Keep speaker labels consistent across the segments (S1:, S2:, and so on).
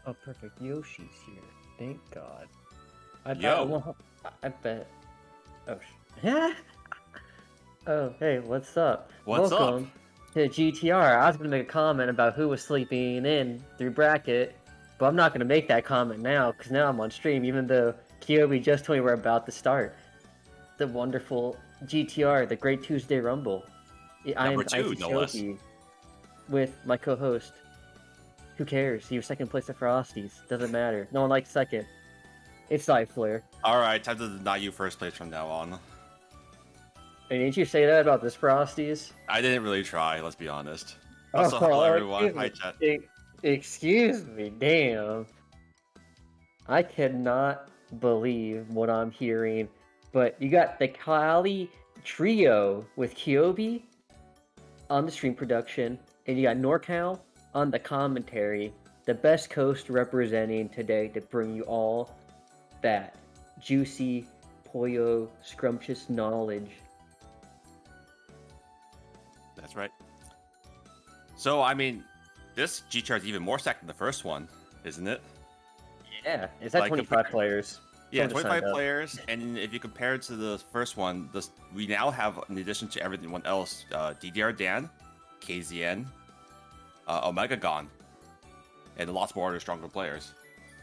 S1: Oh, perfect. Yoshi's here. Thank God.
S2: Yo.
S1: I bet. Oh, oh, hey, what's up?
S2: What's up?
S1: Welcome to GTR. I was gonna make a comment about who was sleeping in through bracket, but I'm not gonna make that comment now because now I'm on stream. Even though Kyobi just told me we're about to start the wonderful GTR, the Great Tuesday Rumble. I am
S2: Number 2, no less.
S1: IcySoapy with my co-host. Who cares? He was second place at Frosties. Doesn't matter. No one likes second. It's Zyflair.
S2: Alright, time to deny you first place from now on.
S1: And didn't you say that about this Frosties?
S2: I didn't really try, let's be honest. Also, hello everyone. Hi, chat.
S1: Excuse me, damn. I cannot believe what I'm hearing. But you got the Kali trio with Kyobi on the stream production, and you got NorCal on the commentary. The best coast representing today to bring you all that juicy, Puyo, scrumptious knowledge.
S2: That's right. So, I mean, this GTR is even more stacked than the first one, isn't it?
S1: Yeah, it's at 25 players.
S2: Yeah, 25 players, and if you compare it to the first one, we now have, in addition to everyone else, DDR Dan, KZN, omegagon, and lots more other stronger players.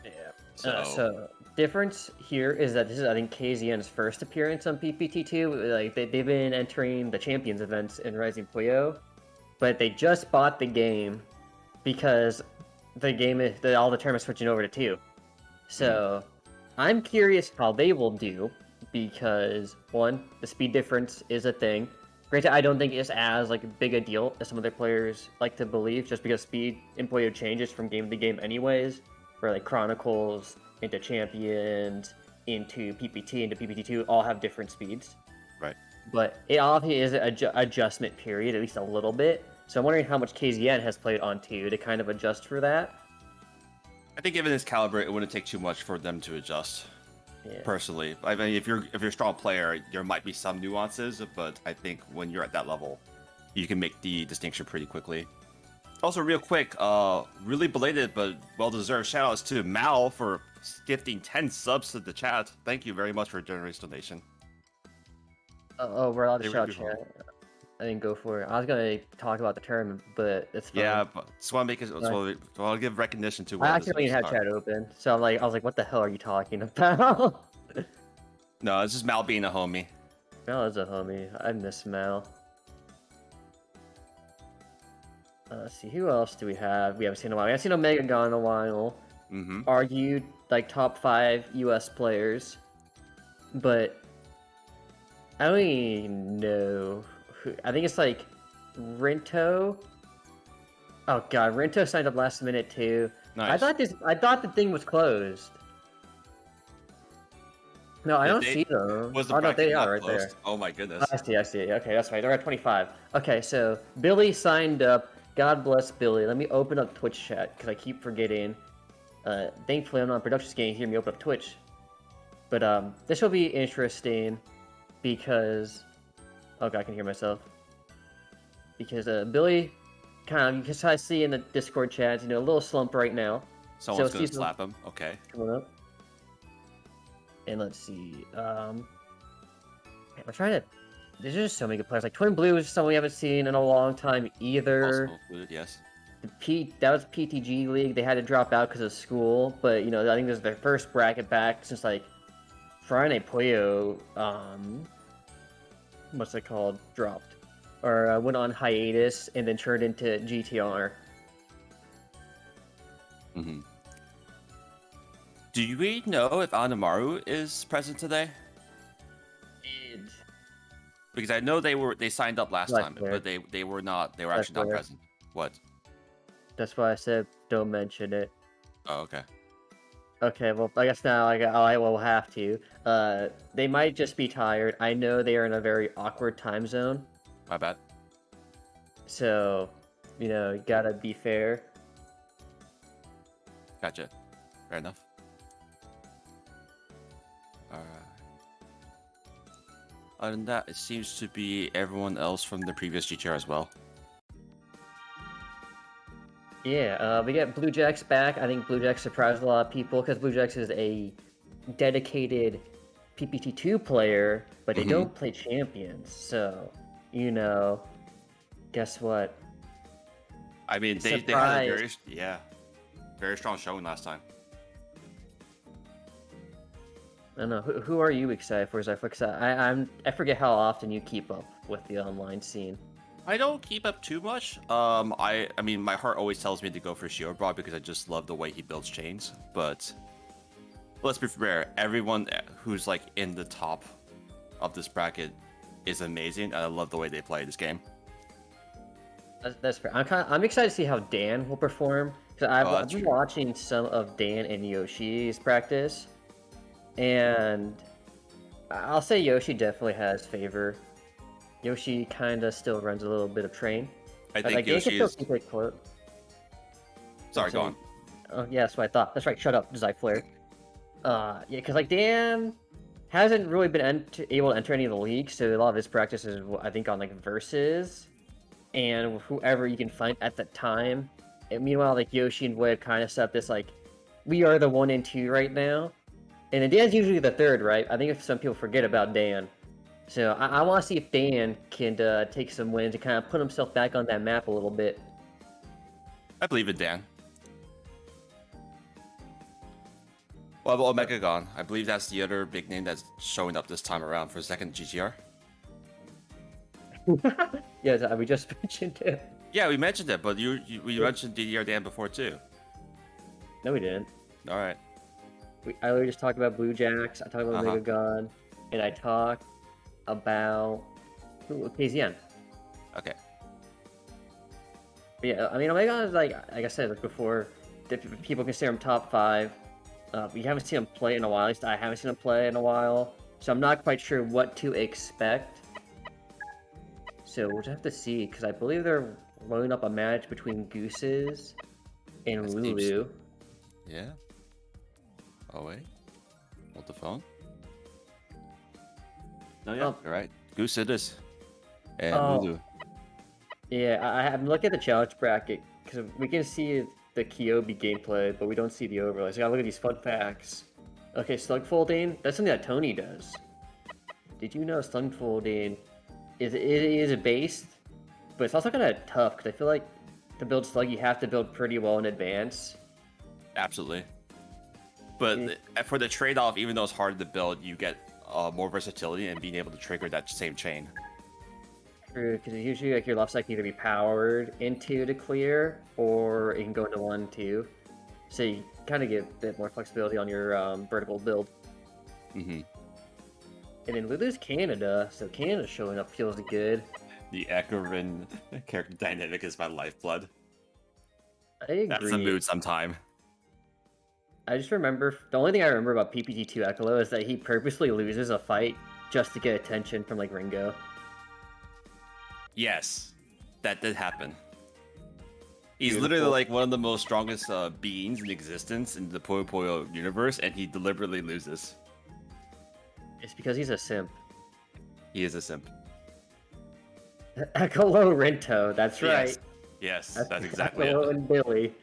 S1: Yeah. So difference here is that this is, I think, KZN's first appearance on PPT2. Like they've been entering the Champions events in Rising Puyo, but they just bought the game because the game is all the tournaments switching over to 2. So I'm curious how they will do because one, the speed difference is a thing. Granted, I don't think it's as big a deal as some other players like to believe, just because speed in Puyo changes from game to game anyways. For Chronicles into Champions into PPT into PPT2 all have different speeds.
S2: Right.
S1: But it obviously is an adjustment period, at least a little bit. So I'm wondering how much KZN has played on 2 to kind of adjust for that.
S2: I think given this caliber, it wouldn't take too much for them to adjust. Yeah. Personally, I mean, if you're a strong player, there might be some nuances, but I think when you're at that level, you can make the distinction pretty quickly. Also, real quick, really belated but well-deserved shoutouts to Mal for gifting 10 subs to the chat. Thank you very much for a generous donation.
S1: Oh, we're allowed to shout chat. I didn't go for it. I was gonna talk about the tournament, but it's fine.
S2: Yeah, but just want to make it. I want to give recognition to.
S1: I actually didn't have chat open, so I was like, "What the hell are you talking about?"
S2: No, it's just Mal being a homie.
S1: Mal is a homie. I miss Mal. Let's see, who else do we have? We haven't seen in a while. We haven't seen omegagon in a while. Argued top 5 US players, but I don't even know. I think it's Rinto. Oh god, Rinto signed up last minute too.
S2: Nice.
S1: I thought the thing was closed. No, I don't see them.
S2: No,
S1: they are right there.
S2: Oh my goodness.
S1: I see. Okay, that's right. They're at 25. Okay, so Billy signed up. God bless Billy. Let me open up Twitch chat because I keep forgetting. Thankfully, I'm not on production so you can hear me open up Twitch. But this will be interesting because oh god, I can hear myself. Because Billy, you can see in the Discord chat, a little slump right now.
S2: Someone's gonna slap him. Okay.
S1: Coming up. And let's see. I'm trying to. There's just so many good players. Twin Blue is someone we haven't seen in a long time either.
S2: Also included, yes.
S1: That was PTG League. They had to drop out because of school, but I think this is their first bracket back since Friday Puyo. What's it called? Dropped, or went on hiatus and then turned into GTR.
S2: Do we know if Anamaru is present today? Because I know they signed up last time, but they were not. They were actually not present. What?
S1: That's why I said don't mention it.
S2: Oh, okay.
S1: Okay, well, I guess now I will have to. They might just be tired. I know they are in a very awkward time zone.
S2: My bad.
S1: So, you gotta be fair.
S2: Gotcha. Fair enough. Alright. Other than that, it seems to be everyone else from the previous GTR as well.
S1: Yeah, we get Blue Jax back. I think Blue Jax surprised a lot of people because Blue Jax is a dedicated PPT2 player, but they don't play champions. So, you know, guess what?
S2: I mean, they had a very strong showing last time.
S1: I don't know. Who are you excited for, Zyflair? Because I forget how often you keep up with the online scene.
S2: I don't keep up too much. I mean, my heart always tells me to go for ShiroBrawl because I just love the way he builds chains. But let's be fair, everyone who's like in the top of this bracket is amazing, and I love the way they play this game.
S1: That's fair. I'm excited to see how Dan will perform because I've been watching some of Dan and Yoshi's practice, and I'll say Yoshi definitely has favor. Yoshi kind of still runs a little bit of train.
S2: I think Yoshi is... Sorry, go on.
S1: Oh, yeah, that's what I thought. That's right, shut up, Zyflair. Yeah, because like Dan hasn't really been able to enter any of the leagues, so a lot of his practice is, I think, on like versus and whoever you can find at the time. And meanwhile, like Yoshi and Void kind of set up this like, we are the 1 and 2 right now, and then Dan's usually the 3rd, right? I think if some people forget about Dan. So I want to see if Dan can take some wins and kind of put himself back on that map a little bit.
S2: I believe in Dan. Well, omegagon, I believe that's the other big name that's showing up this time around for 2nd GTR.
S1: Yeah, we just mentioned it.
S2: Yeah, we mentioned it, but we mentioned DDR Dan before too.
S1: No, we didn't.
S2: All right.
S1: I literally just talked about Blue Jax, I talked about omegagon, and I talked about KZN.
S2: Okay.
S1: But yeah, I mean, omegagon is like I said before, people consider him top 5. We haven't seen him play in a while. At least I haven't seen him play in a while, so I'm not quite sure what to expect. So we'll just have to see, because I believe they're loading up a match between Gooses and Lulu.
S2: Yeah. Oh wait, hold the phone. No, yeah, you're right. Goose it is. And Lulu.
S1: Yeah, I'm looking at the challenge bracket because we can see the Kyobi gameplay, but we don't see the overlays. So I gotta look at these fun facts. Okay, slug folding. That's something that Tony does. Did you know slug folding is a base, but it's also kind of tough because I feel like to build slug you have to build pretty well in advance.
S2: Absolutely. But for the trade-off, even though it's hard to build, you get more versatility and being able to trigger that same chain.
S1: True, because usually like your left side can either be powered into to clear, or it can go into 1-2. So you kind of get a bit more flexibility on your vertical build.
S2: Mm-hmm.
S1: And then Lulu's Canada, so Canada showing up feels good.
S2: The Echorin character dynamic is my lifeblood.
S1: I agree.
S2: That's the mood sometime.
S1: I just remember, the only thing I remember about PPT2 Ekolo is that he purposely loses a fight just to get attention from like Ringo.
S2: Yes, that did happen. He's literally like one of the most strongest beings in existence in the Puyo universe, and he deliberately loses.
S1: It's because he's a simp.
S2: He is a simp.
S1: Ekolo Rinto, that's right.
S2: Yes, that's exactly
S1: Ekolo
S2: it.
S1: and Billy.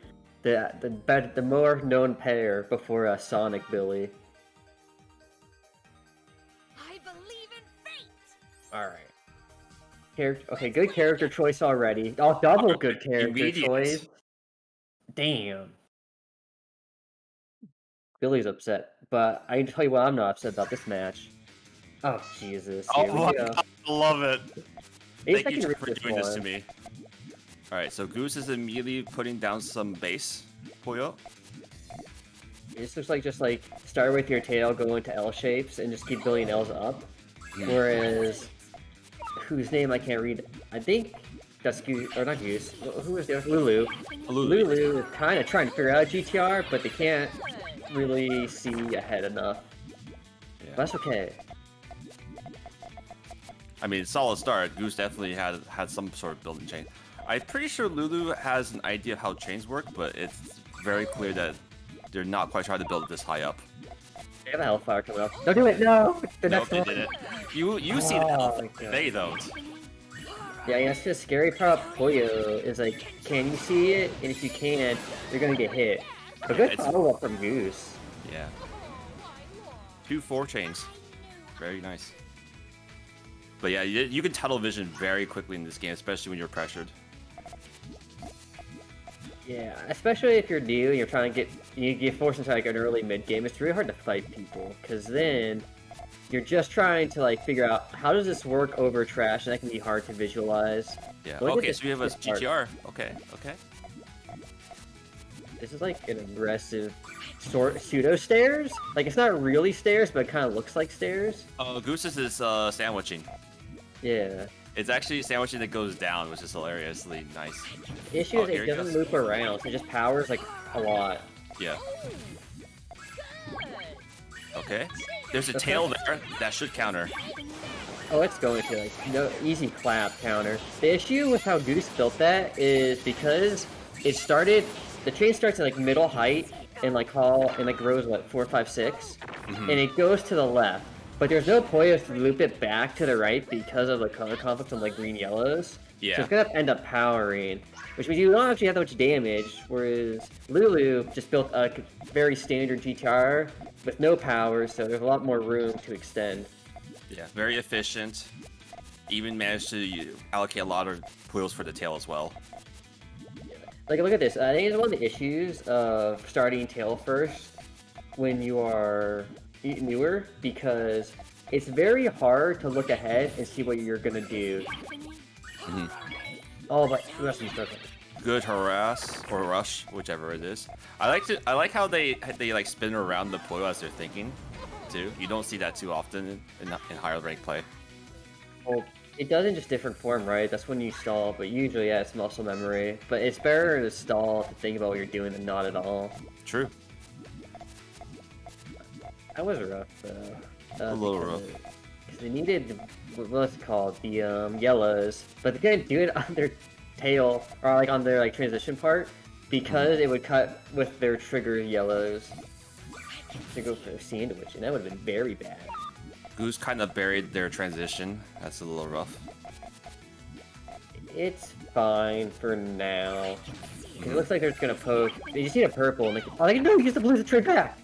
S1: The more known pair before Sonic Billy.
S3: I believe in fate.
S1: All right. Okay, good character choice already. Oh, double good character choice. Damn. Billy's upset, but I can tell you what I'm not upset about this match. Oh Jesus!
S2: Oh my God, I love it. Thank you for doing this to me. Alright, so Goose is immediately putting down some base. Puyo.
S1: This looks like just like start with your tail, go into L shapes, and just keep building L's up. Whereas, whose name I can't read, I think that's Goose, or not Goose, who is the other? Lulu. Lulu is kind of trying to figure out GTR, but they can't really see ahead enough. Yeah. But that's okay.
S2: I mean, solid start. Goose definitely had some sort of building chain. I'm pretty sure Lulu has an idea of how chains work, but it's very clear that they're not quite trying to build it this high up.
S1: They have a Hellfire coming up. Don't do it, no!
S2: Nope, they didn't. You see the Hellfire. They don't.
S1: Yeah, I guess the scary part of Puyo is like, can you see it? And if you can't, you're gonna get hit. A good follow-up from Goose.
S2: Yeah. 2 4 chains. Very nice. But yeah, you can tunnel vision very quickly in this game, especially when you're pressured.
S1: Yeah, especially if you're new and you're trying to you get forced into like an early mid game. It's really hard to fight people because then you're just trying to like figure out how does this work over trash, and that can be hard to visualize.
S2: Yeah. Okay, so we have a GTR. Okay.
S1: This is like an aggressive pseudo stairs. Like it's not really stairs, but it kind of looks like stairs.
S2: Gooses is sandwiching.
S1: Yeah.
S2: It's actually sandwiching that goes down, which is hilariously nice.
S1: The issue is it doesn't loop around, so it just powers like a lot.
S2: Yeah. Okay. There's a tail there that should counter.
S1: Oh, it's going to like no easy clap counter. The issue with how Goose built that is because it started. The chain starts at like middle height and like grows what 4, 5, 6, and it goes to the left. But there's no Puyo to loop it back to the right because of the color conflict on like green yellows.
S2: Yeah.
S1: So it's gonna end up powering, which means you don't actually have that much damage. Whereas Lulu just built a very standard GTR with no power, so there's a lot more room to extend.
S2: Yeah, very efficient. Even managed to allocate a lot of Puyos for the tail as well.
S1: Like, look at this. I think it's one of the issues of starting tail first when you are newer, because it's very hard to look ahead and see what you're gonna do. Oh, but
S2: good harass or rush, whichever it is. I like how they like spin around the Puyo as they're thinking, too. You don't see that too often in higher rank play.
S1: Well, it does in just different form, right? That's when you stall, but usually, yeah, it's muscle memory. But it's better to stall to think about what you're doing than not at all.
S2: True.
S1: That was rough, though.
S2: A little rough.
S1: Because they needed, what's it called, the yellows, but they couldn't do it on their tail, or like on their like transition part, because it would cut with their trigger yellows to go for a sandwich, and that would have been very bad.
S2: Goose kind of buried their transition. That's a little rough.
S1: It's fine for now. It looks like they're just gonna poke. They just need a purple, and they can use the blues to trade back.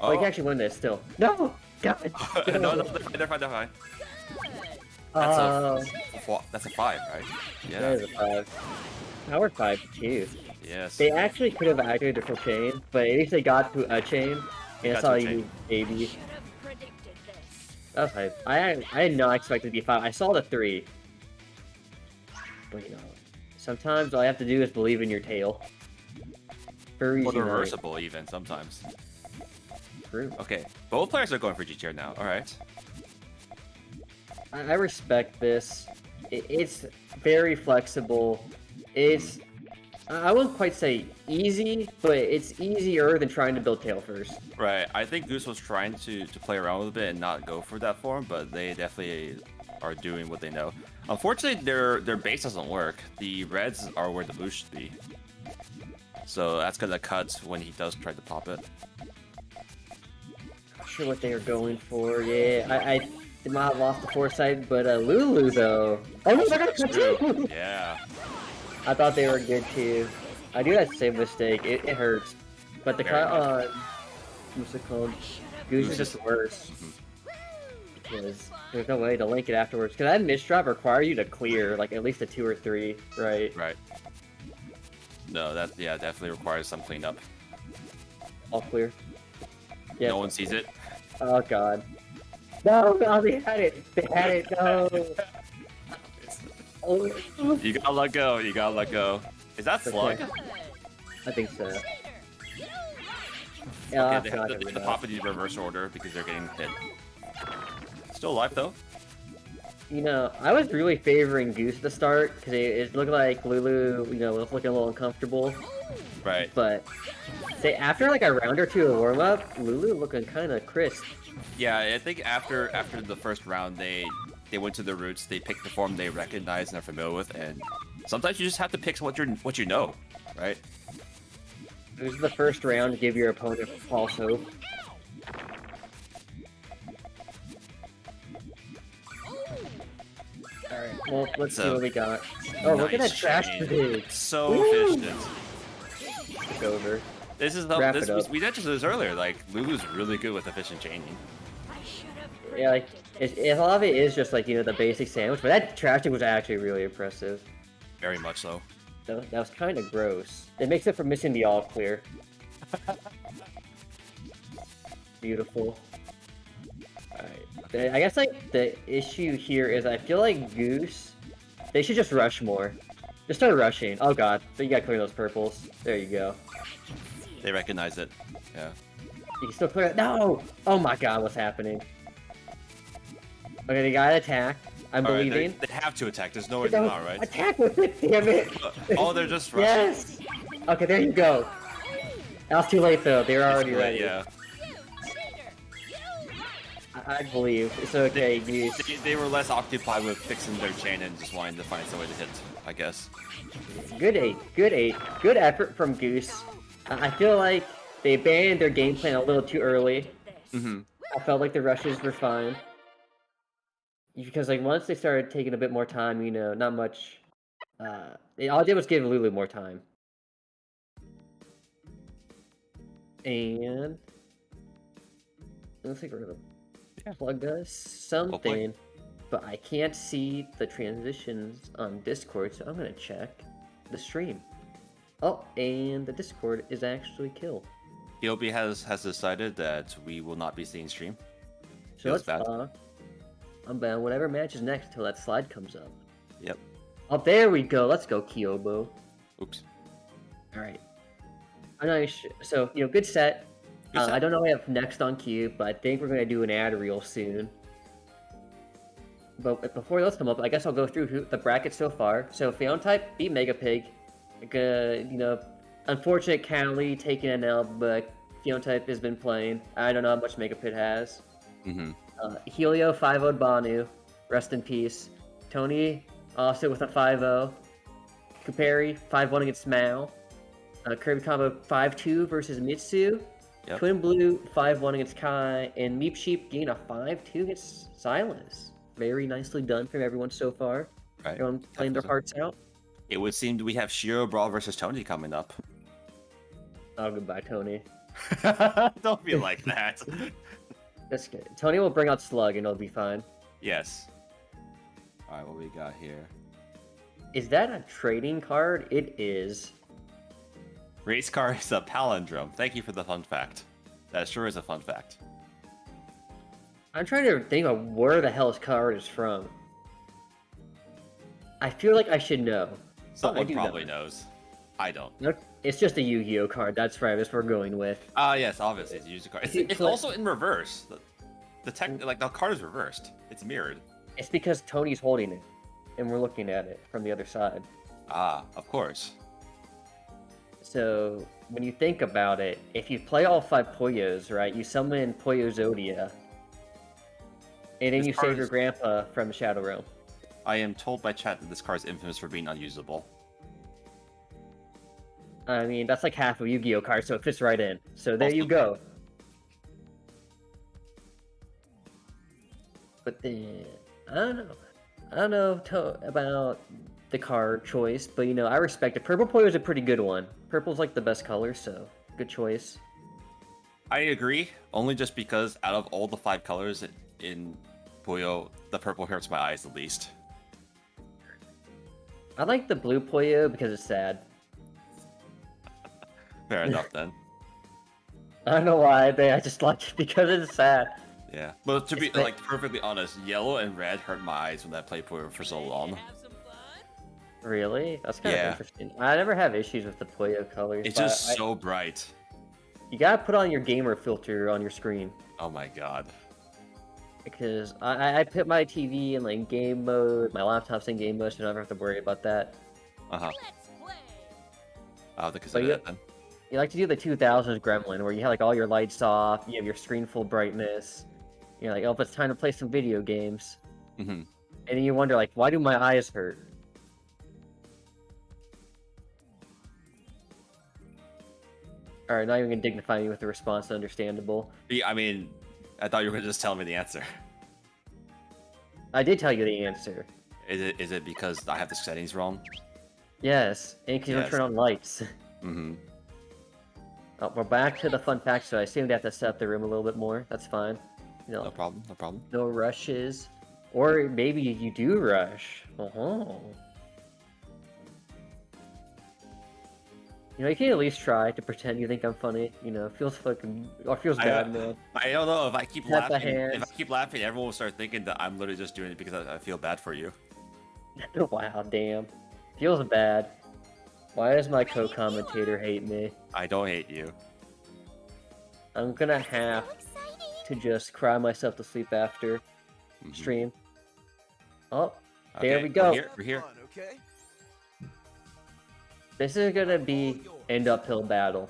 S1: Oh, they can actually win this still. No! God!
S2: No, they're fine. That's a 5, right? Yeah.
S1: That is a 5. Power 5 too.
S2: Yes.
S1: They actually could have activated their full chain, but at least they got to a chain, and that's all you need, baby. That was hype. I did not expect it to be 5. I saw the 3. But you know, sometimes all you have to do is believe in your tail. Very easy.
S2: Or reversible even, sometimes.
S1: True.
S2: Okay, both players are going for GTR now. Alright.
S1: I respect this. It's very flexible. It's... I wouldn't quite say easy, but it's easier than trying to build tail first.
S2: Right. I think Goose was trying to play around with a bit and not go for that form, but they definitely are doing what they know. Unfortunately, their base doesn't work. The reds are where the boost should be. So that's gonna cut when he does try to pop it.
S1: Not sure what they are going for. Yeah, I might have lost the foresight, but Lulu though. Oh no, they're gonna cut too!
S2: Yeah.
S1: I thought they were good too. I do that same mistake. It hurts. But the cut on what's it called? Goose is just worse. Because there's no way to link it afterwards. Because that misdrop requires you to clear like at least a 2 or 3, right?
S2: Right. No, that definitely requires some cleanup.
S1: All clear.
S2: Yeah. No one sees it.
S1: Oh god. No, they had it. They had it. No.
S2: You gotta let go. You gotta let go. Is that Slug?
S1: Okay. I think so. Yeah,
S2: okay, they have to pop it in reverse order because they're getting hit. Still alive though.
S1: You know, I was really favoring Goose at the start because it looked like Lulu, you know, was looking a little uncomfortable.
S2: Right.
S1: But say after like a round or two of warm up, Lulu looking kind of crisp.
S2: Yeah, I think after the first round, they went to their roots. They picked the form they recognize and are familiar with, and sometimes you just have to pick what you know, right?
S1: This is the first round to give your opponent false hope. Alright, Well, let's see what we got.
S2: nice
S1: Oh, look at that trash dig.
S2: So efficient.
S1: It's over.
S2: This is we mentioned this earlier. Like Lulu's really good with efficient chaining.
S1: Yeah, like a lot of it is just like the basic sandwich, but that trash dig was actually really impressive.
S2: Very much so.
S1: That was kind of gross. It makes up for missing the all clear. Beautiful. Alright. I guess like the issue here is I feel like Goose, they should just rush more. Just start rushing. Oh god, but you gotta clear those purples. There you go.
S2: They recognize it. Yeah.
S1: You can still clear it. No! Oh my god, what's happening? Okay, they gotta attack. I'm believing.
S2: They have to attack. There's no way they're not, right?
S1: Attack with it, damn it!
S2: Oh, they're just rushing.
S1: Yes! Okay, there you go. That was too late though. They were already ready.
S2: Yeah.
S1: I believe. It's okay, Goose.
S2: They were less occupied with fixing their chain and just wanting to find some way to hit, I guess.
S1: Good 8. Good 8. Good effort from Goose. I feel like they abandoned their game plan a little too early. I felt like the rushes were fine. Because like once they started taking a bit more time, not much. All I did was give Lulu more time. And looks like we're gonna plug us something, but I can't see the transitions on Discord, so I'm gonna check the stream. Oh, and the Discord is actually killed.
S2: PuyoTet has decided that we will not be seeing stream.
S1: So let's I'm bound whatever match is next until that slide comes up.
S2: Yep.
S1: Oh, there we go. Let's go, Kyobo.
S2: Oops.
S1: All right. I'm not sure. So good set. I don't know what we have next on queue, but I think we're gonna do an ad reel soon. But before those come up, I guess I'll go through the bracket so far. So Fiontype beat Megapig. Unfortunate Callie taking an L, but Fiontype has been playing. I don't know how much Megapig has. Helio 5-0'd Banu. Rest in peace. Tony also with a 5-0. Kupari 5-1 against Mao. Kirby Combo 5-2 versus Mitsu.
S2: Yep.
S1: Twin Blue 5-1 against Kai. And Meep Sheep gain a 5-2 against Silas. Very nicely done from everyone so far.
S2: Right.
S1: Everyone playing their hearts out.
S2: It would seem we have ShiroBrawl versus Tony coming up.
S1: Oh, goodbye, Tony.
S2: Don't be like that.
S1: That's good. Tony will bring out Slug and it'll be fine.
S2: Yes. Alright, what we got here?
S1: Is that a trading card? It is.
S2: Race car is a palindrome. Thank you for the fun fact. That sure is a fun fact.
S1: I'm trying to think of where the hell this card is from. I feel like I should know.
S2: Someone probably knows. I don't.
S1: It's just a Yu-Gi-Oh card. That's right. That's what we're going with.
S2: Yes, obviously it's a Yu-Gi-Oh card. It's also in reverse. The card is reversed. It's mirrored.
S1: It's because Tony's holding it, and we're looking at it from the other side.
S2: Ah, of course.
S1: So when you think about it, if you play all 5 Puyos, right, you summon Puyo Zodia, and then you save your grandpa from Shadow Realm.
S2: I am told by chat that this card is infamous for being unusable.
S1: I mean, that's like half of Yu-Gi-Oh card, so it fits right in. So there you go. But then, I don't know about the card choice, but I respect it. Purple Puyo is a pretty good one. Purple's like the best color, so good choice.
S2: I agree, only just because out of all the 5 colors in Puyo, the purple hurts my eyes the least.
S1: I like the blue Puyo because it's sad.
S2: Fair enough then.
S1: I don't know why, I just like it because it's sad.
S2: Yeah, but to be perfectly honest, yellow and red hurt my eyes when I played Puyo for so long.
S1: Really? That's kind of interesting. I never have issues with the Puyo colors.
S2: It's just so bright.
S1: You gotta put on your gamer filter on your screen.
S2: Oh my god.
S1: Because I put my TV in like game mode, my laptop's in game mode, so I never have to worry about that.
S2: I'll have to consider that then.
S1: You like to do the 2000s Gremlin, where you have like all your lights off, you have your screen full brightness. You're like, oh, but it's time to play some video games. And then you wonder, like, why do my eyes hurt? Alright, now you're gonna dignify me with the response, understandable.
S2: Yeah, I mean, I thought you were gonna just tell me the answer.
S1: I did tell you the answer.
S2: Is it because I have the settings wrong?
S1: Yes, and you don't turn on lights.
S2: Mm-hmm.
S1: Oh, we're back to the fun facts, so I assume they have to set up the room a little bit more. That's fine. You know,
S2: No problem. No problem.
S1: no rushes. Or maybe you do rush. Oh. You know, you can at least try to pretend you think I'm funny. You know, it feels fucking, or feels bad, man.
S2: I don't know if I keep
S1: Tap the
S2: laughing. If I
S1: hands.
S2: keep laughing, everyone will start thinking that I'm literally just doing it because I feel bad for you.
S1: Wow, damn. Feels bad. Why does my co-commentator hate me?
S2: I don't hate you.
S1: I'm gonna have to just cry myself to sleep after stream. Oh, there
S2: Okay,
S1: we go.
S2: We're here.
S1: This is gonna be an uphill battle.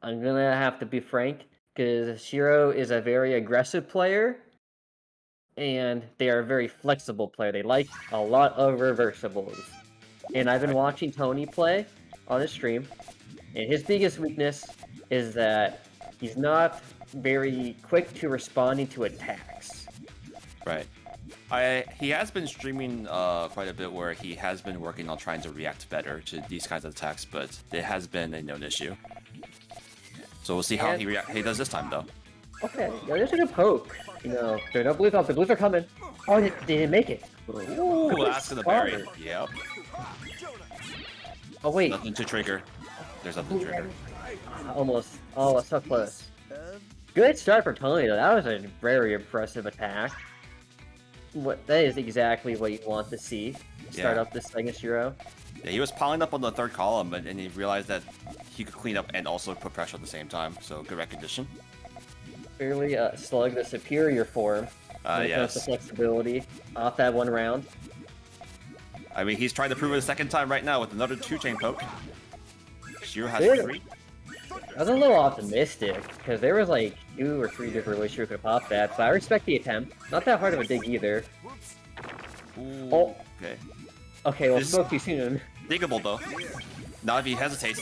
S1: I'm gonna have to be frank, because Shiro is a very aggressive player, and they are a very flexible player. They like a lot of reversibles. And I've been watching Tony play on his stream, and his biggest weakness is that he's not very quick to responding to attacks.
S2: Right. He has been streaming quite a bit where he has been working on trying to react better to these kinds of attacks, but it has been a known issue. So we'll see how he does this time, though.
S1: Okay, now there's a good poke. You know, there are no blues off. The blues are coming. Oh, they didn't make it.
S2: Ooh, ask of the berry. Yep.
S1: Oh, wait.
S2: Nothing to trigger. There's nothing to trigger.
S1: Almost. Oh, it's so close. Good start for Tony, though. That was a very impressive attack. That is exactly what you want to see. Start up this second Shiro.
S2: Yeah, he was piling up on the third column, and he realized that he could clean up and also put pressure at the same time. So good recognition.
S1: Clearly, Slug the superior form. When it comes to flexibility off that one round.
S2: I mean, he's trying to prove it a second time right now with another 2-chain poke. Shiro has 3.
S1: I was a little optimistic, because there was like 2 or 3 different ways Shiro could have popped that, but I respect the attempt. Not that hard of a dig either.
S2: Ooh,
S1: oh.
S2: Okay.
S1: Okay, well, spoke too soon.
S2: Diggable, though. Not if he hesitates.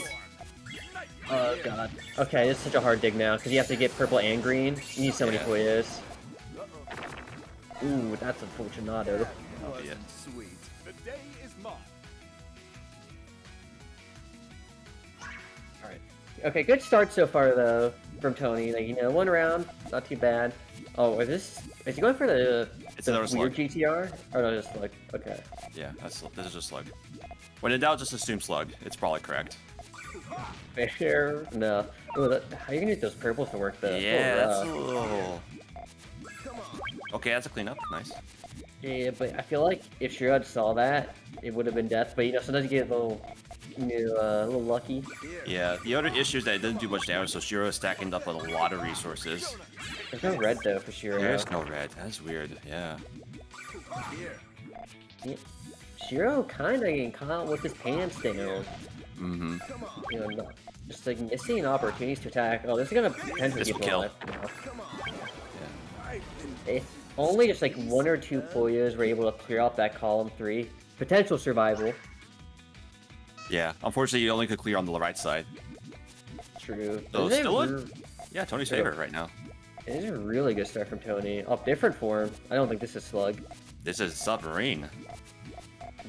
S1: Oh, God. Okay, it's such a hard dig now, because you have to get purple and green. You need so many Puyos. Ooh, that's unfortunato.
S2: Oh, yeah.
S4: The day is mine.
S1: Alright. Okay, good start so far, though, from Tony. Like, you know, 1 round, not too bad. Oh, is he going for the weird
S2: slug.
S1: GTR? Or no, just slug. Okay.
S2: Yeah, this is just slug. When in doubt, just assume slug. It's probably correct.
S1: Fair? No. Ooh, how are you gonna get those purples to work, though?
S2: Yeah, that's a little... Okay, that's a cleanup. Nice.
S1: Yeah, but I feel like if Shiro had saw that, it would have been death. But, you know, sometimes you get a little, a little lucky.
S2: Yeah, the other issue is that it doesn't do much damage, so Shiro is stacking up with a lot of resources.
S1: There's no red, though, for Shiro.
S2: There's no red. That's weird, yeah.
S1: Shiro kind of getting caught with his pants down.
S2: Mm-hmm.
S1: You know, just like missing opportunities to attack. Oh, this is gonna potentially
S2: This will kill.
S1: If only just like 1 or 2 Puyos were able to clear out that column 3. Potential survival.
S2: Yeah, unfortunately, you only could clear on the right side.
S1: True.
S2: So still yeah, Tony's favorite right now.
S1: It is a really good start from Tony. Oh, different form. I don't think this is Slug.
S2: This is Submarine.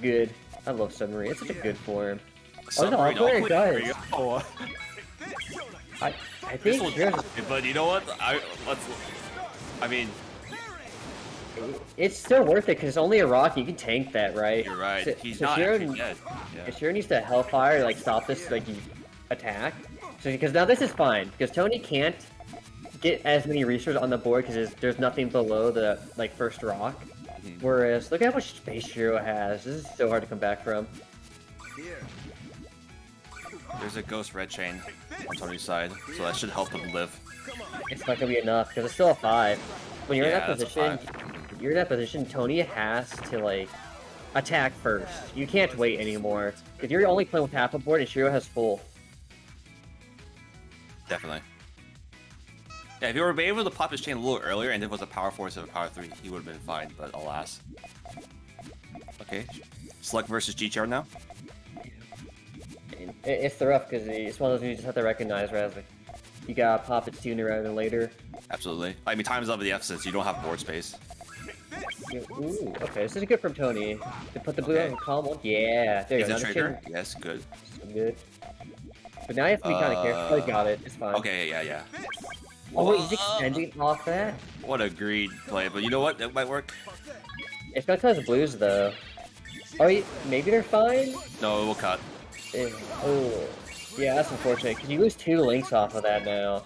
S1: Good. I love Submarine. It's such a good form.
S2: Submarine,
S1: oh, no, it does.
S2: Oh.
S1: I think
S2: but you know what? I mean,
S1: it's still worth it because it's only a rock. You can tank that, right?
S2: You're right.
S1: So,
S2: He's
S1: so
S2: not
S1: Shiro,
S2: actually dead. Yeah.
S1: Shiro needs to Hellfire to like stop this like attack. So because now this is fine because Tony can't get as many resources on the board because there's nothing below the like first rock. Whereas look at how much space Shiro has. This is so hard to come back from.
S2: There's a ghost red chain on Tony's side, so that should help him live.
S1: It's not gonna be enough because it's still a 5. When you're in that position, Tony has to like attack first. You can't wait anymore. If you're only playing with half a board and Shiro has full.
S2: Definitely. Yeah, if you were able to pop his chain a little earlier and it was a power 4 instead of a power 3, he would have been fine, but alas. Okay. Slug versus GTR now?
S1: It's rough because it's one of those you just have to recognize, right? Like, you gotta pop it sooner rather than later.
S2: Absolutely. I mean, time is of the essence. You don't have board space.
S1: Ooh, okay, this is good from Tony. To put the blue on calm one. Yeah, there you go.
S2: Is it trigger? Yes, good.
S1: So good. But now you have to be kind of careful. Oh, you got it. It's fine.
S2: Okay, yeah.
S1: Oh, wait, he's extending off that?
S2: What a greed play, but you know what? That might work.
S1: It's gonna cause blues, though. Oh, maybe they're fine?
S2: No, it will cut.
S1: Oh, yeah, that's unfortunate, because you lose 2 links off of that now.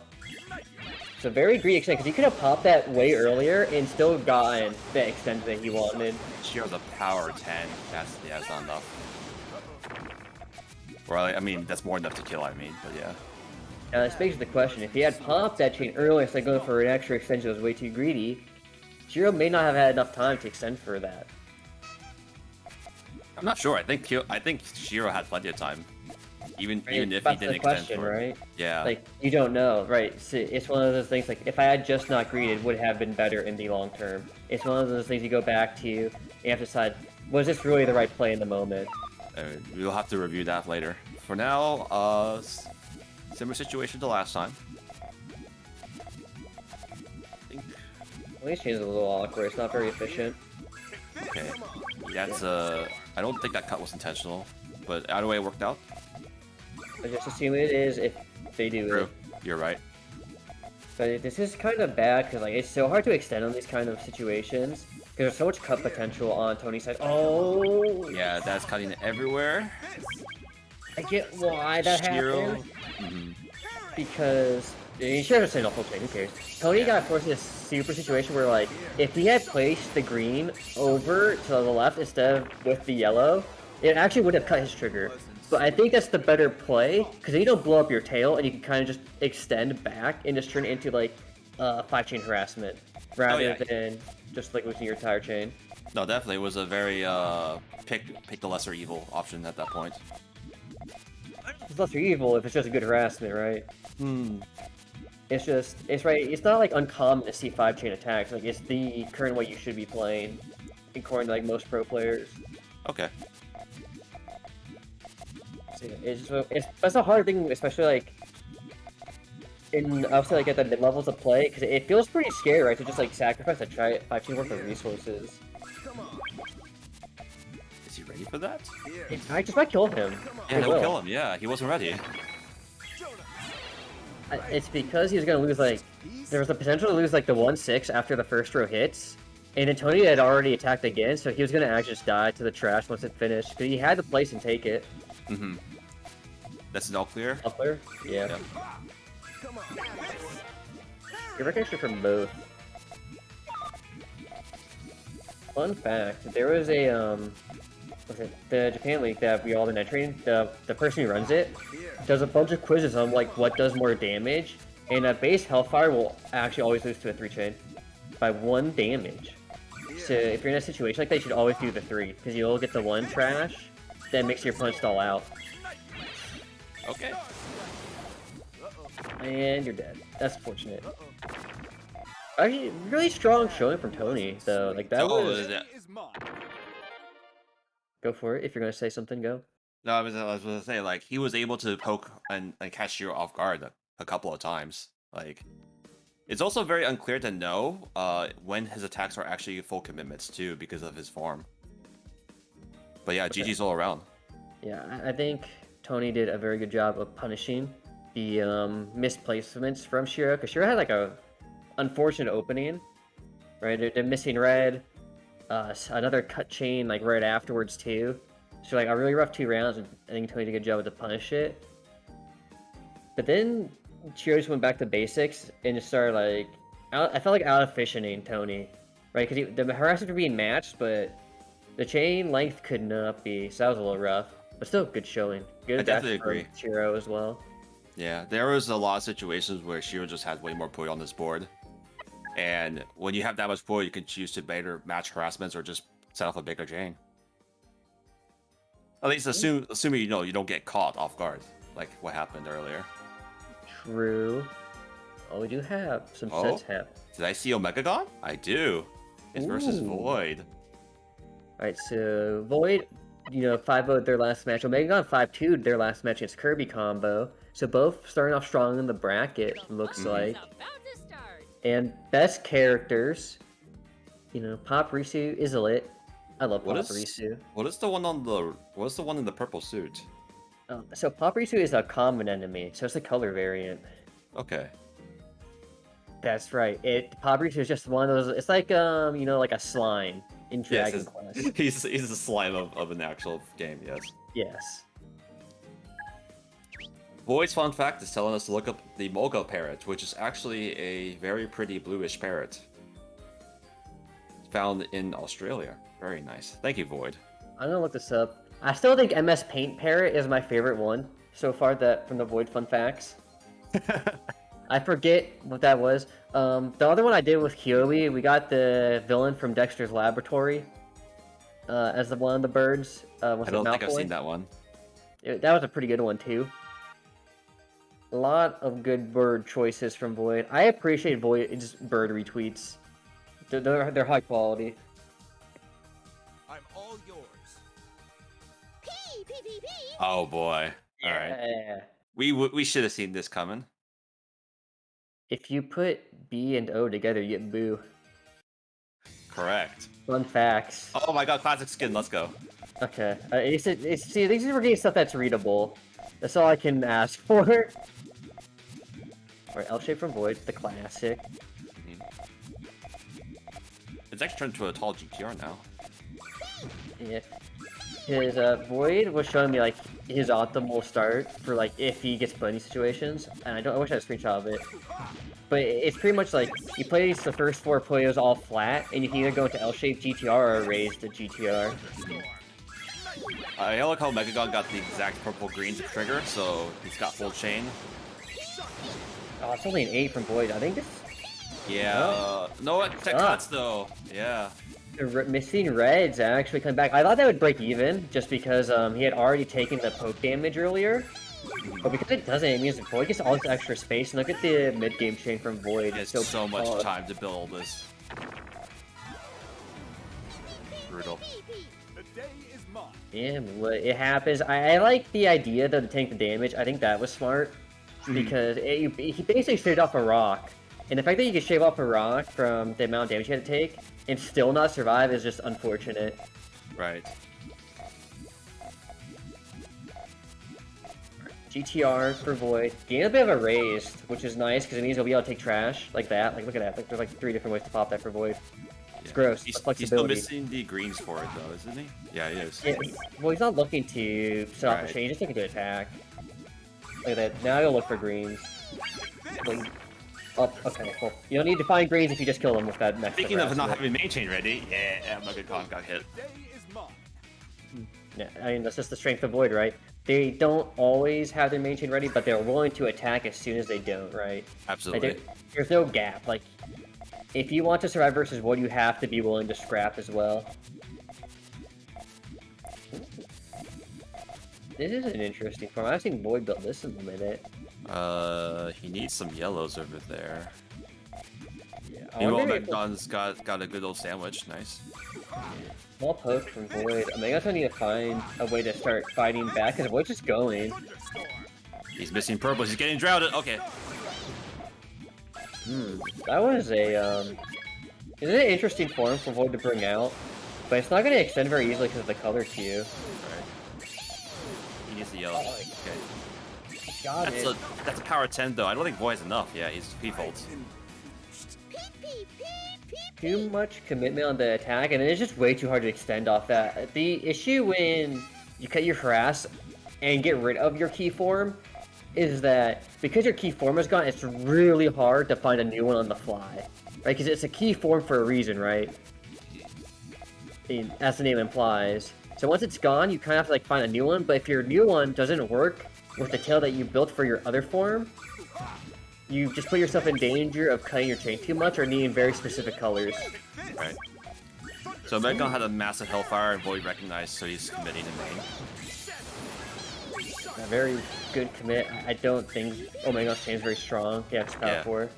S1: So very greedy extend, because he could have popped that way earlier and still gotten the extend that he wanted.
S2: Shiro the power 10. That's not enough. Or I mean, that's more enough to kill. But yeah.
S1: Now this begs the question: if he had popped that chain earlier instead of going for an extra extension that was way too greedy, Shiro may not have had enough time to extend for that.
S2: I'm not sure. I think Shiro had plenty of time. Even if he didn't extend for it.
S1: Right?
S2: Yeah.
S1: Like, you don't know, right? So it's one of those things, like, if I had just not greeted, would have been better in the long term. It's one of those things you go back to, you have to decide, was this really the right play in the moment?
S2: We'll have to review that later. For now, similar situation to last time.
S1: Well, these chains are a little awkward, it's not very efficient.
S2: Okay. That's, I don't think that cut was intentional, but either way it worked out.
S1: I just assume it is if they do
S2: True.
S1: it.
S2: You're right.
S1: But this is kind of bad, because like, it's so hard to extend on these kind of situations. Because there's so much cut potential on Tony's side. Oh!
S2: Yeah, that's cutting everywhere.
S1: I get why that happened. Because you should have said full chain, who cares? Tony got forced in a super situation where, like, if he had placed the green over to the left instead of with the yellow, it actually would have cut his trigger. But I think that's the better play, because then you don't blow up your tail and you can kind of just extend back and just turn it into, like, 5-chain harassment rather than just, like, losing your entire chain.
S2: No, definitely. It was a very, pick the lesser evil option at that point.
S1: It's lesser evil if it's just a good harassment, right? It's just, it's not, like, uncommon to see 5-chain attacks. Like, it's the current way you should be playing, according to, like, most pro players.
S2: Okay.
S1: That's a hard thing, especially like obviously like at the mid levels of play, because it feels pretty scary, right? To just like sacrifice a 5-chain worth of resources.
S2: Is he ready for that?
S1: I just might kill him.
S2: Yeah, he'll kill him. Yeah, he wasn't ready.
S1: It's because he was gonna lose like there was the potential to lose like the 1-6 after the first row hits, and then Tony had already attacked again, so he was gonna actually just die to the trash once it finished. Because he had to place and take it.
S2: That's an all clear?
S1: All clear? Yeah. Good recognition from both. Fun fact, there was a, the Japan League that we all been entering, the person who runs it does a bunch of quizzes on, like, what does more damage, and a base Hellfire will actually always lose to a 3-chain by 1 damage. So if you're in a situation like that, you should always do the 3, because you'll get the 1 trash, that makes your punch stall out.
S2: Okay.
S1: And you're dead. That's fortunate. Actually, really strong showing from Tony, though. Like, that was... Go for it. If you're gonna say something, go.
S2: No, I was gonna say, like, he was able to poke and catch Shiro off guard a couple of times. Like, it's also very unclear to know when his attacks are actually full commitments, too, because of his form. But yeah, GG's all around. Yeah,
S1: I think Tony did a very good job of punishing the misplacements from Shiro, because Shiro had like a unfortunate opening, right? They're missing red, another cut chain like right afterwards too. So like a really rough 2 rounds, and I think Tony did a good job to punish it. But then Shiro just went back to basics and just started like, I felt like out efficienting Tony, right? Because the harassers were being matched, but the chain length could not be, so that was a little rough. But still, good showing. Good.
S2: I definitely agree.
S1: Shiro as well.
S2: Yeah, there was a lot of situations where Shiro just had way more Puyo on this board. And when you have that much Puyo, you can choose to better match harassments or just set off a bigger chain. At least assuming you don't get caught off guard, like what happened earlier.
S1: True. Oh, we do have some sets happen.
S2: Did I see omegagon? I do. It's versus Void.
S1: Alright, so Void, 5-0'd their last match. omegagon 5-2'd their last match against Kirby combo. So both starting off strong in the bracket, looks like. And best characters. You know, Pop Risu is lit. I love Pop Risu.
S2: What's the one in the purple suit?
S1: So Pop Risu is a common enemy, so it's a color variant.
S2: Okay.
S1: That's right. Pop Risu is just one of those. It's like you know, like a slime in Dragon Quest.
S2: He's a slime of an actual game. Yes.
S1: Yes.
S2: Void's fun fact is telling us to look up the Moga parrot, which is actually a very pretty bluish parrot. Found in Australia. Very nice. Thank you, Void.
S1: I'm gonna look this up. I still think MS Paint Parrot is my favorite one so far from the Void fun facts. I forget what that was. The other one I did with Kyobi, we got the villain from Dexter's Laboratory as one of the birds.
S2: I don't think I've seen that one.
S1: That was a pretty good one too. A lot of good bird choices from Void. I appreciate Void's bird retweets. They're high quality.
S4: I'm all yours.
S2: Oh boy! All right. We should have seen this coming.
S1: If you put B and O together, you get Boo.
S2: Correct.
S1: Fun facts.
S2: Oh my god, classic skin. Let's go.
S1: Okay. See, these are getting stuff that's readable. That's all I can ask for. Alright, L-shape from Void, the classic.
S2: It's actually turned into a tall GTR now.
S1: Yeah. His Void was showing me like his optimal start for like if he gets bunny situations, and I wish I had a screenshot of it. But it's pretty much like you play the first 4 Puyos all flat, and you can either go into L-shape GTR or raise the GTR.
S2: I like how omegagon got the exact purple green to trigger, so he's got full chain.
S1: Oh, it's only an 8 from Void. I think it's...
S2: Yeah. No, it cuts though. Yeah.
S1: The missing reds actually come back. I thought that would break even, just because he had already taken the poke damage earlier. But because it doesn't, it means Void gets all this extra space. And look at the mid-game chain from Void.
S2: It's so much time to build this. Brutal.
S4: The day is mine.
S1: Yeah, it happens. I like the idea though to tank the damage. I think that was smart. Because he basically shaved off a rock. And the fact that you can shave off a rock from the amount of damage you had to take and still not survive is just unfortunate.
S2: Right.
S1: GTR for Void. Gain a bit of a raised, which is nice because it means he'll be able to take trash like that. Like, look at that. Like, there's like 3 different ways to pop that for Void. It's gross.
S2: He's still missing the greens for it though, isn't he? Yeah, he is.
S1: Yeah, well, he's not looking to set off the chain. He's just looking to attack. Look at that. Now he'll look for greens. Like, oh, okay, cool. You don't need to find greens if you just kill them with that next.
S2: Speaking of not having main chain ready, yeah, omegagon got hit.
S4: The day is mine.
S1: Yeah, I mean, that's just the strength of Void, right? They don't always have their main chain ready, but they're willing to attack as soon as they don't, right?
S2: Absolutely.
S1: Like, there's no gap. Like, if you want to survive versus Void, you have to be willing to scrap as well. This is an interesting form. I've seen Void build this in a minute.
S2: He needs some yellows over there.
S1: Yeah,
S2: omegagon's got a good old sandwich. Nice.
S1: Small poke from Void. Omega's gonna need to find a way to start fighting back, because Void's just going.
S2: He's missing purple. He's getting droughted. Okay.
S1: That was a it's an interesting form for Void to bring out, but it's not gonna extend very easily because of the color queue.
S2: Right. He needs the yellow. Okay. That's a power 10 though. I don't think Void's enough. Yeah, he folds.
S1: Too much commitment on the attack, and it's just way too hard to extend off that. The issue when you cut your harass and get rid of your key form is that because your key form is gone, it's really hard to find a new one on the fly, right? Because it's a key form for a reason, right? I mean, as the name implies. So once it's gone, you kind of have to like find a new one. But if your new one doesn't work with the tail that you built for your other form, you just put yourself in danger of cutting your chain too much or needing very specific colors.
S2: Right. So omegagon had a massive Hellfire and Void recognized, so he's committing to main.
S1: A very good commit. I don't think omegagon's chain is very strong. Yeah, it's power 4.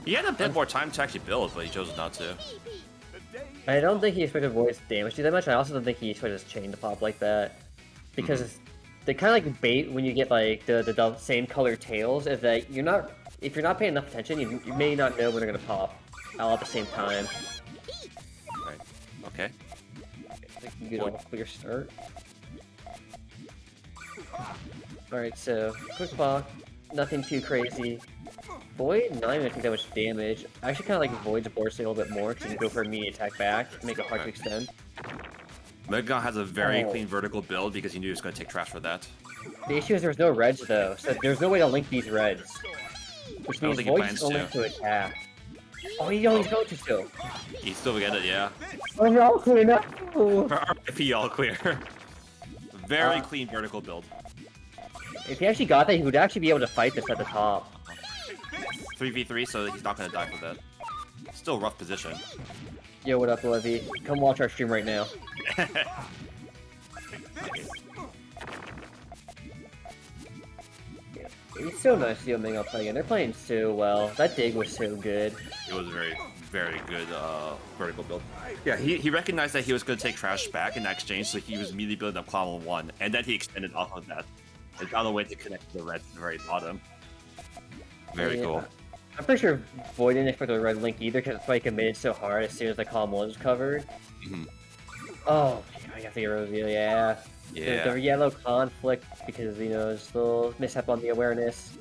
S2: He had a bit more time to actually build, but he chose not to.
S1: I don't think he expected Void's damage to do that much. I also don't think he expected his chain to pop like that. Because they kind of like bait when you get like the same color tails, is that if you're not paying enough attention, you may not know when they're gonna pop. all at the same time.
S2: Right. Okay.
S1: Good old clear start. Alright, so quick block, nothing too crazy. Void, not even take that much damage. I actually kind of like Void's bursting a little bit more because you can go for immediate attack back, make it hard to extend.
S2: Omegagon has a very clean vertical build because he knew he was going to take trash for that.
S1: The issue is there's no reds though, so there's no way to link these reds. Which means Void's only to attack. Oh, he's going to still.
S2: He still get it, yeah.
S1: Oh, you're all clear now.
S2: RIP all clear. Very clean vertical build.
S1: If he actually got that, he would actually be able to fight this at the top.
S2: 3v3, so he's not going to die for that. Still rough position.
S1: Yo, what up, Levy? Come watch our stream right now. It's so nice to see Omega play again. They're playing so well. That dig was so good.
S2: It was a very, very good vertical build. Yeah, he recognized that he was going to take trash back in that exchange, so he was immediately building up Clown 1, and then he extended off of that. And found a way to connect to the red at the very bottom. Very cool.
S1: I'm pretty sure Void didn't expect the red link either, because it's why he committed so hard as soon as the column 1 was covered. Oh, I got the reveal, yeah. The yellow conflict, because, you know, there's a little mishap on the awareness.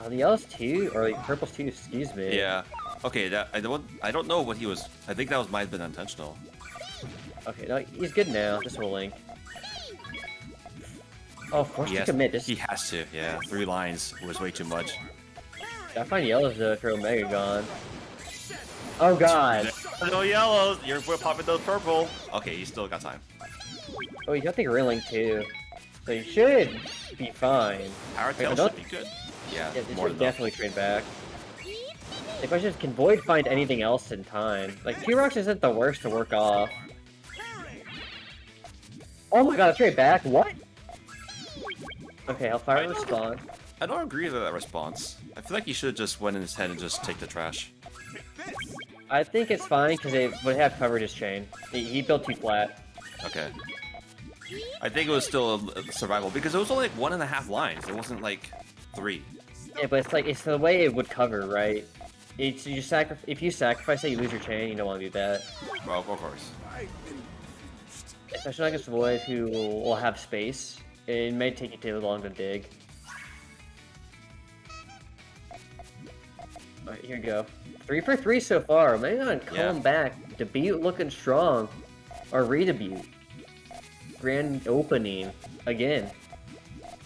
S1: The yellows too, or like purples too, excuse me.
S2: Yeah. Okay, that I don't know what he was. I think that might have been intentional.
S1: Okay, no, he's good now. This will link. Oh, forced to commit. This...
S2: He has to, yeah. 3 lines was way too much.
S1: I find yellows though for omegagon. Oh god.
S2: No yellows! We're popping those purple! Okay, you still got time.
S1: Oh, you got the grilling too. So you should be fine.
S2: Power tail should be good. Yeah,
S1: this should definitely trade back. The question is, can Void find anything else in time? Like, T-Rox isn't the worst to work off. Oh my god, trade back? What? Okay, Hellfire respawn.
S2: I don't agree with that response. I feel like he should have just went in his head and just take the trash.
S1: I think it's fine because they would have covered his chain. He built too flat.
S2: Okay. I think it was still a survival because it was only like 1.5 lines. It wasn't like 3.
S1: Yeah, but it's the way it would cover, right? It's you if you sacrifice it, you lose your chain. You don't want to do that.
S2: Well, of course.
S1: Especially against Void, who will have space. It may take you too long to dig. Alright, here we go. 3 for 3 so far. Maybe not come back. Debut looking strong. Or redebut. Grand opening. Again.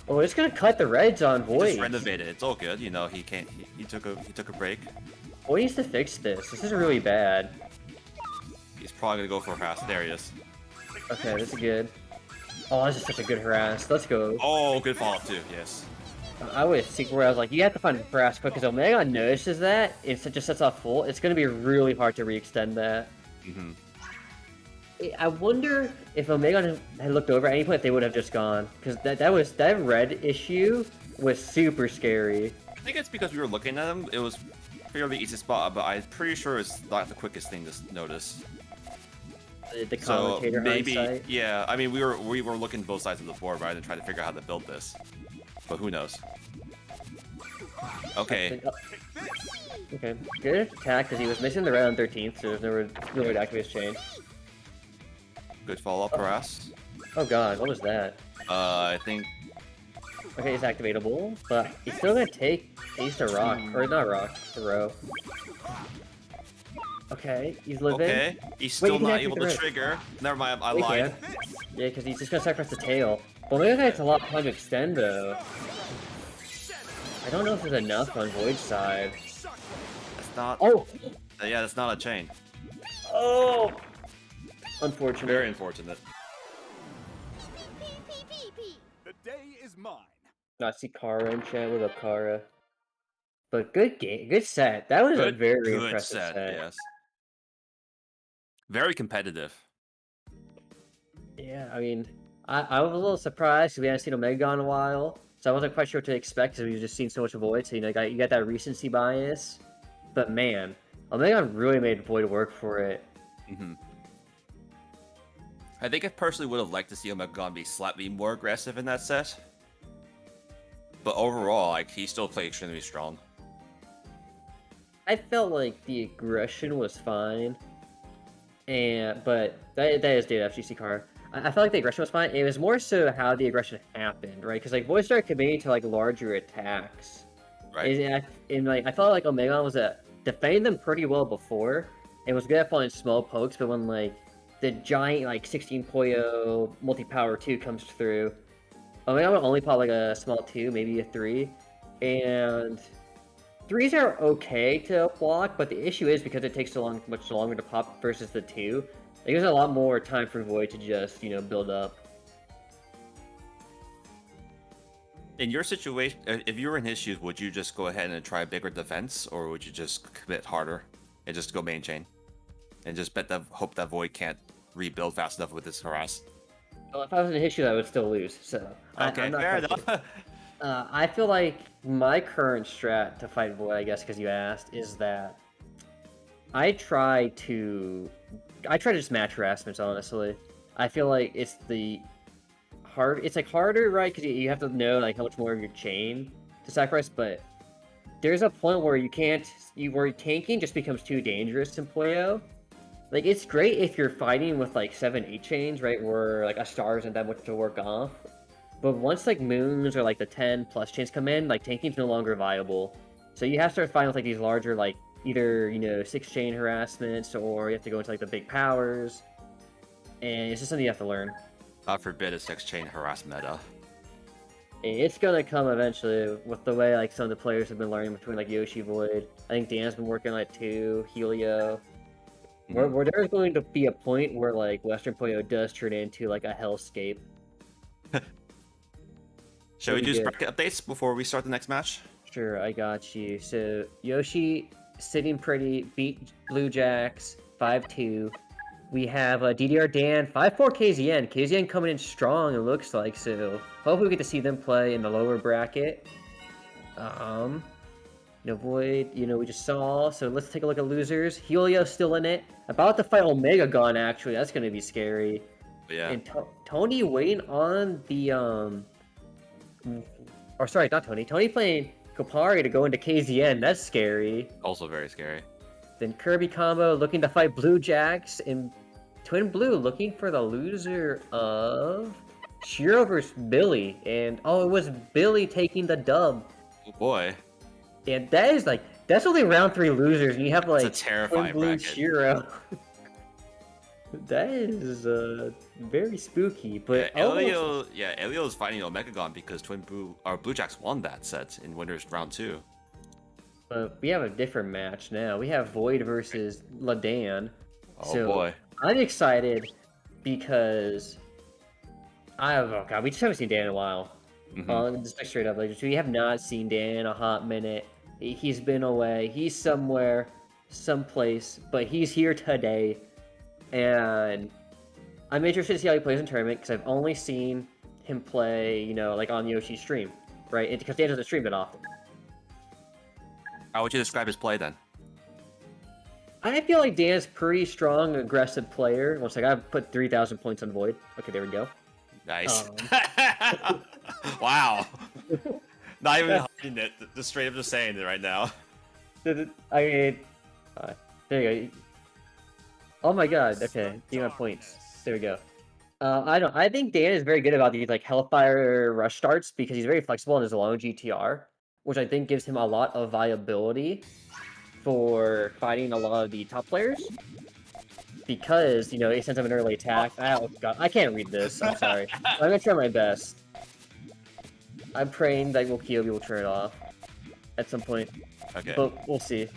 S1: Oh, it's gonna cut the reds on Void.
S2: Just renovate it. It's all good. You know, he can't. He took a break.
S1: Void needs to fix this. This is really bad.
S2: He's probably gonna go for a harass. There he is.
S1: Okay, this is good. Oh, this is such a good harass. Let's go.
S2: Oh, good follow-up too. Yes.
S1: I would think where I was like, you have to find a harass quick because Omega notices that. If it just sets off full, it's gonna be really hard to re-extend that. I wonder if Omega had looked over at any point, they would have just gone because that red issue was super scary.
S2: I think it's because we were looking at him. It was fairly easy spot, but I'm pretty sure it's not the quickest thing to notice.
S1: The commentator
S2: so maybe,
S1: hindsight.
S2: yeah. I mean, we were looking both sides of the board, right, and trying to figure out how to build this. But who knows? Okay.
S1: Okay. Good attack because he was missing the red on 13th, so there's no way to activate his chain.
S2: Good follow-up harass.
S1: Oh god, what was that?
S2: I think.
S1: Okay, it's activatable, but he's still gonna take Ace of Rock, or not Rock, Throw. Okay, he's living.
S2: Okay, he's still not able to trigger. Never mind, I lied.
S1: Yeah, because he's just gonna sacrifice the tail. Well, maybe that's a lot of time to extend though. I don't know if there's enough on Void's side.
S2: That's not.
S1: Oh!
S2: Yeah, that's not a chain.
S1: Oh! Unfortunate.
S2: Very unfortunate.
S4: The day is mine.
S1: I see Kara in chat. What up, Kara? But good game, good set. That was a very impressive set.
S2: Yes. Very competitive.
S1: Yeah, I mean, I was a little surprised because we hadn't seen Omegagon in a while, so I wasn't quite sure what to expect because we've just seen so much Void. So you know, you got that recency bias. But man, Omegagon really made Void work for it.
S2: I think I personally would have liked to see Omegagon be slightly more aggressive in that set. But overall, like, he still played extremely strong.
S1: I felt like the aggression was fine, but that is Data FGC car. I felt like the aggression was fine. It was more so how the aggression happened, right? Because like Void started committing to like larger attacks,
S2: Right.
S1: And like I felt like omegagon was defending them pretty well before, and was good at falling small pokes. But when like the giant like 16 Puyo multi-power 2 comes through, omegagon would only pop like a small 2, maybe a 3, and 3s are okay to block, but the issue is because it takes much longer to pop versus the 2. It gives a lot more time for Void to just, build up.
S2: In your situation, if you were in his shoes, would you just go ahead and try a bigger defense, or would you just commit harder and just go main chain and just hope that Void can't rebuild fast enough with his harass?
S1: Well, if I was in his shoes, I would still lose. So
S2: okay, fair enough.
S1: I feel like my current strat to fight Void, I guess, because you asked, is that I try to just match harassments. Honestly, I feel like it's harder, right? Because you have to know like how much more of your chain to sacrifice, but there's a point where where tanking just becomes too dangerous in Puyo. Like it's great if you're fighting with like 7-8 chains, right? Where like a star isn't that much to work off. But once like moons or like the 10+ chains come in, like tanking's no longer viable. So you have to start fighting with like these larger like either 6-chain harassments, or you have to go into like the big powers. And it's just something you have to learn.
S2: God forbid a 6-chain harass meta.
S1: It's gonna come eventually with the way like some of the players have been learning between like Yoshi, Void. I think Dan's been working on it too, Helio. Where there's going to be a point where like Western Puyo does turn into like a hellscape.
S2: Shall we do bracket updates before we start the next match?
S1: Sure, I got you. So Yoshi sitting pretty, beat Blue Jacks 5-2. We have DDR Dan 5-4 KZN. KZN coming in strong, it looks like. So hopefully we get to see them play in the lower bracket. Void, we just saw. So let's take a look at losers. Helio still in it. About to fight omegagon, actually. That's going to be scary.
S2: Yeah.
S1: And Tony waiting on the or sorry, not Tony. Tony playing Kopari to go into KZN. That's scary.
S2: Also very scary.
S1: Then Kirby combo looking to fight Blue Jacks, and Twin Blue looking for the loser of Shiro versus Billy. And it was Billy taking the dub.
S2: Oh boy.
S1: And that's only round 3 losers, and you have like
S2: it's a terrifying
S1: Twin Blue
S2: bracket.
S1: Shiro. That is very spooky, but
S2: Elio is fighting omegagon because Blue Jacks won that set in winners round 2.
S1: But we have a different match now. We have Void versus Ladan.
S2: Oh boy.
S1: I'm excited because we just haven't seen Dan in a while. Just straight up, like we have not seen Dan in a hot minute. He's been away. He's somewhere, someplace, but he's here today. And I'm interested to see how he plays in tournament because I've only seen him play, like on Yoshi's stream, right? Because Dan doesn't stream that often.
S2: How would you describe his play then?
S1: I feel like Dan's pretty strong, aggressive player. Looks like I've put 3,000 points on Void. Okay, there we go.
S2: Nice. Wow. Not even hiding it. Just straight up just saying it right now.
S1: There you go. Oh my god, okay. You got points. There we go. I think Dan is very good about these like Hellfire rush starts because he's very flexible and has a long GTR, which I think gives him a lot of viability for fighting a lot of the top players. Because, it sends him an early attack. Oh god, I can't read this, I'm sorry. I'm gonna try my best. I'm praying that Kiyobi will turn it off at some point.
S2: Okay.
S1: But we'll see.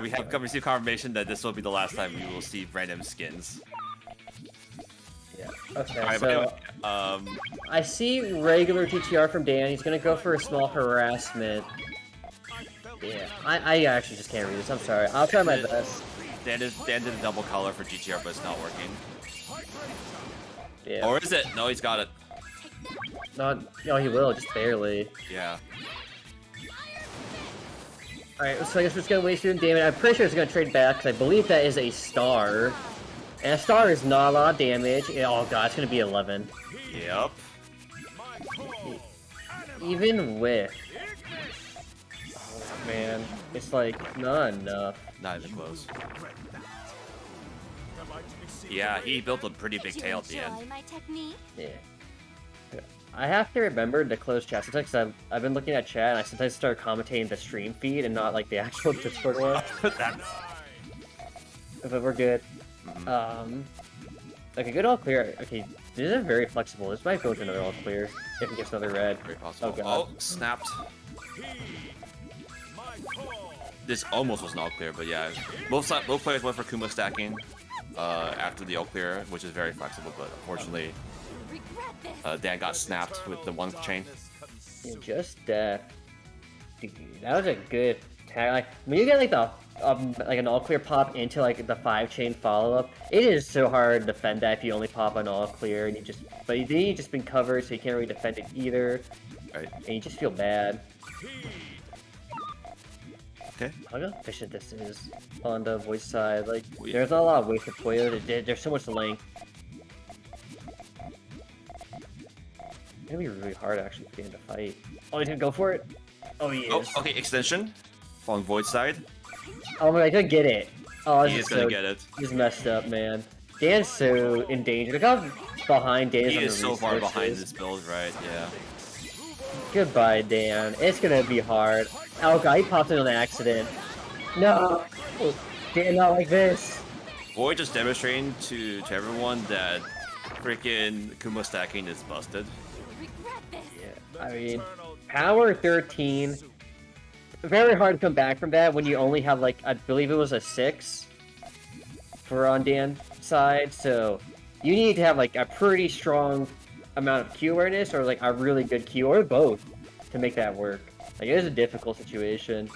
S2: We have received confirmation that this will be the last time we will see random skins.
S1: Yeah. Okay.
S2: Right,
S1: so
S2: anyway,
S1: I see regular GTR from Dan. He's gonna go for a small harassment. Yeah. I actually just can't read this. I'm sorry. I'll try my best.
S2: Dan did a double color for GTR, but it's not working.
S1: Yeah.
S2: Or is it? No, he's got it.
S1: No, he will, just barely.
S2: Yeah.
S1: Alright, so I guess we're just gonna waste your damage. I'm pretty sure it's gonna trade back, because I believe that is a star. And a star is not a lot of damage. Oh god, it's gonna be 11.
S2: Yep.
S1: Even with... man. It's like not enough.
S2: Not even close. Yeah, he built a pretty big tail at the end.
S1: Yeah. I have to remember to close chat sometimes because I've been looking at chat and I sometimes start commentating the stream feed and not like the actual Discord one. But we're good. Okay, good all clear. Okay, this is very flexible. This might go to another all clear if it gets another red.
S2: Very possible.
S1: Oh, God.
S2: Oh, snapped. This almost was an all clear, but yeah, both players went for Kuma stacking after the all clear, which is very flexible. But unfortunately, Dan got snapped with the one chain.
S1: Yeah, just dude, that was a good tag. Like when you get like the like an all clear pop into like the 5-chain follow up, it is so hard to defend that if you only pop an all clear and but then you just been covered, so you can't really defend it either.
S2: Right.
S1: And you just feel bad.
S2: Okay.
S1: Look how efficient this is on the voice side. Like, there's not a lot of ways to Puyo. There's so much length. It's gonna be really hard actually for him to fight. Oh, he's gonna go for it. Oh, he is.
S2: Oh, okay. Extension on Void side.
S1: Oh my, I could get it. Oh,
S2: He is gonna get it.
S1: He's messed up, man. Dan's so in danger. Look how behind Dan is.
S2: He
S1: on
S2: is
S1: the
S2: so far
S1: resources.
S2: behind this build, right? Yeah.
S1: Goodbye, Dan. It's gonna be hard. Oh god, he popped in on accident. No! Dan, not like this.
S2: Void just demonstrating to everyone that freaking Kuma stacking is busted.
S1: Yeah, I mean, power 13. Very hard to come back from that when you only have like, I believe it was a 6 for on Dan's side. So you need to have like a pretty strong amount of Q awareness or like a really good Q or both to make that work. Like it is a difficult situation.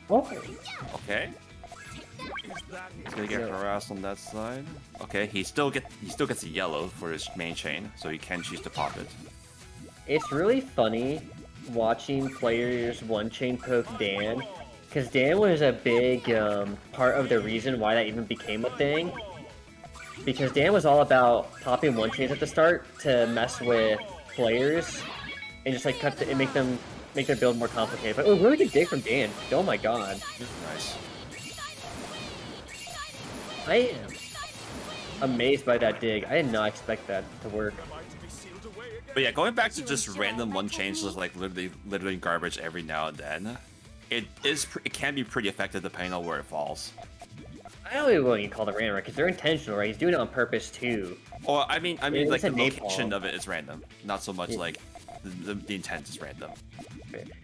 S1: Oh.
S2: Okay. He's gonna get harassed on that side. Okay, he still gets a yellow for his main chain, so he can choose to pop it.
S1: It's really funny watching players one-chain poke Dan, because Dan was a big part of the reason why that even became a thing. Because Dan was all about popping one-chains at the start to mess with players and just like cut and make their build more complicated. But oh, really good dig from Dan. Oh my god.
S2: Nice.
S1: I am amazed by that dig. I did not expect that to work.
S2: But yeah, going back to just random one chains, just like literally garbage every now and then, it can be pretty effective depending on where it falls.
S1: I don't even want to call it random, because they're intentional, right? He's doing it on purpose too.
S2: Or I mean, like the location
S1: napalm.
S2: of it is random, not so much like the intent is random.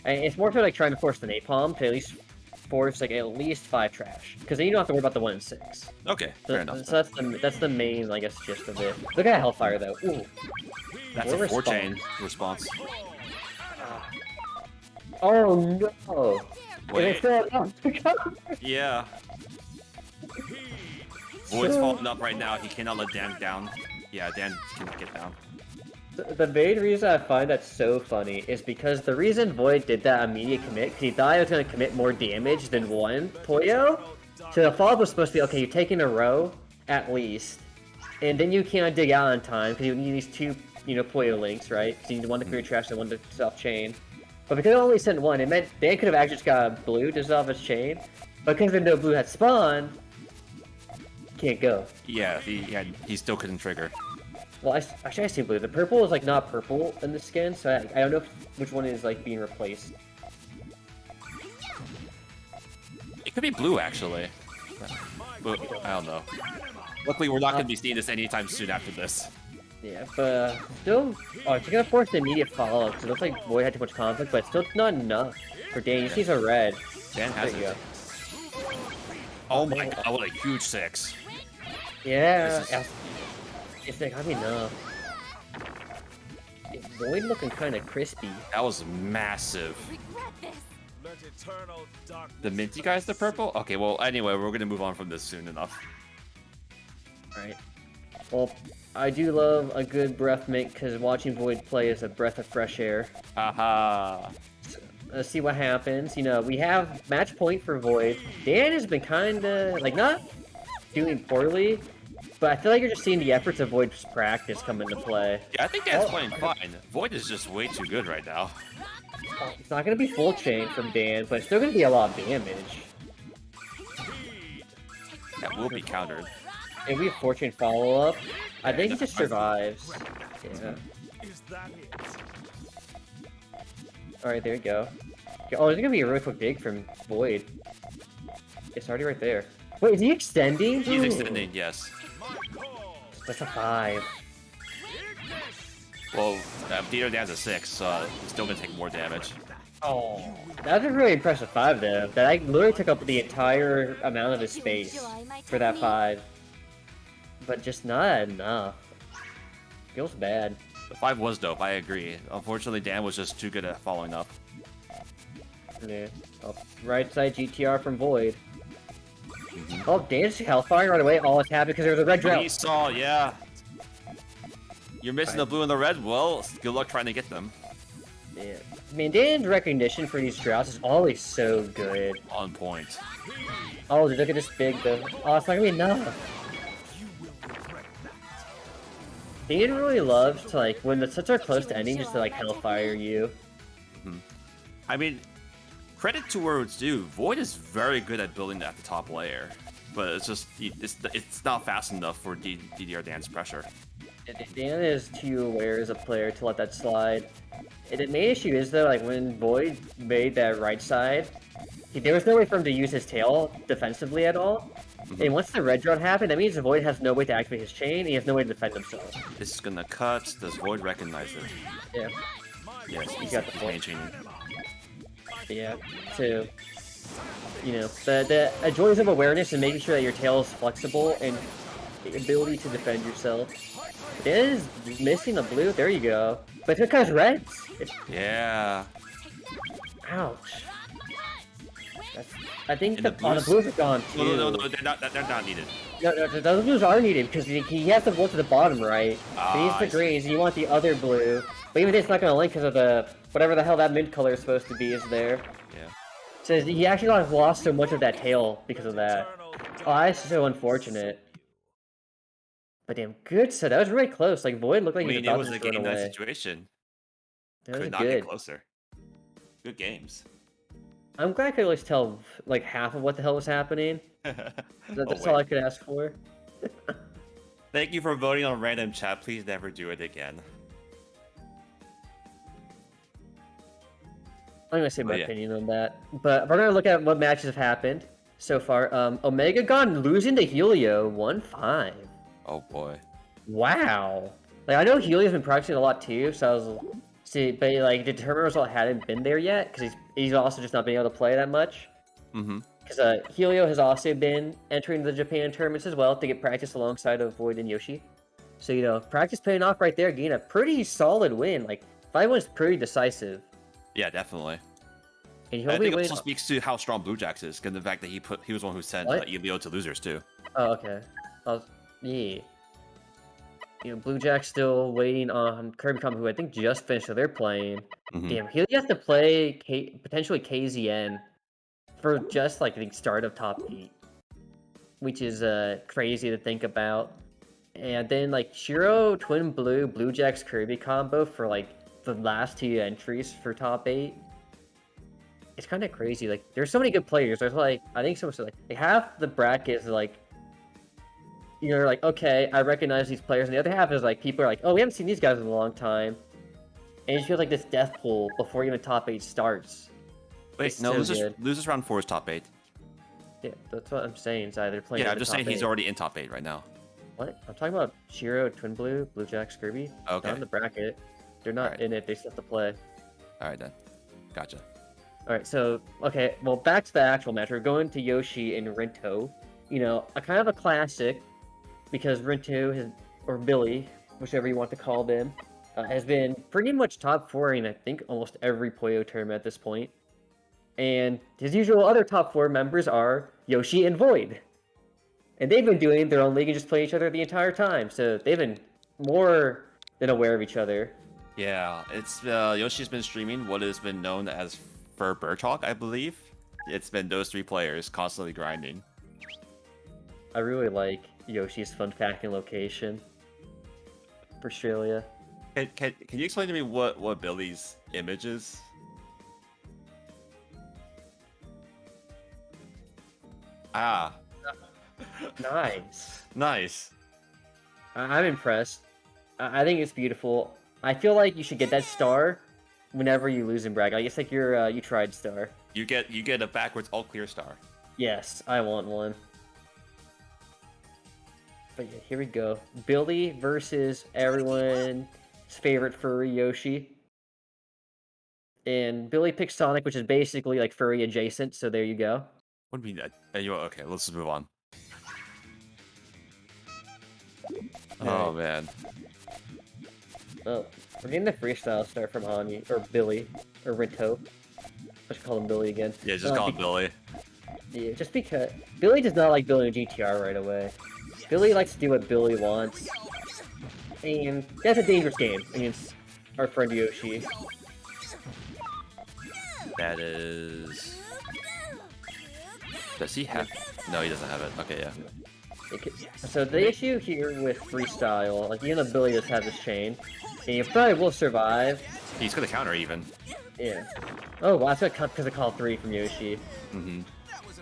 S1: And it's more for like trying to force the napalm to at least force like at least 5 trash, because then you don't have to worry about the 1 and 6.
S2: Okay, fair enough.
S1: So that's the main, I guess, gist of it. Look at Hellfire though. Ooh.
S2: That's a 4-chain response.
S1: Oh no!
S2: Wait. Yeah. Void's falling up right now. He cannot let Dan down. Yeah, Dan can get down.
S1: The main reason I find that so funny is because the reason Void did that immediate commit, because he thought he was going to commit more damage than one Puyo. So the follow-up was supposed to be, okay, you're taking a row, at least, and then you can't dig out on time, because you need these 2, Puyo links, right? So you need one to clear trash and one to self-chain. But because it only sent one, it meant Dan could have actually just got a blue to dissolve his chain, but because no blue had spawned, can't go.
S2: Yeah, he still couldn't trigger.
S1: Well, actually I see blue. The purple is like not purple in the skin, so I don't know which one is like being replaced.
S2: It could be blue actually, but I don't know. Luckily, we're not going to be seeing this anytime soon after this.
S1: Yeah, but still, it's gonna force the immediate follow-up because it looks like Void had too much conflict, but still not enough for Dan. You see some red.
S2: Dan has it. Oh my god, what a huge 6.
S1: Yeah, it's like, I mean, Void looking kind of crispy.
S2: That was massive. The minty guy's the purple? Okay, well, anyway, we're gonna move on from this soon enough.
S1: Alright. Well, I do love a good breath mint because watching Void play is a breath of fresh air.
S2: Haha.
S1: So, let's see what happens. We have match point for Void. Dan has been kind of, like, not doing poorly, But I feel like you're just seeing the efforts of Void's practice come into play.
S2: Yeah, I think Dan's playing fine. Void is just way too good right now.
S1: It's not going to be full chain from Dan, but it's still going to be a lot of damage.
S2: That will be countered.
S1: And we have fortune follow-up. I think he just survives. Yeah. Alright, there you go. Oh, there's gonna be a really quick dig from Void. It's already right there. Wait, is he extending?
S2: He's extending, yes.
S1: That's a 5.
S2: Well, Dieter Dan's a 6, so he's still gonna take more damage.
S1: Oh, that's a really impressive 5 though. That I literally took up the entire amount of his space for that 5. But just not enough. Feels bad.
S2: The 5 was dope, I agree. Unfortunately, Dan was just too good at following up.
S1: Yeah. Oh, right side GTR from Void. Oh, Dan's Hellfire right away. Oh, it's happened because there was a red drought.
S2: He saw, yeah. You're missing the blue and the red. Well, good luck trying to get them.
S1: Yeah. I mean, Dan's recognition for these droughts is always so good.
S2: On point.
S1: Oh, dude, look at this big though. Oh, it's not gonna be enough. Dan really loves to, like, when the sets are close to ending, just to, like, Hellfire you.
S2: I mean, credit to where it's due. Void is very good at building at the top layer, but it's just it's not fast enough for DDR Dan's pressure.
S1: Dan is too aware as a player to let that slide. And the main issue is though, like when Void made that right side, there was no way for him to use his tail defensively at all. And once the red drone happened, that means the Void has no way to activate his chain, and he has no way to defend himself.
S2: This is gonna cut. Does Void recognize it?
S1: Yeah.
S2: Yes,
S1: he's got the point.
S2: chaining.
S1: Yeah. So, you know, the joys of awareness and making sure that your tail is flexible and the ability to defend yourself. It is missing the blue. There you go. But it's because reds.
S2: Yeah.
S1: Ouch. I think
S2: the
S1: blues are gone too.
S2: No, they're not needed.
S1: No, those blues are needed because he has to vote to the bottom right. He needs the greens, and you want the other blue. But even it's not going to link because of the whatever the hell that mid color is supposed to be is there.
S2: Yeah.
S1: So he actually lost so much of that tail because of that. Oh, that's so unfortunate. But damn, good set. That was really close. Like Void looked like he was about to run away. It was a game that
S2: situation.
S1: Could
S2: not get closer. Good games.
S1: I'm glad I could at least tell like half of what the hell was happening. That's all I could ask for.
S2: Thank you for voting on random chat. Please never do it again.
S1: I'm gonna say my opinion on that. But we're gonna look at what matches have happened so far. omegagon losing to Helio 1-5.
S2: Oh boy.
S1: Wow. Like I know Helio's been practicing a lot too, so I was but like the tournament result hadn't been there yet because he's also just not been able to play that much. Because Helio has also been entering the Japan tournaments as well to get practice alongside of Void and Yoshi. So you know, practice paying off right there, getting a pretty solid win. Like 5-1's pretty decisive.
S2: Yeah, definitely.
S1: And
S2: I think it also speaks to how strong Blue Jacks is, given the fact that he was one who sent Elio to losers too.
S1: Oh, okay. Yeah. You know, Blue Jack's still waiting on Kirby Come, who I think just finished, so they're playing. Damn, he has to play potentially KZN for just like the start of top 8, which is crazy to think about. And then like Shiro, Twin Blue, Blue Jack's Kirby combo for like the last 2 entries for top 8. It's kind of crazy. Like there's so many good players. There's like I think so like half the bracket is like. You're like, okay, I recognize these players, and the other half is like, people are like, oh, we haven't seen these guys in a long time. And it feels like this death pool before even top 8 starts.
S2: Wait, no, losers round 4 is top 8.
S1: Yeah, that's what I'm saying, Zai. They're playing.
S2: Yeah, I'm just saying he's already in top 8 right now.
S1: What? I'm talking about Shiro, Twin Blue, Blue Jack, Kirby.
S2: Okay.
S1: They're in the bracket. They're not in it, they still have to play.
S2: Alright then. Gotcha.
S1: Alright, so, okay, well, back to the actual match. We're going to Yoshi and Rinto. You know, a kind of a classic. Because Rinto, or Billy, whichever you want to call them, has been pretty much top 4 in, I think, almost every Puyo tournament at this point. And his usual other top 4 members are Yoshi and Void. And they've been doing their own league and just playing each other the entire time, so they've been more than aware of each other.
S2: Yeah, it's Yoshi's been streaming what has been known as Fur Bird Talk, I believe. It's been those 3 players constantly grinding.
S1: I really like Yoshi's fun facting location for Australia.
S2: Can you explain to me what Billy's image is? Ah.
S1: Nice.
S2: Nice.
S1: I'm impressed. I think it's beautiful. I feel like you should get that star whenever you lose in brag. I guess like you tried star.
S2: You get a backwards all clear star.
S1: Yes, I want one. But yeah, here we go. Billy versus everyone's favorite furry Yoshi. And Billy picks Sonic, which is basically like furry adjacent, so there you go.
S2: What do you mean? Okay, let's just move on. Oh man.
S1: Oh, we're getting the freestyle start from Hani, or Billy, or Rinto. I should call him Billy again.
S2: Yeah, just call him Billy.
S1: Yeah, just because Billy does not like building a GTR right away. Billy likes to do what Billy wants. And that's a dangerous game against our friend Yoshi.
S2: That is... Does he have... No, he doesn't have it. Okay, yeah.
S1: So the issue here with freestyle, like even though Billy does have this chain, and he probably will survive.
S2: He's gonna counter even.
S1: Yeah. Oh, well, that's because I called 3 from Yoshi.
S2: Mm-hmm.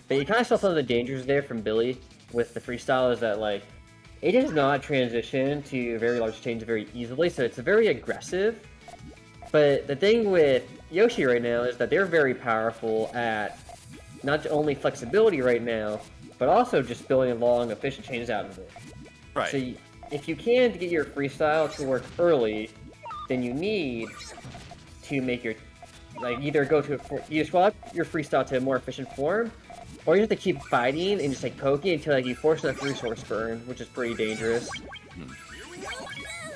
S1: But you kind of saw some of the dangers there from Billy with the freestyle is that, like, it does not transition to very large chains very easily, so it's very aggressive. But the thing with Yoshi right now is that they're very powerful at not only flexibility right now, but also just building long, efficient chains out of it.
S2: Right.
S1: So if you can get your freestyle to work early, then you need to make your, like, either go to you swap your freestyle to a more efficient form, or you have to keep fighting and just like poking until like you force that resource burn, which is pretty dangerous.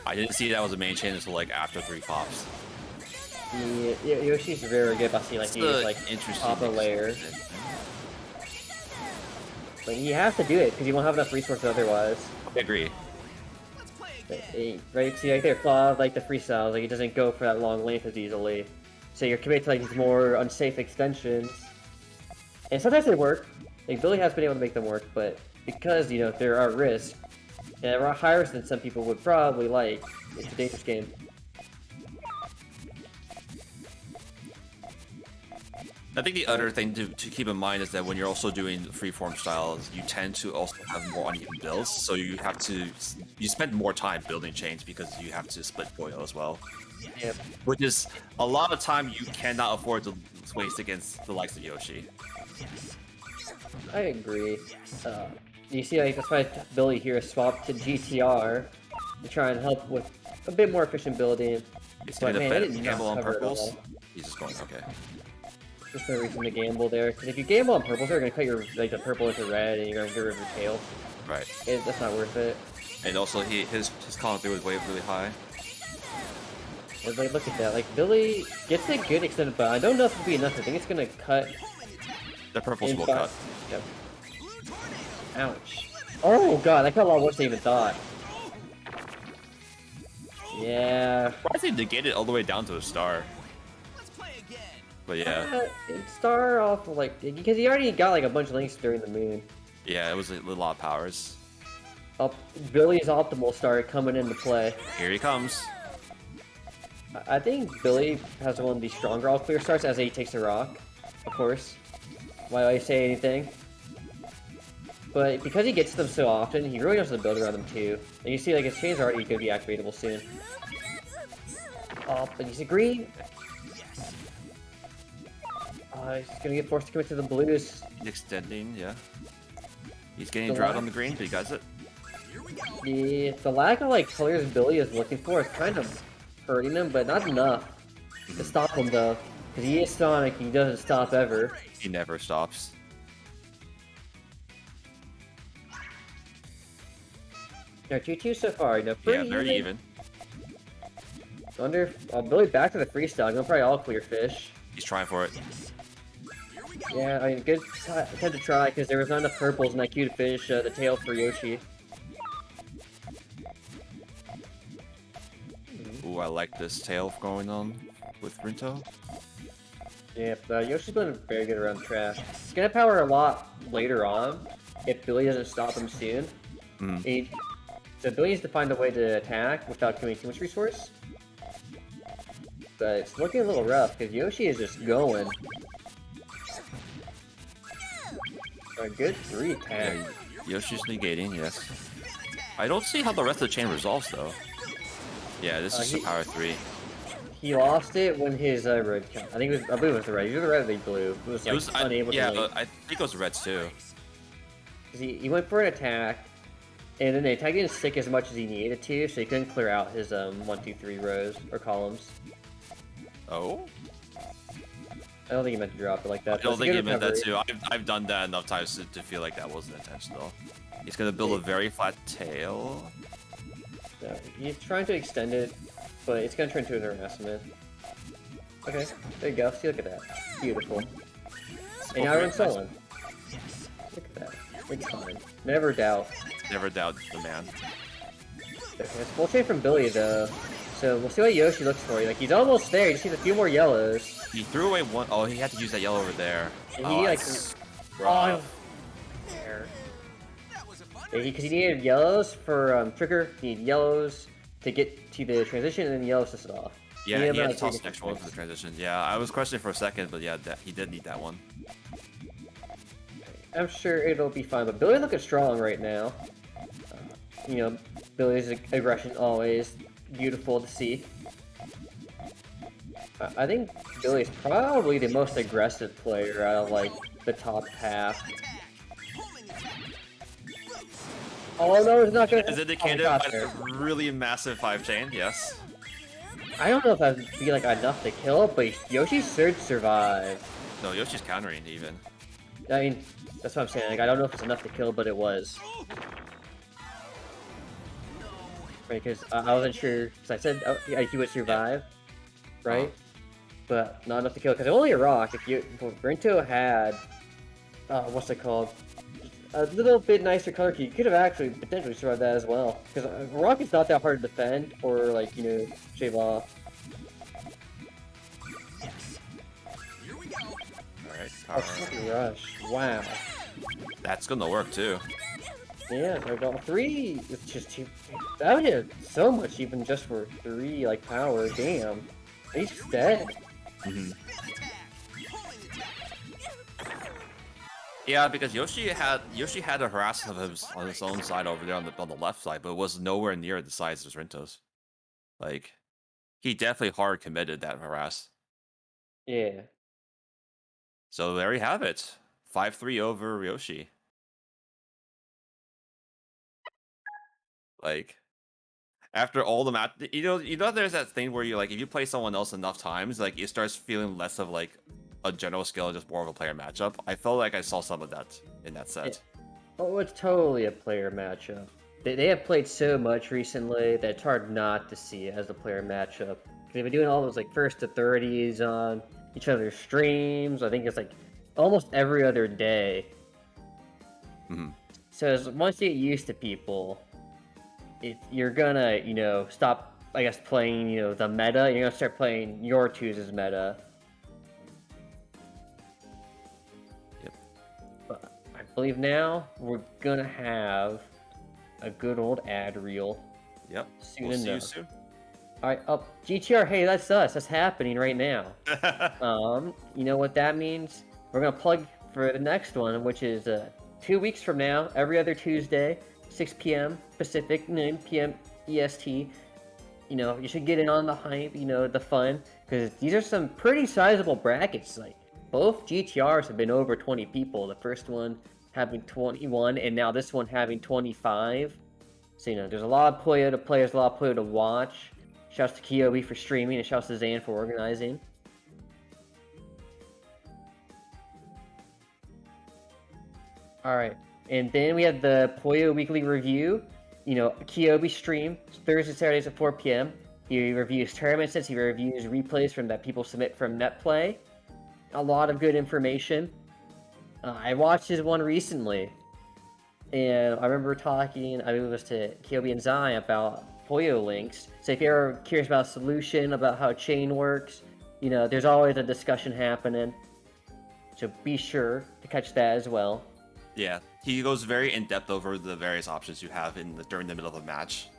S2: I didn't see that was a main chain until like after 3 pops.
S1: Yeah, Yoshi's very good about seeing like these like top of layers. But you have to do it because you won't have enough resources otherwise.
S2: I agree.
S1: Right, see like there, Claw, like the freestyles, like it doesn't go for that long length as easily. So you're committed to like these more unsafe extensions. And sometimes they work. Like Billy has been able to make them work, but because, you know, there are risks, and there are higher risks than some people would probably like, it's a dangerous game.
S2: I think the other thing to keep in mind is that when you're also doing freeform styles, you tend to also have more uneven builds, so you spend more time building chains because you have to split Puyo as well.
S1: Yep.
S2: Which is a lot of time you cannot afford to waste against the likes of Yoshi.
S1: I agree. You see, like, that's why Billy here swapped to GTR to try and help with a bit more efficient building.
S2: He's going to gamble on purples. He's just going, okay.
S1: There's no reason to gamble there, because if you gamble on purples, they're going to cut your, like, the purple into red, and you're going to get rid of your tail.
S2: Right.
S1: That's not worth it.
S2: And also, his column 3 was way really high.
S1: And, like, look at that. Like, Billy gets a good extended, but I don't know if it'll be enough. I think it's going to cut.
S2: The purples will cut.
S1: Yep. Ouch. Oh god, that cut a lot worse than I even thought. Yeah.
S2: Why does he negate it all the way down to a star? But yeah.
S1: Star off, like, because he already got like a bunch of links during the moon.
S2: Yeah, it was a lot of powers.
S1: Billy's optimal star coming into play.
S2: Here he comes.
S1: I think Billy has one of the stronger all clear starts as he takes the rock, of course. Why do I say anything? But because he gets them so often, he really knows how to build around them too. And you see, like, his chains are already going to be activatable soon. Oh, but he's a green. He's going to get forced to commit to the blues.
S2: He's extending, yeah. He's getting drought on the green, but he got it.
S1: The lack of, like, colors Billy is looking for is kind of hurting him, but not enough to stop him, though. Because he is Sonic, and he doesn't stop ever.
S2: He never stops.
S1: They're 2-2 so far, you know, pretty
S2: they're even.
S1: Wonder if Billy back to the freestyle. He'll probably all clear fish.
S2: He's trying for it.
S1: Yeah, I mean, good attempt to try because there was not enough purples in that queue to finish the tail for Yoshi.
S2: Ooh, I like this tail going on with Rinto.
S1: Yeah, Yoshi's been very good around trash. He's gonna power a lot later on, if Billy doesn't stop him soon. So Billy needs to find a way to attack without committing too much resource. But it's looking a little rough because Yoshi is just going. A good 3 attack.
S2: Yeah, Yoshi's negating, yes. I don't see how the rest of the chain resolves though. Yeah, this is a power 3.
S1: He lost it when his red. I believe it was the red. Either the red or the blue. It was like unable to.
S2: Yeah, I think it was reds too.
S1: He went for an attack, and then the attack didn't stick as much as he needed to, so he couldn't clear out his 1, 2, 3 rows or columns.
S2: Oh.
S1: I don't think he meant to drop it like that.
S2: I don't think he meant that too. I've done that enough times to feel like that wasn't intentional. He's gonna build a very flat tail.
S1: Yeah, he's trying to extend it, but it's gonna turn into an harassment. Okay, there you go. See, look at that. Beautiful. And now we're in Sullen. Look at that. It's fine. Never doubt.
S2: Never doubt the man.
S1: Okay, it's full chain from Billy though. So we'll see what Yoshi looks for. Like he's almost there. He just needs a few more yellows.
S2: He threw away one. Oh, he had to use that yellow over there.
S1: And he there. Because he needed yellows for trigger. He needed yellows to get to the transition, and then yellows to set off.
S2: Yeah, he had to toss the extra one for the transition. Yeah, I was questioning for a second, but yeah, he did need that one.
S1: I'm sure it'll be fine, but Billy looking strong right now. You know, Billy's aggression always beautiful to see. I think Billy's probably the most aggressive player out of like the top half. Oh no, it's not gonna.
S2: As indicated by a really massive 5 chain, yes.
S1: I don't know if that'd be like enough to kill, but Yoshi's surge survived.
S2: No, Yoshi's countering even.
S1: I mean, that's what I'm saying. Like, I don't know if it's enough to kill, but it was. Right, because I wasn't sure, because I said he would survive, right? But not enough to kill, because only a rock. If Brinto had, what's it called? A little bit nicer color key, you could have actually potentially survived that as well. Because rock is not that hard to defend, or like, you know, shave off. Alright, rush. Wow.
S2: That's gonna work too.
S1: Yeah, I got 3. It's just too. That would hit so much even just for 3 like power. Damn, he's dead.
S2: Yeah, because Yoshi had a harass of him on his own side over there on the left side, but it was nowhere near the size of Rinto's. Like, he definitely hard committed that harass.
S1: Yeah.
S2: So there you have it, 5-3 over Yoshi. Like, after all the match, you know, there's that thing where you like, if you play someone else enough times, like it starts feeling less of like a general skill and just more of a player matchup. I felt like I saw some of that in that set.
S1: Oh, it's totally a player matchup. They have played so much recently that it's hard not to see it as a player matchup. They've been doing all those like first to 30s on each other's streams. I think it's like almost every other day. So once you get used to people, if you're gonna, you know, stop, I guess, playing, you know, the meta, you're gonna start playing your twos' meta.
S2: Yep.
S1: But I believe now we're gonna have a good old ad reel.
S2: Yep.
S1: Soon
S2: we'll
S1: enough.
S2: see you soon.
S1: Alright, GTR, hey, that's us. That's happening right now. You know what that means? We're gonna plug for the next one, which is 2 weeks from now, every other Tuesday, 6 p.m. Pacific, 9 p.m. EST. You know, you should get in on the hype, you know, the fun, because these are some pretty sizable brackets. Like, both GTRs have been over 20 people. The first one having 21, and now this one having 25. So, you know, there's a lot of Puyo to play, there's a lot of Puyo to watch. Shouts to Kiyobi for streaming, and shouts to Zan for organizing. Alright, and then we have the Puyo Weekly Review. You know, Kiyobi stream, Thursday, Saturdays at 4 p.m. He reviews tournaments, he reviews replays from that people submit from NetPlay. A lot of good information. I watched his one recently, and I remember talking, I mean, it was to Kiyobi and Zai about Puyo links. So if you're curious about a solution, about how chain works, you know, there's always a discussion happening. So be sure to catch that as well.
S2: Yeah, he goes very in depth over the various options you have during the middle of a match,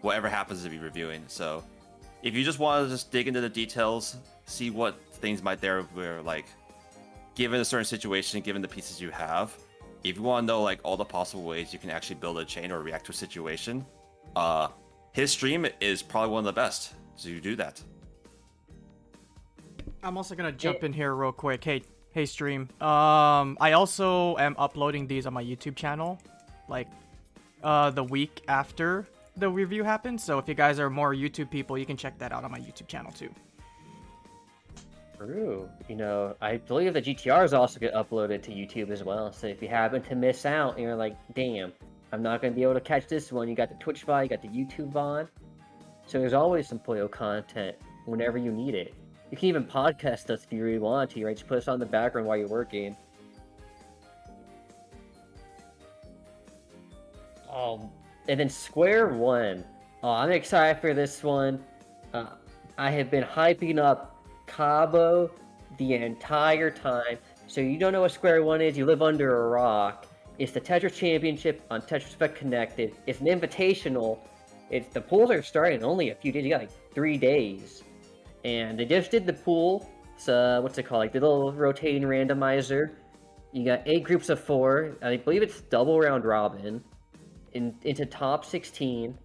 S2: whatever happens to be reviewing. So if you just want to just dig into the details, see what things might there where like, given a certain situation, given the pieces you have, if you want to know like all the possible ways you can actually build a chain or react to a situation, his stream is probably one of the best to do that.
S5: I'm also gonna jump in here real quick. Hey stream. I also am uploading these on my YouTube channel, like the week after the review happens. So if you guys are more YouTube people, you can check that out on my YouTube channel too.
S1: True. You know, I believe the GTRs also get uploaded to YouTube as well. So if you happen to miss out and you're like, damn, I'm not going to be able to catch this one, you got the Twitch VOD, you got the YouTube VOD. So there's always some Puyo content whenever you need it. You can even podcast us if you really want to, right? Just put us on the background while you're working. And then Square One. Oh, I'm excited for this one. I have been hyping up Cabo the entire time. So you don't know what Square One is, you live under a rock. It's the Tetris Championship on Tetris Effect Connected. It's an invitational. The pools are starting in only a few days. You got like 3 days. And they just did the pool. So what's it called? Like the little rotating randomizer. You got 8 groups of 4. I believe it's double round robin. Into top 16.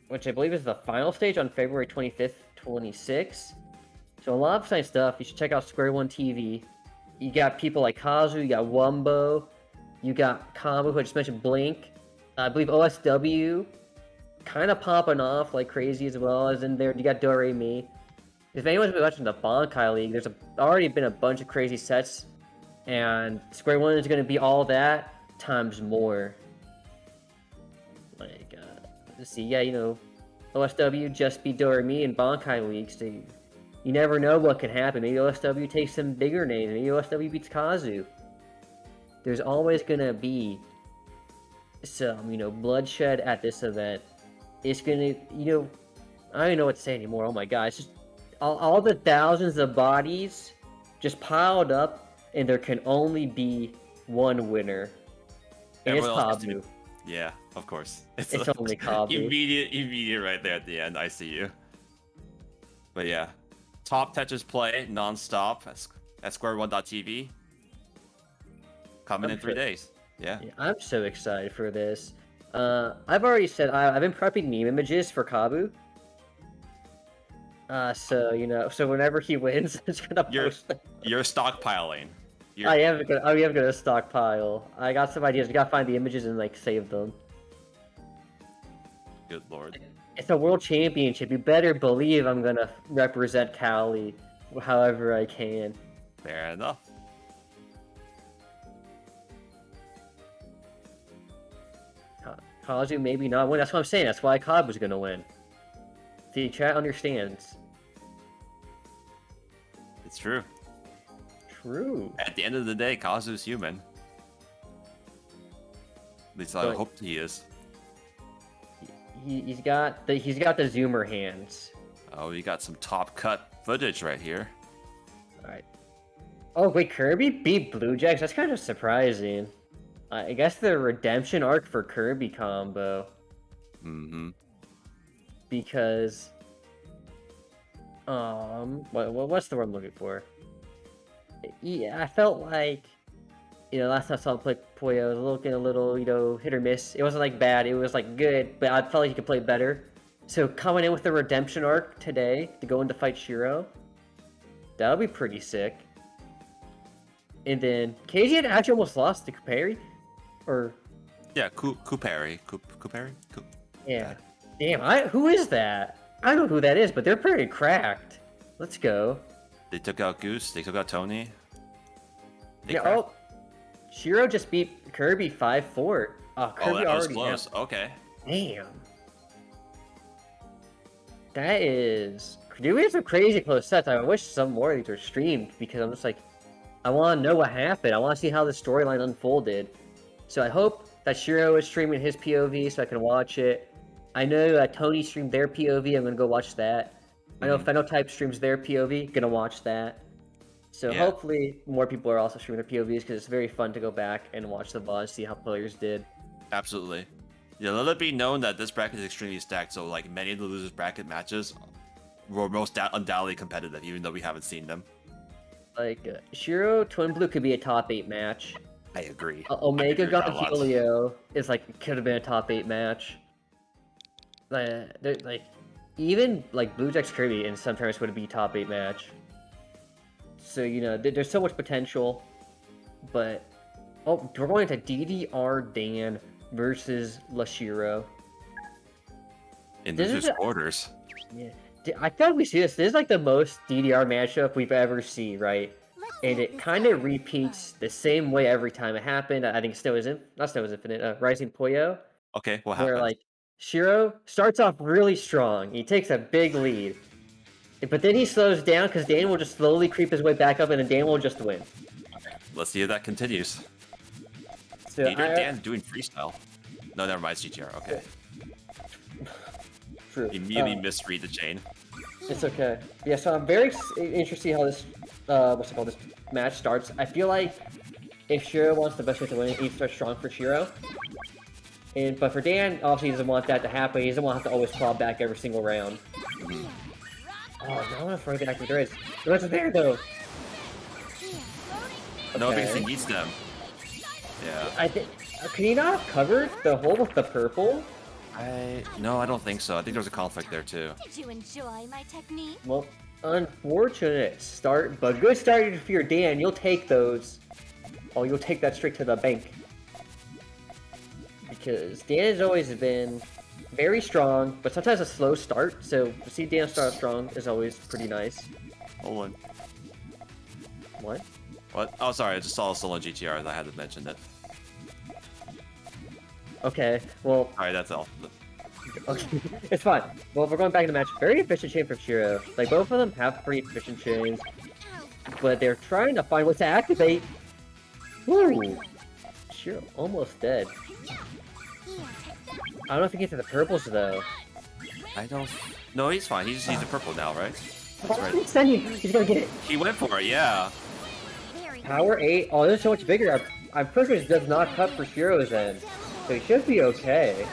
S1: Which I believe is the final stage on February 25th, 26. So a lot of exciting stuff. You should check out Square One TV. You got people like Kazu, you got Wumbo, you got Kambu, who I just mentioned, Blink. I believe OSW, kind of popping off like crazy as well as in there. You got Doremi. If anyone's been watching the Bankai League, there's already been a bunch of crazy sets, and Square One is going to be all that times more. Like, let's see, yeah, you know, OSW just beat Doremi in Bankai League, so you never know what can happen. Maybe OSW takes some bigger names. Maybe OSW beats Kazu. There's always gonna be some, you know, bloodshed at this event. It's gonna, you know, I don't even know what to say anymore. Oh my god, it's just all the thousands of bodies just piled up, and there can only be one winner. And it's Kabu.
S2: Yeah, of course.
S1: It's only Kabu.
S2: Immediate right there at the end. I see you. But yeah. Top Tetris play non-stop at Square1.tv. Coming in 3 days. Yeah.
S1: I'm so excited for this. I've already said I've been prepping meme images for Kabu. So you know, so whenever he wins, it's gonna post them.
S2: You're stockpiling.
S1: I am gonna stockpile. I got some ideas. We gotta find the images and like save them.
S2: Good lord.
S1: It's a world championship. You better believe I'm gonna represent Cali however I can.
S2: Fair enough.
S1: Kazu maybe not win. That's what I'm saying. That's why Kabu's gonna win. The chat understands.
S2: It's true.
S1: True.
S2: At the end of the day, Kazu's human. At least I hope he is.
S1: He's got the zoomer hands.
S2: Oh, you got some top cut footage right here.
S1: All right. Oh wait, Kirby beat Blue Jacks. That's kind of surprising. I guess the redemption arc for Kirby combo.
S2: Mm-hmm.
S1: Because what's the word I'm looking for? Yeah, I felt like, you know, last time I saw him play Puyo, it was looking a little, you know, hit or miss. It wasn't like bad, it was like good, but I felt like he could play better. So coming in with the redemption arc today to go in to fight Shiro, that'll be pretty sick. And then KZ had actually almost lost to Kupari, or
S2: yeah, Kupari.
S1: Yeah. Damn, who is that? I don't know who that is, but they're pretty cracked. Let's go.
S2: They took out Goose. They took out Tony.
S1: Shiro just beat Kirby 5-4. Oh, Kirby
S2: that was
S1: already
S2: close. Okay.
S1: Damn. That is... Dude, we have some crazy close sets. I wish some more of these were streamed, because I'm just like, I want to know what happened. I want to see how the storyline unfolded. So I hope that Shiro is streaming his POV so I can watch it. I know that Tony streamed their POV. I'm going to go watch that. I know Phenotype streams their POV. Gonna watch that. So hopefully more people are also streaming their POVs because it's very fun to go back and watch the VODs, see how players did.
S2: Absolutely. Yeah, let it be known that this bracket is extremely stacked, so like many of the losers bracket matches were most undoubtedly competitive, even though we haven't seen them.
S1: Like Shiro Twin Blue could be a top 8 match.
S2: I agree.
S1: Omegagon Helio is like could have been a top 8 match. Like even like Blue Jack's Kirby in some terms would be top 8 match. So you know there's so much potential, but we're going to DDR Dan versus Lashiro.
S2: In these orders.
S1: Yeah, I feel like we see this. This is like the most DDR matchup we've ever seen, right? And it kind of repeats the same way every time it happened. I think Rising Puyo.
S2: Okay, what happened?
S1: Where like Shiro starts off really strong. He takes a big lead. But then he slows down because Dan will just slowly creep his way back up and then Dan will just win.
S2: Let's see if that continues.
S1: So
S2: Dan doing freestyle. No, never mind, it's GTR, okay.
S1: True.
S2: Immediately misread the chain.
S1: It's okay. Yeah, so I'm very interested to see how this this match starts. I feel like if Shiro wants the best way to win, he needs to start strong for Shiro. But for Dan, obviously he doesn't want that to happen. He doesn't want to have to always claw back every single round. Oh, no, I want to throw it back with the race. The rest is there, though.
S2: Okay. No, because he needs them. Yeah.
S1: I think. Can he not have covered the hole with the purple?
S2: No, I don't think so. I think there's a conflict there, too.
S3: Did you enjoy my technique?
S1: Well, unfortunate start, but good start for your Dan. You'll take those. Oh, you'll take that straight to the bank. Because Dan has always been very strong, but sometimes a slow start, so to see Dan start strong is always pretty nice.
S2: Hold on.
S1: What?
S2: What? Oh, sorry, I just saw a solo GTR and I had to mention it.
S1: Okay, well...
S2: Alright, that's all.
S1: Okay, it's fine. Well, we're going back to the match. Very efficient chain from Shiro. Like, both of them have pretty efficient chains, but they're trying to find what to activate. Woo! Shiro almost dead. I don't know if he gets to the purples, though.
S2: I don't... No, he's fine. He just needs the purple now, right?
S1: That's right. He's gonna get it.
S2: He went for it, yeah.
S1: Power 8. Oh, this is so much bigger. I'm pretty sure this does not cut for Shiro's end. So he should be okay.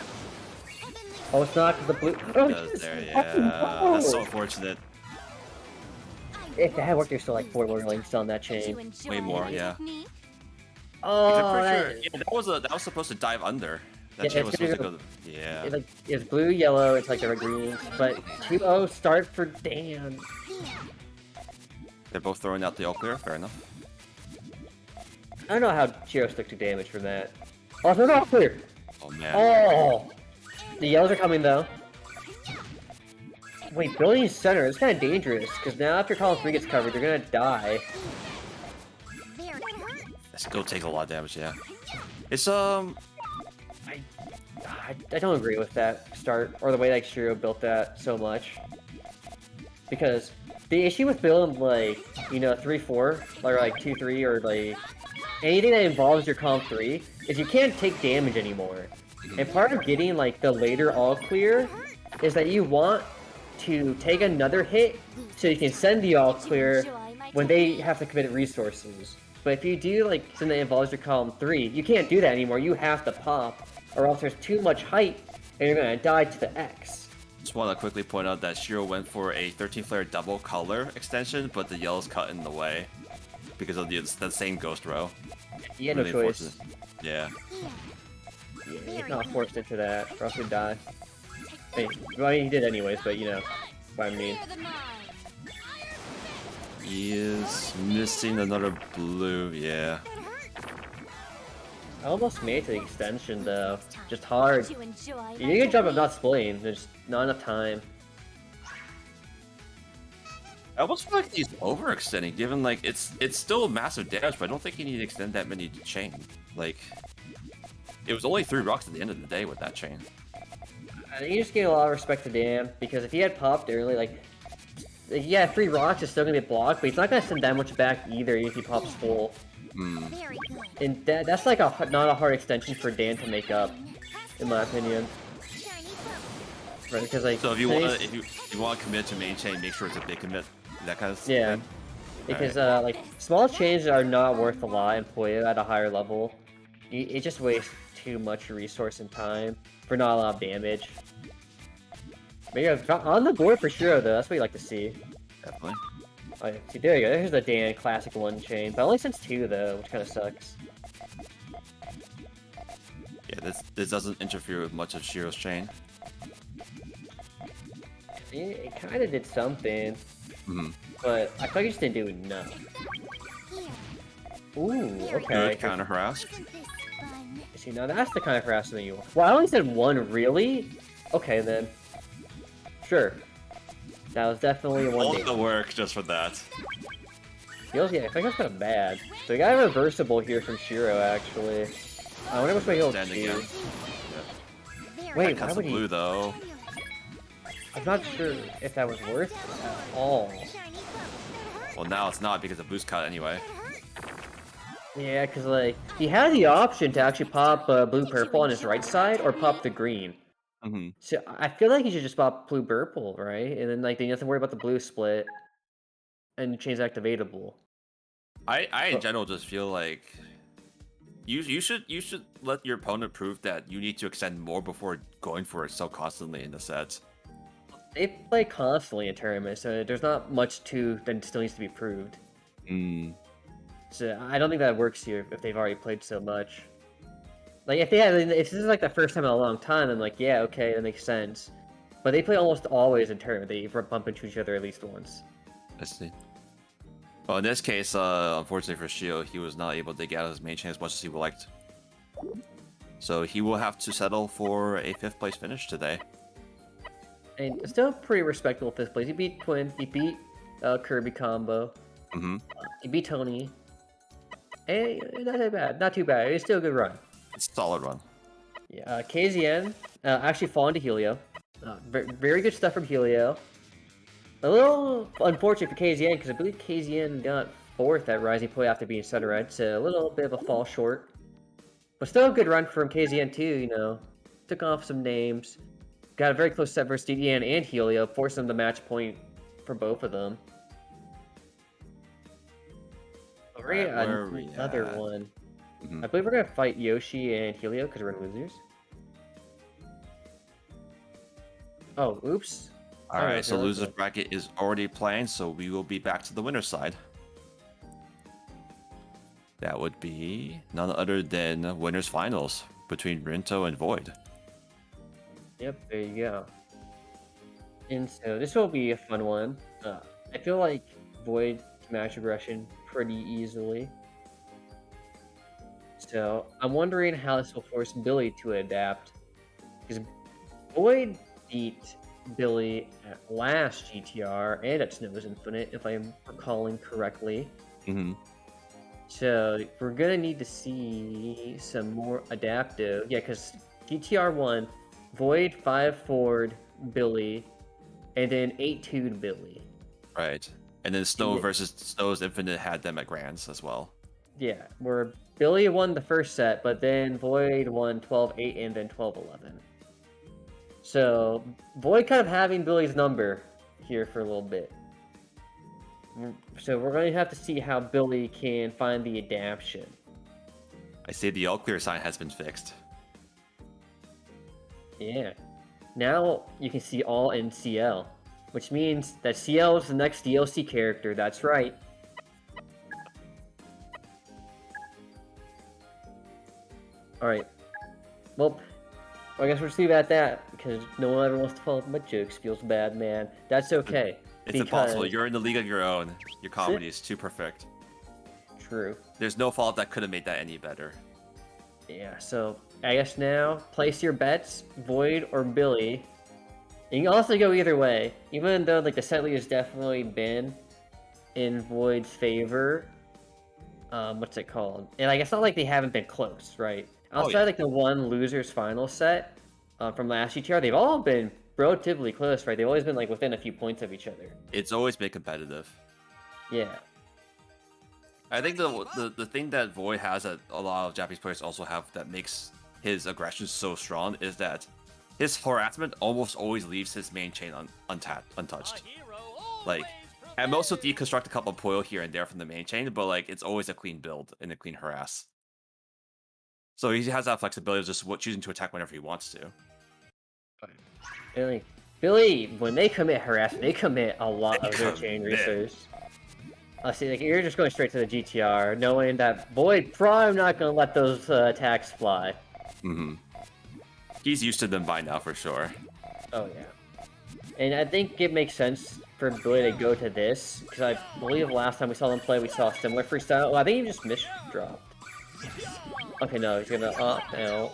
S1: Oh, it's not because the blue... Oh,
S2: it does there, yeah. That's so unfortunate.
S1: If that had worked, there's still like 4 more links on that chain.
S2: Way more, yeah.
S1: Oh,
S2: I'm pretty sure... Yeah, that was supposed to dive under. That chain was supposed to go... Yeah.
S1: It's blue, yellow, it's like the red greens. But 2-0 start for Dan.
S2: They're both throwing out the all clear, fair enough.
S1: I don't know how Shiro took 2 damage from that. Oh, it's not all clear!
S2: Oh, man.
S1: Oh! The yellows are coming, though. Wait, building center is kind of dangerous, because now after column 3 gets covered, they're gonna die.
S2: It still takes a lot of damage, yeah. It's,
S1: I don't agree with that start, or the way like Shiro built that so much. Because the issue with building, like, you know, 3-4, or like 2-3, or like anything that involves your comp 3, is you can't take damage anymore. And part of getting like the later all clear is that you want to take another hit so you can send the all clear when they have to commit resources. But if you do like something that involves your column 3, you can't do that anymore. You have to pop, or else there's too much height and you're gonna die to the X.
S2: Just want to quickly point out that Shiro went for a 13 flare double color extension, but the yellow's cut in the way because of the same ghost row.
S1: He had no choice.
S2: Yeah.
S1: Yeah, he's not forced into that, or else he'd die. Hey, well, I mean, he did anyways, but you know what I mean.
S2: He is missing another blue, yeah.
S1: I almost made it to the extension though. Just hard. You did a good job of not splitting, there's not enough time.
S2: I almost feel like he's overextending, given like it's still massive damage, but I don't think he need to extend that many chain. Like, it was only 3 rocks at the end of the day with that chain.
S1: I think you just gain a lot of respect to Dan, because if he had popped early, like yeah, 3 rocks is still gonna be blocked, but he's not gonna send that much back either if he pops full. And that's like not a hard extension for Dan to make up, in my opinion. Right, because like
S2: so if you want to commit to main chain, make sure it's a big commit, that kind of thing.
S1: Yeah. Because like small changes are not worth a lot in Puyo at a higher level. It just wastes too much resource and time for not a lot of damage. But yeah, on the board for sure though. That's what you like to see.
S2: Definitely.
S1: Oh, yeah. See, there you go. There's the Dan classic one chain, but only since 2 though, which kind of sucks.
S2: Yeah, this doesn't interfere with much of Shiro's chain.
S1: It kind of did something, but I thought you just didn't do enough. Ooh, okay.
S2: Good counter harass.
S1: See, now that's the kind of harassment you want. Well, I only said 1, really? Okay, then. Sure. That was definitely a 1.
S2: All the work just for that.
S1: Feels, yeah, I think that's kind of bad. So we got a reversible here from Shiro, actually. I wonder which way he'll
S2: Stand
S1: do.
S2: again.
S1: Wait, why
S2: Cuts
S1: would
S2: the
S1: he?
S2: blue though.
S1: I'm not sure if that was worth it at all.
S2: Well, now it's not because of boost cut anyway.
S1: Yeah, because like he had the option to actually pop blue purple on his right side or pop the green. So I feel like he should just pop blue purple, right? And then like then you have to worry about the blue split and change activatable.
S2: I in general just feel like you should let your opponent prove that you need to extend more before going for it so constantly in the sets.
S1: They play constantly in tournaments, so there's not much that still needs to be proved. So I don't think that works here if they've already played so much. Like if this is like the first time in a long time, then like yeah, okay, that makes sense. But they play almost always in tournament. They bump into each other at least once.
S2: I see. Well, in this case, unfortunately for Shio, he was not able to get out of his main chain as much as he would liked. So he will have to settle for a 5th place finish today.
S1: And still pretty respectable 5th place. He beat Twin, he beat Kirby combo. He beat Tony. Hey, not too bad. Not too bad. It's still a good run.
S2: It's a solid run.
S1: Yeah, KZN actually fallen to Helio. Very good stuff from Helio. A little unfortunate for KZN because I believe KZN got 4th at Rising Puyo after being center red, so a little bit of a fall short. But still a good run from KZN too, you know. Took off some names. Got a very close set versus DDN and Helio, forced them to match point for both of them. Another one. I believe we're gonna fight Yoshi and Helio because we're losers. Oh, oops.
S2: Alright, so loser's bracket is already playing, so we will be back to the winner's side. That would be none other than winner's finals between Rinto and Void.
S1: Yep, there you go. And so this will be a fun one. I feel like Void can match aggression pretty easily. So I'm wondering how this will force Billy to adapt. Because Void beat Billy at last GTR and at Snow's Infinite, if I'm recalling correctly. So we're gonna need to see some more adaptive. Yeah, because GTR won, Void 5-4'd Billy, and then 8-2'd Billy.
S2: Right. And then Snow versus Snow's Infinite had them at Grands as well.
S1: Yeah, where Billy won the first set, but then Void won 12-8 and then 12-11. So Void kind of having Billy's number here for a little bit. So we're going to have to see how Billy can find the adaptation.
S2: I say the all clear sign has been fixed.
S1: Yeah. Now you can see all in CL, which means that CL is the next DLC character. That's right. Alright. Well, I guess we'll just leave it at that, because no one ever wants to follow up my jokes. Feels bad, man. That's okay.
S2: It's impossible. You're in the league of your own. Your comedy is too perfect.
S1: True.
S2: There's no fault that could have made that any better.
S1: Yeah, so I guess now, place your bets, Void or Billy. You can also go either way. Even though like the set lead has definitely been in Void's favor. What's it called? And like it's not like they haven't been close, right? Outside like the one loser's final set from last GTR, they've all been relatively close, right? They've always been like within a few points of each other.
S2: It's always been competitive.
S1: Yeah.
S2: I think the thing that Void has that a lot of Japanese players also have that makes his aggression so strong is that his harassment almost always leaves his main chain untouched. Like, At most, he'll deconstruct a couple of Puyo here and there from the main chain, but like it's always a clean build and a clean harass. So he has that flexibility of just choosing to attack whenever he wants to.
S1: Billy, when they commit harassment, they commit a lot of their chain research. I see, like you're just going straight to the GTR, knowing that Void probably not going to let those attacks fly.
S2: Mm-hmm. He's used to them by now for sure.
S1: Oh yeah, and I think it makes sense for Billy to go to this because I believe last time we saw them play, we saw a similar freestyle. Well, I think he just misdropped. Okay, no, he's gonna no.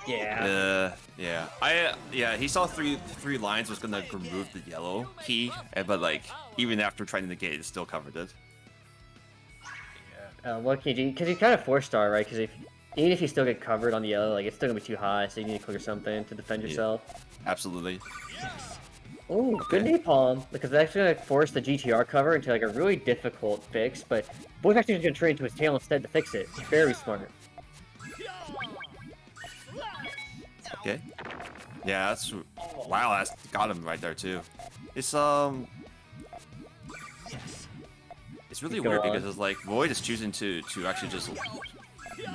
S1: Yeah.
S2: Yeah. He saw three lines was gonna remove the yellow key, but like even after trying to negate it, still covered it.
S1: What can you do? Because you kind of 4-star, right? Because even if you still get covered on the yellow, like it's still gonna be too high, so you need to clear something to defend yourself.
S2: Absolutely.
S1: Oh, good napalm, because it's actually gonna force the GTR cover into like a really difficult fix, but Boy's actually gonna trade into his tail instead to fix it. Very smart.
S2: Okay. Yeah, that's wow. That's got him right there too. It's really weird because it's like Void is choosing to actually just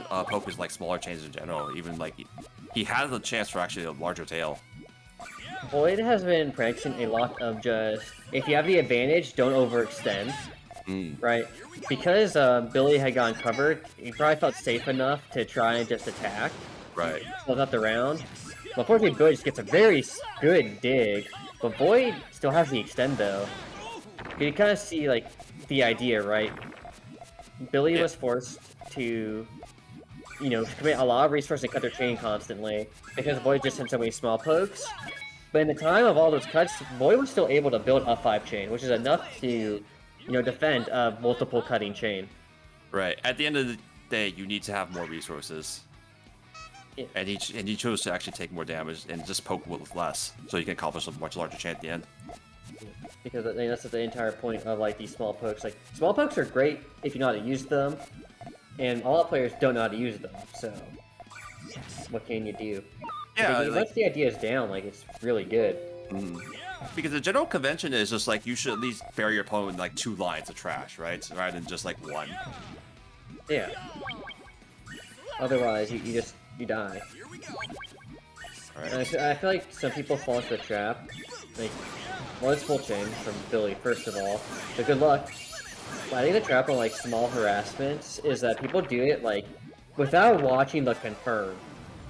S2: poke his like smaller chains in general. Even like he has a chance for actually a larger tail.
S1: Void has been practicing a lot of just if you have the advantage, don't overextend. Right? Because Billy had gotten covered, he probably felt safe enough to try and just attack.
S2: Right.
S1: Close out the round. But unfortunately, Billy just gets a very good dig. But Void still has the extend though. You kind of see like the idea, right? Billy was forced to, you know, commit a lot of resources and cut their chain constantly because Void just sent so many small pokes. But in the time of all those cuts, Void was still able to build a 5 chain, which is enough to, you know, defend a multiple cutting chain.
S2: Right. At the end of the day, you need to have more resources. Yeah. And he chose to actually take more damage and just poke with less, so you can accomplish a much larger chain at the end.
S1: Because I mean, that's the entire point of like these small pokes. Like small pokes are great if you know how to use them, and a lot of players don't know how to use them. So what can you do?
S2: Yeah,
S1: like, once the idea is down, like it's really good.
S2: Because the general convention is just like you should at least bury your opponent with like 2 lines of trash, right? Rather than just like 1.
S1: Yeah. Otherwise, you die.
S2: Right.
S1: I feel like some people fall into the trap. Like, one is full chain from Billy, first of all. So good luck. But I think the trap on like small harassments is that people do it like without watching the confirm,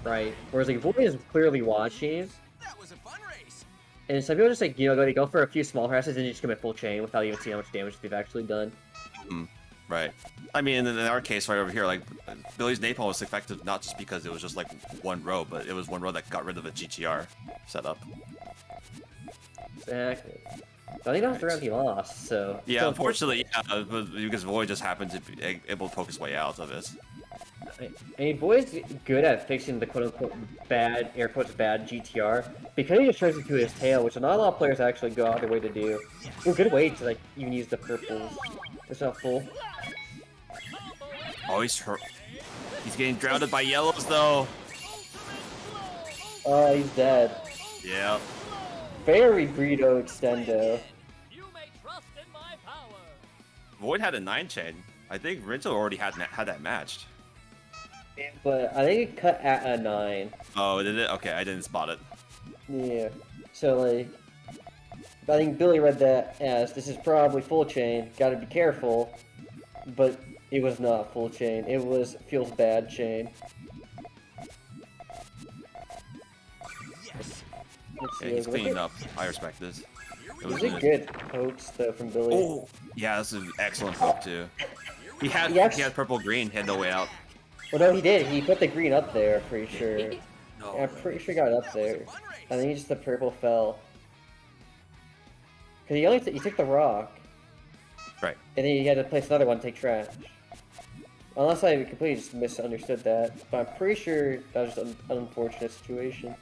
S1: right? Whereas like Void is clearly watching. And some people just like, you know, go for a few small harasses and just commit full chain without even seeing how much damage they've actually done.
S2: Right. I mean, in our case right over here, like, Billy's napalm was effective not just because it was just like 1 row, but it was 1 row that got rid of a GTR setup.
S1: Exactly. I think that was the round he lost, so...
S2: Yeah, unfortunately, yeah, because Void just happened to be able to poke his way out of it.
S1: I mean, Void's good at fixing the quote-unquote bad, air quotes bad GTR, because he just turns it to his tail, which not a lot of players actually go out of their way to do. Well, good way to, like, even use the purples. It's not full.
S2: Oh, he's hurt. He's getting drowned by yellows, though.
S1: Oh, he's dead.
S2: Yeah.
S1: Very Greedo extendo.
S2: Void had a 9 chain. I think Rinto already had that matched.
S1: But I think it cut at a 9.
S2: Oh, did it? Okay, I didn't spot it.
S1: Yeah. So, like, I think Billy read that as, this is probably full chain, gotta be careful. But it was not full chain, it was feels bad chain.
S2: Yeah, he's cleaning up. I respect this.
S1: Those are good pokes, though, from Billy.
S2: Oh, yeah, this is an excellent poke, too. He had purple-green, he had no way out.
S1: Well, no, he did. He put the green up there, pretty sure.
S2: No.
S1: I'm pretty sure he got it up there. I think just the purple fell. Because he took the rock.
S2: Right.
S1: And then he had to place another one to take trash. Unless I completely just misunderstood that. But I'm pretty sure that was just an unfortunate situation.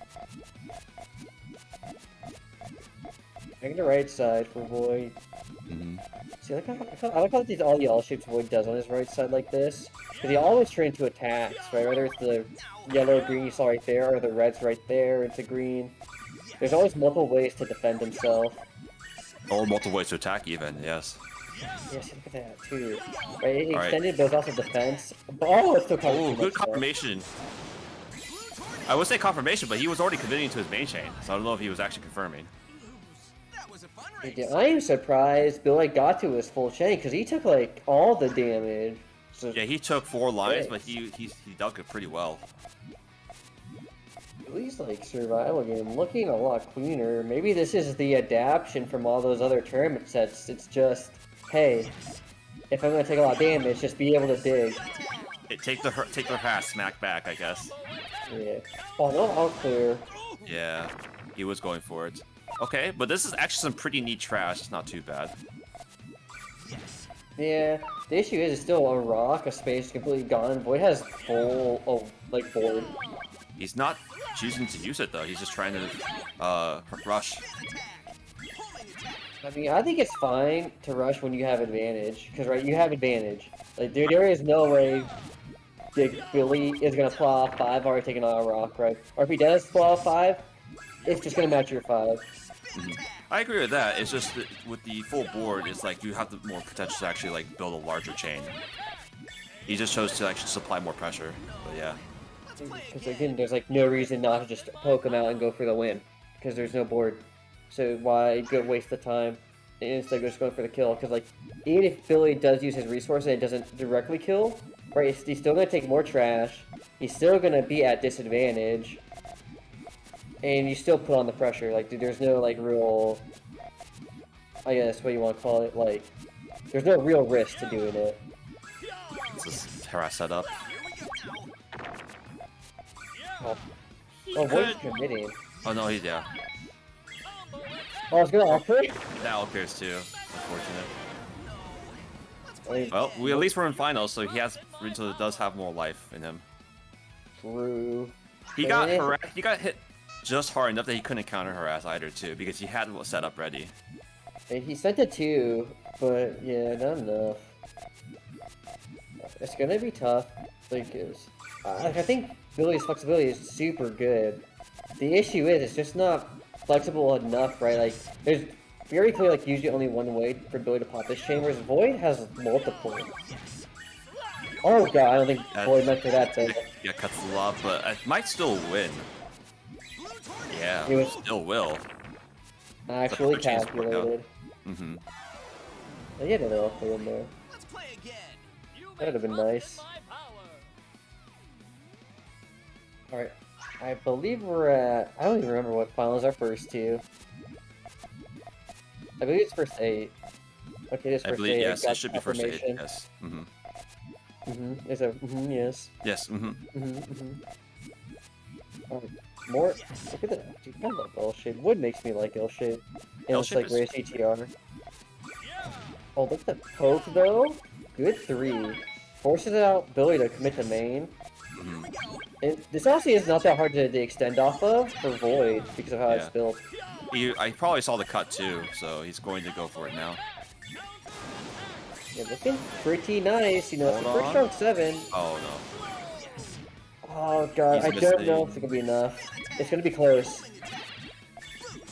S1: Back to the right side for Void. See, I like how these all yellow shapes Void does on his right side like this. Because he always turns into attacks, right? Whether it's the yellow green you saw right there, or the red's right there, it's a green. There's always multiple ways to defend himself.
S2: Or multiple ways to attack even, yes.
S1: Yes, look at that too. Right, it
S2: All
S1: extended, but it's also defense. Oh, it's still covering.
S2: Oh, good confirmation. I would say confirmation, but he was already committing to his main chain, so I don't know if he was actually confirming.
S1: I am surprised Billy got to his full chain because he took like all the damage. So
S2: Yeah, he took 4 lines, but he dug it pretty well.
S1: Billy's like survival game looking a lot cleaner. Maybe this is the adaptation from all those other tournament sets. It's just, hey, if I'm gonna take a lot of damage, just be able to dig.
S2: Take the harass smack back, I guess.
S1: Yeah. Oh no, all clear.
S2: Yeah, he was going for it. Okay, but this is actually some pretty neat trash. It's not too bad.
S1: Yeah, the issue is it's still a rock, a space completely gone. Void has full, board.
S2: He's not choosing to use it though. He's just trying to rush.
S1: I mean, I think it's fine to rush when you have advantage, because right, you have advantage. Like, dude, there is no way Billy is gonna pull off 5 already taking out a rock, right? Or if he does pull off 5, it's just gonna match your 5.
S2: I agree with that. It's just that with the full board, it's like you have the more potential to actually like build a larger chain. He just chose to actually supply more pressure. But yeah.
S1: Because again, there's like no reason not to just poke him out and go for the win, because there's no board. So why go waste the time and instead just going for the kill? Because like even if Billy does use his resource and it doesn't directly kill, right? He's still gonna take more trash. He's still gonna be at disadvantage. And you still put on the pressure, like, dude, there's no, like, real, I guess, what you want to call it, like, there's no real risk to doing it.
S2: This is harass setup.
S1: Oh, Void's committing.
S2: Oh no, he's yeah.
S1: Oh, I was gonna offer it?
S2: That all appears too. Unfortunate.
S1: I mean,
S2: Well, we at least we're in finals, so Rinto does have more life in him.
S1: True.
S2: He got hit just hard enough that he couldn't counter harass either too, because he had what set up ready.
S1: And he sent it 2, but yeah, not enough. It's gonna be tough, because I think Billy's flexibility is super good. The issue is it's just not flexible enough, right? Like, there's very clearly like usually only one way for Billy to pop this chain, whereas Void has multiple. Oh god, I don't think Void meant for that though.
S2: Yeah, cuts a lot, but it might still win. Yeah,
S1: It was
S2: still will.
S1: actually calculated.
S2: Mm-hmm.
S1: They had an elf in there. That would have been nice. Alright, I believe we're at, I don't even remember what finals our first 2. I believe it's first 8. Okay, this first 8.
S2: Yes, it should be first 8, yes.
S1: Mm-hmm. Is a yes.
S2: Yes,
S1: More. Look at that. Dude, I love L-shape. Wood makes me like L-shape. And it's like race ETR. Oh, look at the poke though. Good 3. Forces out Billy to commit to main. And this honestly is not that hard to extend off of for Void because of how it's built.
S2: I probably saw the cut too, so he's going to go for it now.
S1: Yeah, looking pretty nice, you know, it's the first round 7.
S2: Oh no.
S1: Oh god, I don't know if it's gonna be enough. It's gonna be close.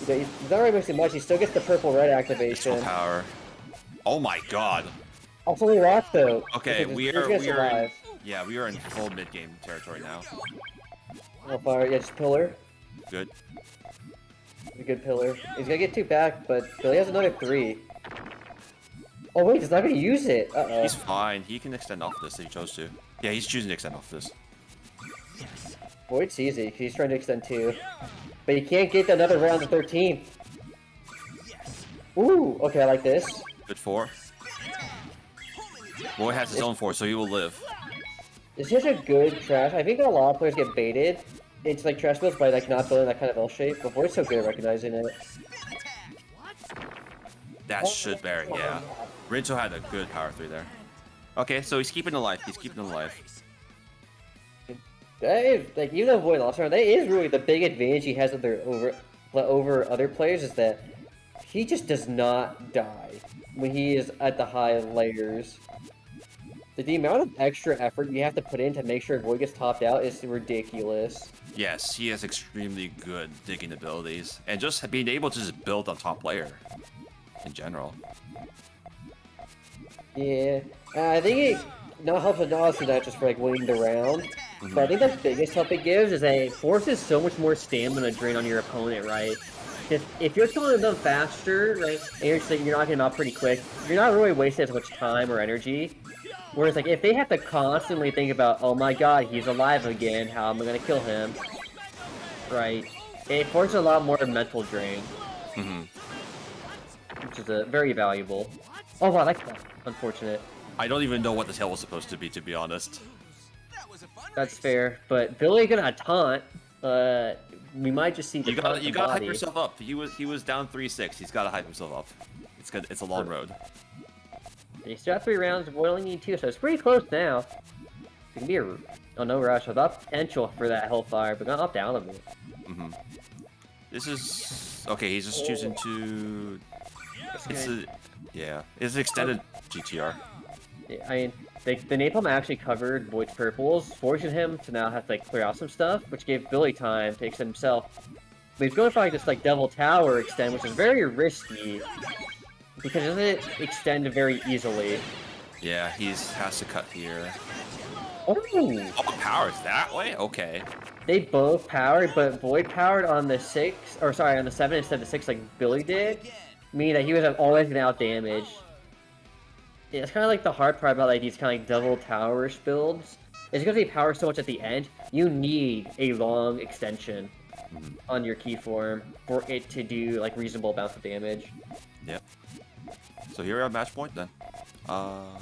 S1: He's not really missing much, he still gets the purple-red activation.
S2: Power. Oh my god.
S1: Also only rock though.
S2: Okay, we are in full mid-game territory now.
S1: Oh fire, yeah, just pillar.
S2: Good.
S1: A good pillar. He's gonna get 2 back, but Billy has another 3. Oh wait, he's not gonna use it. Uh-oh.
S2: He's fine. He can extend off this if he chose to. Yeah, he's choosing to extend off this.
S1: Void's easy, he's trying to extend 2. But he can't get another round of 13. Ooh, okay, I like this.
S2: Good 4. Boy has his own 4, so he will live.
S1: It's such a good trash. I think a lot of players get baited into like trash builds by like not building that kind of L shape, but Void's so good at recognizing it.
S2: That should bury, yeah. Rinto had a good power 3 there. Okay, so he's keeping it alive.
S1: That is, like, even though Void lost round, that is really the big advantage he has over other players is that he just does not die when he is at the high layers. The amount of extra effort you have to put in to make sure Void gets topped out is ridiculous.
S2: Yes, he has extremely good digging abilities, and just being able to just build on top layer. in general.
S1: Yeah, I think it not helps with also not just for like winning the round, but I think the biggest help it gives is that it forces so much more stamina drain on your opponent, right? If you're killing them faster, right, and you're just like, you're knocking them out pretty quick, you're not really wasting as much time or energy. Whereas like if they have to constantly think about, oh my god, he's alive again, how am I gonna kill him? Right, it forces a lot more mental drain, which is very valuable. Oh wow, that's unfortunate.
S2: I don't even know what the tail was supposed to be honest.
S1: That's fair, but Billy gonna taunt. We might just see the
S2: you gotta hype yourself up. He was down 3-6. He's gotta hype himself up. It's good. It's a long road.
S1: He still have 3 rounds. We only need 2, so it's pretty close now. It can be a no rush without potential for that Hellfire, but gonna opt out of it.
S2: This is okay. He's just choosing to. It's an extended GTR.
S1: Yeah, I mean, the Napalm actually covered Void's purples, forcing him to now have to like clear out some stuff, which gave Billy time to extend himself. But he's going for like this like Devil Tower extend, which is very risky because it doesn't extend very easily.
S2: Yeah, he has to cut here.
S1: Oh,
S2: powers that way? Okay.
S1: They both powered, but Void powered on the 6, or sorry, on the 7 instead of the 6 like Billy did, meaning that he was always gonna out damage. Yeah, it's kind of like the hard part about like these kind of like Devil Towerish builds. It's because they power so much at the end, you need a long extension on your keyform for it to do like reasonable amounts of damage.
S2: Yep. So here we are, match point then.
S1: Oh,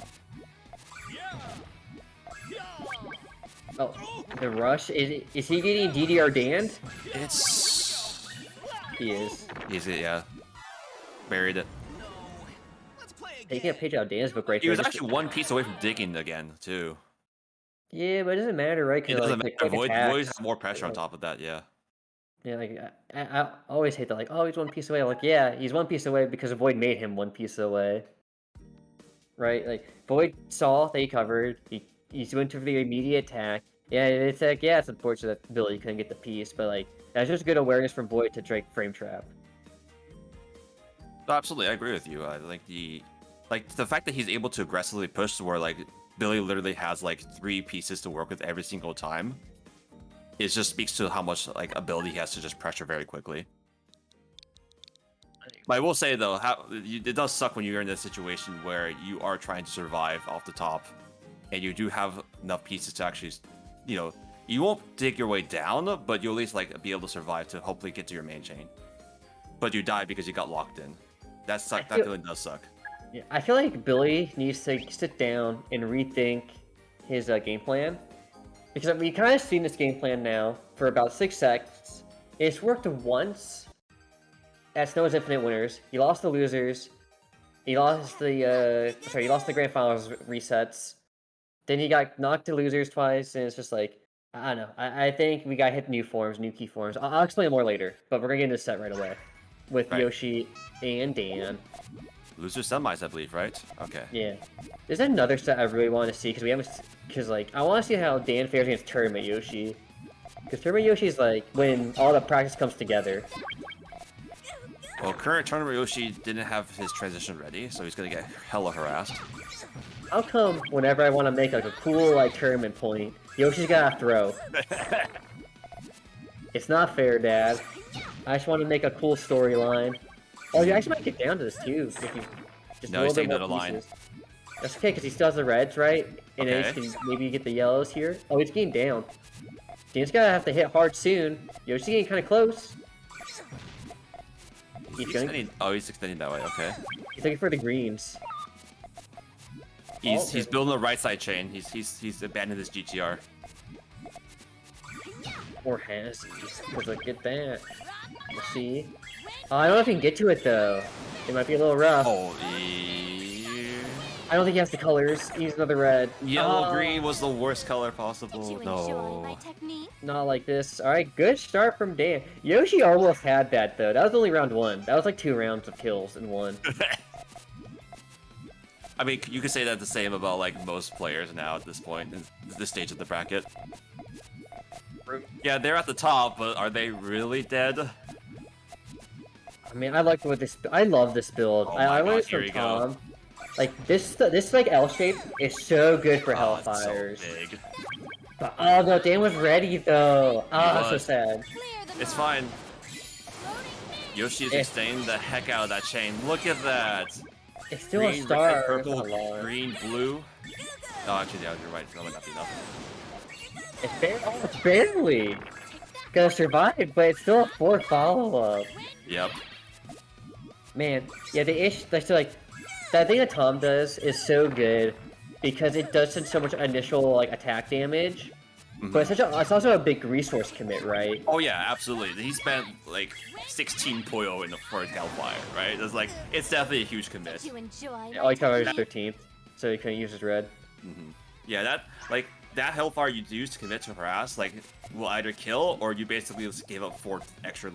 S1: the rush is he getting DDR Danned? He is.
S2: Yeah. Buried it.
S1: Taking a page out of Dan's book right
S2: He
S1: there.
S2: was actually one piece away from digging again, too.
S1: Yeah, but it doesn't matter, right?
S2: It doesn't matter. Void
S1: has
S2: more pressure on top of that, yeah.
S1: Yeah, like, I always hate that, like, oh, he's one piece away. Like, yeah, he's one piece away because Void made him one piece away. Right? Like, Void saw that he covered, he went for the immediate attack. Yeah, it's like, yeah, it's unfortunate that Billy couldn't get the piece, but, like, that's just good awareness from Void to Drake frame trap.
S2: No, absolutely, I agree with you. I think the fact that he's able to aggressively push where like Billy literally has like 3 pieces to work with every single time, it just speaks to how much like ability he has to just pressure very quickly. But I will say though, it does suck when you're in this situation where you are trying to survive off the top, and you do have enough pieces to actually, you won't dig your way down, but you'll at least like be able to survive to hopefully get to your main chain. But you die because you got locked in. That feeling does suck.
S1: Yeah, I feel like Billy needs to sit down and rethink his game plan. Because we kind of seen this game plan now for about 6 seconds. It's worked once at Snow's Infinite Winners. He lost the losers. He lost the Grand Finals resets. Then he got knocked to losers twice, and it's just like, I don't know. I think we got hit new forms, new key forms. I'll explain more later, but we're gonna get into this set right away. With Yoshi and Dan.
S2: Loser semis, I believe, right? Okay.
S1: Yeah. There's another set I really want to see because we haven't. Because like I want to see how Dan fares against Tournament Yoshi. Because Tournament Yoshi is like when all the practice comes together.
S2: Well, current Tournament Yoshi didn't have his transition ready, so he's gonna get hella harassed.
S1: How come whenever I want to make like a cool like tournament point, Yoshi's gotta throw? It's not fair, Dad. I just want to make a cool storyline. Oh, you actually might get down to this too if you just
S2: no, he's taking another line.
S1: That's okay because he still has the reds, right? And then he can maybe get the yellows here. Oh, he's getting down. Dan's gonna have to hit hard soon. Yoshi's getting kind of close.
S2: He's extending that way. Okay.
S1: He's looking for the greens.
S2: He's building the right side chain. He's abandoned his GTR.
S1: Or has he? Because like, get that. We'll see. I don't know if he can get to it though. It might be a little rough.
S2: Oh,
S1: I don't think he has the colors. He's another red.
S2: Yellow green was the worst color possible. No.
S1: Not like this. Alright, good start from Dan. Yoshi almost had that though. That was only round 1. That was like 2 rounds of kills in one.
S2: I mean, you could say that the same about like most players now at this point, in this stage of the bracket. Yeah, they're at the top, but are they really dead?
S1: I mean, I like what this. I love this build.
S2: Oh
S1: I
S2: my
S1: learned
S2: God,
S1: this
S2: here
S1: from
S2: we go.
S1: Tom. Like this like L shape is so good for
S2: Oh, it's so
S1: Hellfires.
S2: big.
S1: But, oh no, Dan was ready though. Ah, so
S2: was.
S1: sad.
S2: It's fine. Yoshi is extending the heck out of that chain. Look at that.
S1: It's still
S2: Green,
S1: a star.
S2: red, purple,
S1: That's not a lot.
S2: green, blue. Oh, actually, yeah, you're right. That might not be enough.
S1: It's barely gonna survive, but it's still a 4 follow-up.
S2: Yep.
S1: Man, yeah, the thing that Tom does is so good because it does so much initial like attack damage, but it's also a big resource commit, right?
S2: Oh yeah, absolutely. He spent like 16 Puyo in the first Hellfire, right? It's definitely a huge commit.
S3: To enjoy
S1: All he covered is 13th, so he couldn't use his red.
S2: Yeah, that Hellfire you use to commit to harass will either kill or you basically just gave up 4 extra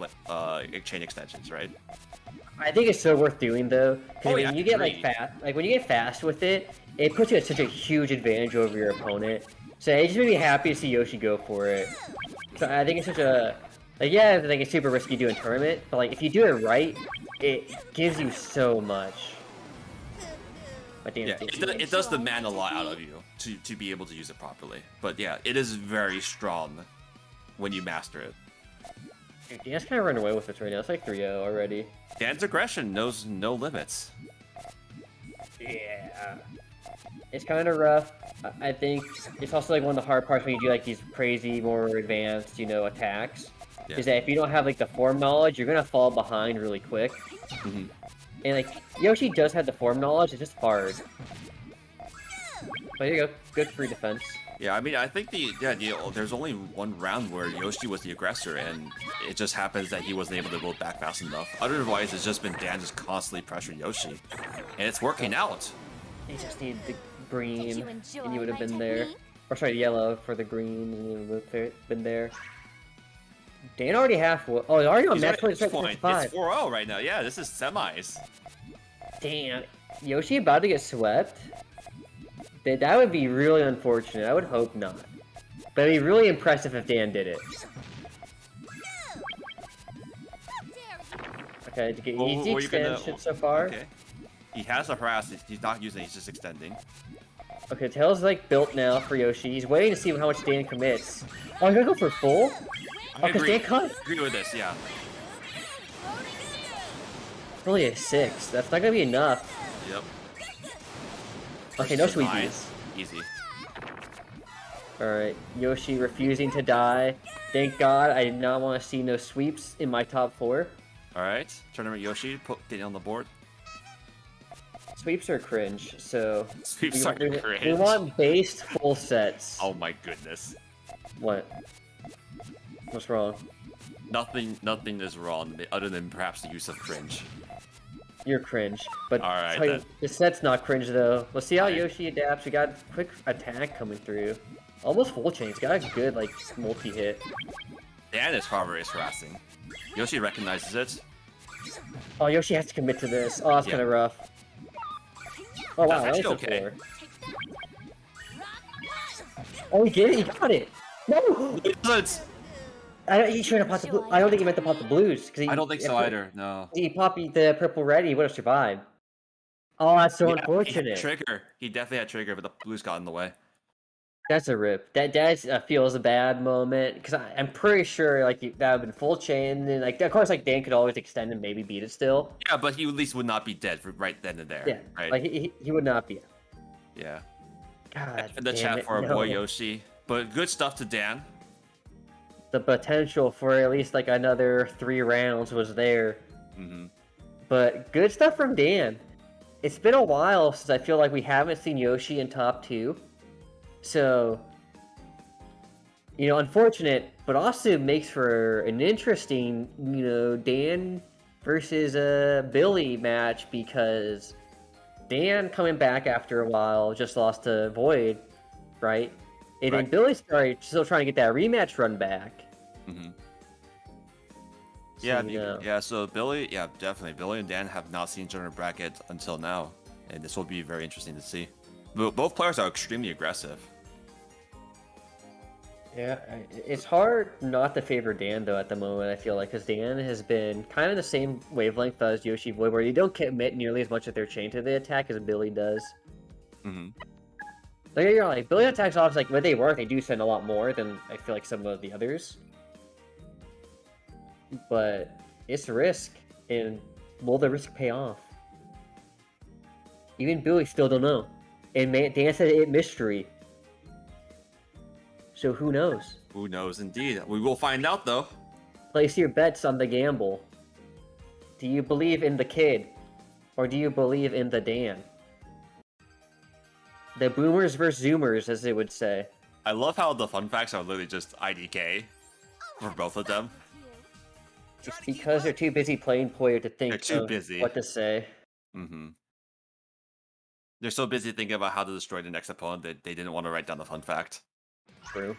S2: chain extensions, right?
S1: I think it's so worth doing though, because
S2: Oh,
S1: when you get when you get fast with it, it puts you at such a huge advantage over your opponent. So it just made me happy to see Yoshi go for it. So I think it's such a yeah, I think it's super risky doing tournament, but like if you do it right, it gives you so much. But damn,
S2: Yeah, it does demand a lot out of you to be able to use it properly. But yeah, it is very strong when you master it.
S1: Dan's kind of running away with this right now. It's like 3-0 already.
S2: Dan's aggression knows no limits.
S1: Yeah. It's kind of rough. I think it's also like one of the hard parts when you do like these crazy, more advanced, attacks.
S2: Yeah.
S1: Is that if you don't have like the form knowledge, you're gonna fall behind really quick. And like Yoshi does have the form knowledge, it's just hard. But here you go, good free defense.
S2: Yeah, I mean, I think there's only one round where Yoshi was the aggressor, and it just happens that he wasn't able to build back fast enough. Otherwise, it's just been Dan just constantly pressuring Yoshi, and it's working out.
S1: He just needed the green,
S3: you enjoy
S1: and you would have
S3: my
S1: been there.
S3: technique?
S1: Or sorry, yellow for the green, and you would have been there. Dan already halfway. Oh, he's already on match point.
S2: It's 4-0 right now. Yeah, this is semis.
S1: Damn, Yoshi about to get swept? That would be really unfortunate. I would hope not. But it'd be really impressive if Dan did it. Okay, to get easy extension so far.
S2: Okay. He has a harass. He's not using it. He's just extending.
S1: Okay, Tail's like built now for Yoshi. He's waiting to see how much Dan commits. Oh, he's gonna go for full?
S2: I agree.
S1: Dan cut.
S2: Agree with this. Yeah.
S1: Really a 6. That's not gonna be enough.
S2: Yep.
S1: Okay, no sweepies.
S2: Easy.
S1: Alright, Yoshi refusing to die. Thank God I did not want to see no sweeps in my top 4.
S2: Alright, tournament Yoshi, put Danny on the board.
S1: Sweeps are cringe, so...
S2: Sweeps are cringe.
S1: We want based full sets.
S2: Oh my goodness.
S1: What? What's wrong?
S2: Nothing is wrong, other than perhaps the use of cringe.
S1: You're cringe. But
S2: Alright,
S1: tell you,
S2: then.
S1: the set's not cringe though. Let's see how
S2: Right.
S1: Yoshi adapts. We got quick attack coming through. Almost full chain. He's got a good like multi-hit.
S2: Dan is harassing. Yoshi recognizes it.
S1: Oh, Yoshi has to commit to this. Oh, that's
S2: Yeah.
S1: kind of rough. Oh wow,
S2: That's
S1: that was
S2: actually
S1: a 4. Oh, he did it. He got it. No. He should have popped the blue. I don't think he meant to pop the blues.
S2: I don't think so either, no.
S1: He popped the purple red, he would have survived. Oh, that's so
S2: Yeah,
S1: unfortunate.
S2: He had trigger. He definitely had trigger, but the blues got in the way.
S1: That's a rip. That feels a bad moment because I'm pretty sure like that would have been full chain and like of course like Dan could always extend and maybe beat it still.
S2: Yeah, but he at least would not be dead right then and there.
S1: Yeah,
S2: right?
S1: like he would not be.
S2: Yeah.
S1: God,
S2: In the
S1: damn
S2: chat
S1: it,
S2: for our
S1: no.
S2: boy Yoshi, but good stuff to Dan.
S1: The potential for at least like another 3 rounds was there. But good stuff from Dan. It's been a while since I feel like we haven't seen Yoshi in top 2. So, unfortunate, but also makes for an interesting, Dan versus Billy match because Dan coming back after a while just lost to Void, right? And then Billy's still trying to get that rematch run back.
S2: Yeah, so Billy, definitely. Billy and Dan have not seen each other in bracket until now, and this will be very interesting to see. Both players are extremely aggressive.
S1: Yeah, it's hard not to favor Dan though at the moment. I feel like because Dan has been kind of the same wavelength as Yoshi Void, where you don't commit nearly as much of their chain to the attack as Billy does.
S2: Mm-hmm.
S1: Like you're like Billy attacks off like when they work, they do send a lot more than I feel like some of the others. But it's risk, and will the risk pay off? Even Billy still don't know. And Dan said it mystery. So who knows?
S2: Who knows indeed. We will find out though.
S1: Place your bets on the gamble. Do you believe in the kid? Or do you believe in the Dan? The boomers versus zoomers, as they would say.
S2: I love how the fun facts are literally just IDK for both of them.
S1: It's because they're too busy playing Puyo to think
S2: They're too
S1: of
S2: busy.
S1: what to say.
S2: Mm-hmm. They're so busy thinking about how to destroy the next opponent that they didn't want to write down the fun fact.
S1: True.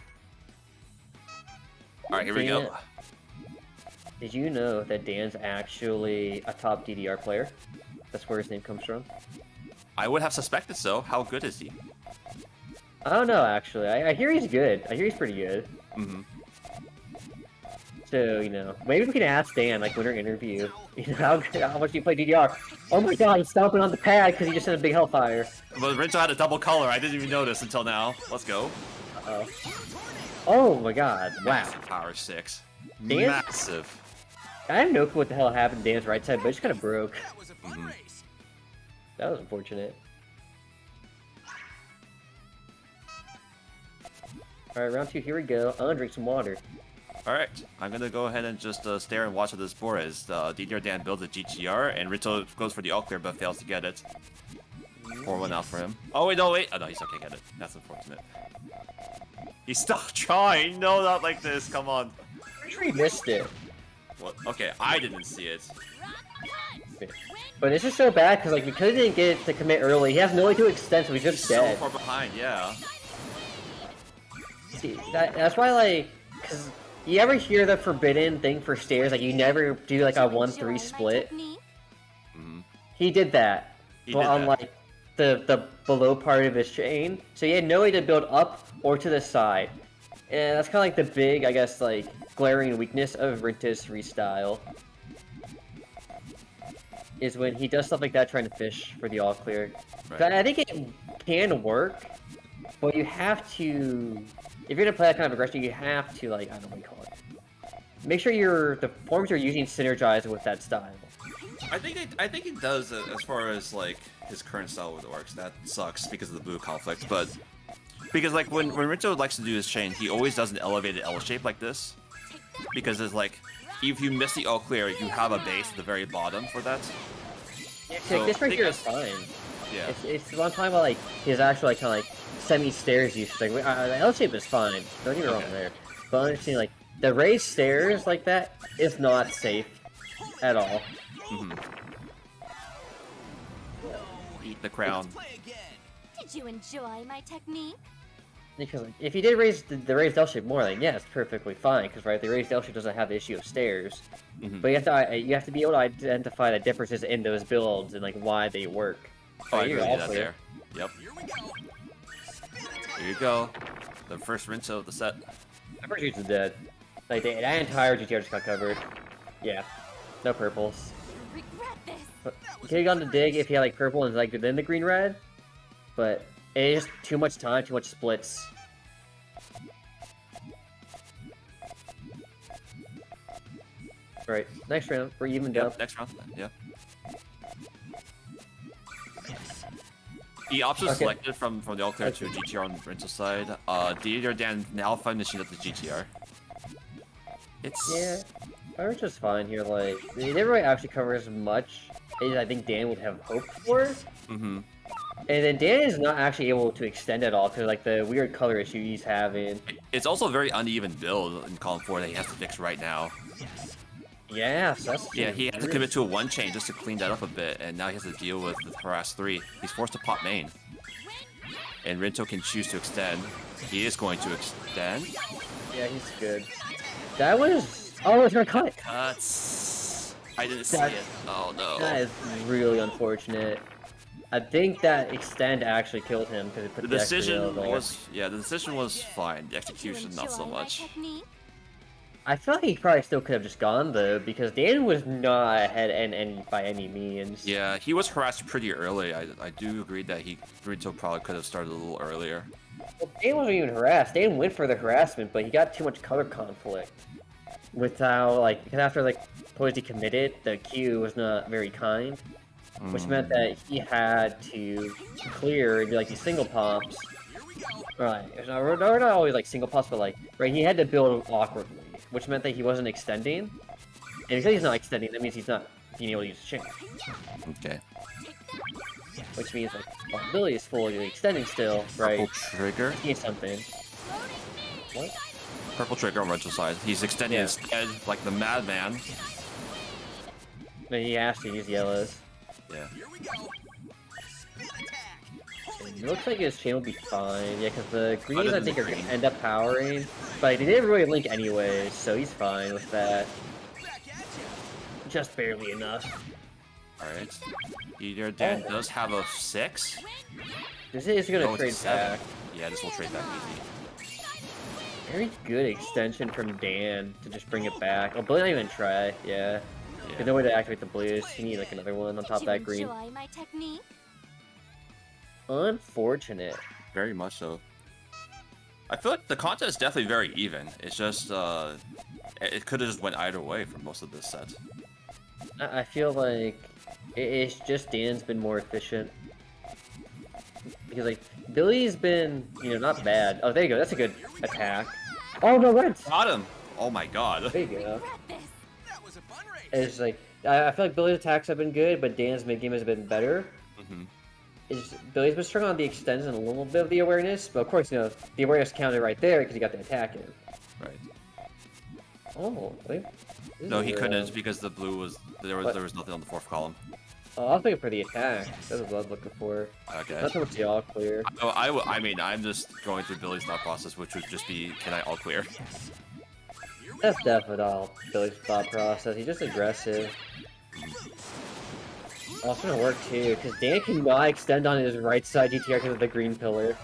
S2: Alright, here we go.
S1: Did you know that Dan's actually a top DDR player? That's where his name comes from.
S2: I would have suspected so. How good is he?
S1: I don't know, actually. I hear he's good. I hear he's pretty good.
S2: Mm-hmm.
S1: So, you know, maybe we can ask Dan, like, when our interview, you know, how much do you play DDR? Oh my god, he's stomping on the pad because he just had a big hellfire.
S2: But Rinto had a double color. I didn't even notice until now. Let's go.
S1: Uh-oh. Oh my god, wow.
S2: Power 6.
S1: Dan?
S2: Massive.
S1: I have no clue what the hell happened to Dan's right side, but it just kind of broke.
S2: Mm-hmm.
S1: That was unfortunate. Alright, round 2, here we go. I'm gonna drink some water.
S2: Alright, I'm gonna go ahead and just stare and watch what this board is. DDR Dan builds a GTR, and Rinto goes for the all clear but fails to get it. 4-1 out for him. Oh wait, no, wait! Oh no, he still can't get it. That's unfortunate. He's still trying! No, not like this, come on.
S1: I'm sure he missed it.
S2: What? Okay, I didn't see it.
S1: But this is so bad, because like, because he didn't get it to commit early, he has no way to extend, so he's just dead.
S2: So far behind, yeah.
S1: See, that's why, like, because you ever hear the forbidden thing for stairs, like, you never do, like, a 1-3 split?
S2: Mm-hmm.
S1: He did that, but on, like, the below part of his chain, so he had no way to build up or to the side. And that's kind of like the big, I guess, like, glaring weakness of Rinto's freestyle. Is when he does stuff like that trying to fish for the all clear.
S2: Right.
S1: I think it can work, but you have to, if you're gonna play that kind of aggression, you have to, like, I don't know what you call it. Make sure the forms you're using synergize with that style.
S2: I think it does as far as like his current style with orcs. That sucks because of the blue conflict, but because like when Rinto likes to do his chain, he always does an elevated L shape like this. Because it's like, if you miss the all clear, you have a base at the very bottom for that.
S1: Yeah, so this right here is fine.
S2: Yeah.
S1: It's one time about like his actual like kind of like semi-stairs use. Like the L shape is fine. Don't get me wrong there. But understand like the raised stairs like that is not safe at all.
S2: Mm-hmm. Eat the crown.
S3: Did you enjoy my technique?
S1: Because like, if you did raise the raised L shape more, like yeah, it's perfectly fine. Because right, the raised L shape doesn't have the issue of stairs.
S2: Mm-hmm.
S1: But you have to be able to identify the differences in those builds and like why they work.
S2: Oh, I
S1: you're
S2: agree
S1: all
S2: with that
S1: clear.
S2: there. Yep. Here you go. The first Rinto of the set.
S1: The first is dead. Like that entire GTR just got covered. Yeah, no purples.
S3: Regret this.
S1: But you could have gone to dig if you had like purple and like then the green red, but it's just too much time, too much splits. Alright, next round, we're evened up.
S2: Next round, yeah. He also selected from the all clear to GTR on the Rinto side. DDR Dan now finishing up the GTR.
S1: Yeah, Fire's just fine here. Like they didn't really actually cover as much as I think Dan would have hoped for.
S2: Mm-hmm.
S1: And then Dan is not actually able to extend at all because like the weird color issue he's having.
S2: It's also a very uneven build in column 4 that he has to fix right now.
S1: Yeah, so that's
S2: he had to commit to a 1 chain just to clean that up a bit, and now he has to deal with the harass 3. He's forced to pop main. And Rinto can choose to extend. He is going to extend.
S1: Yeah, he's good. That was... Oh, it's gonna cut!
S2: Cuts. I didn't see it. Oh no.
S1: That is really unfortunate. I think that extend actually killed him because it put
S2: The decision was the decision was fine. The execution not so much.
S1: I feel like he probably still could have just gone though, because Dan was not ahead by any means.
S2: Yeah, he was harassed pretty early. I do agree that Rito probably could have started a little earlier.
S1: Well, Dan wasn't even harassed. Dan went for the harassment, but he got too much color conflict. Without because after Posey committed, the Q was not very kind, which meant that he had to clear and do these single pops. Right, not always single pops, but he had to build awkwardly, which meant that he wasn't extending. And because he's not extending, that means he's not being able to use chain.
S2: Okay.
S1: Which means Billy is fully extending still, right?
S2: Purple trigger.
S1: He needs something. What?
S2: Purple trigger on rental side. He's extending his head like the madman.
S1: But he has to use yellows.
S2: Yeah.
S1: It looks like his chain will be fine. Yeah, because the greens I think are going to end up powering. But they didn't really link anyways, so he's fine with that. Just barely enough.
S2: Alright. Either Dan does have a 6.
S1: This is going to trade back.
S2: Yeah, this will trade back easy.
S1: Very good extension from Dan to just bring it back. Oh, Billy not even try. Yeah. There's no way to activate the blues. You need another one on top of that green.
S3: My technique?
S1: Unfortunate.
S2: Very much so. I feel like the contest is definitely very even. It's just it could have just went either way for most of this set.
S1: I feel like it's just Dan's been more efficient. Because Billy's been, not bad. Oh, there you go. That's a good attack. Oh no, red!
S2: Got him! Oh my god.
S1: There you go. It's I feel like Billy's attacks have been good, but Dan's mid game has been better. Billy's been struggling on the extends and a little bit of the awareness, but of course, the awareness counted right there because he got the attack in.
S2: Right.
S1: Oh, wait.
S2: No, he couldn't because the blue was there was nothing on the 4th column.
S1: Oh, I was looking for the attack. That's what I was looking for.
S2: Okay.
S1: Not so much the all clear.
S2: Oh, I mean, I'm just going through Billy's thought process, which would just be, can I all clear?
S1: That's definitely all Billy's thought process. He's just aggressive. Oh, it's gonna work too, because Dan cannot extend on his right side GTR because of the green pillar.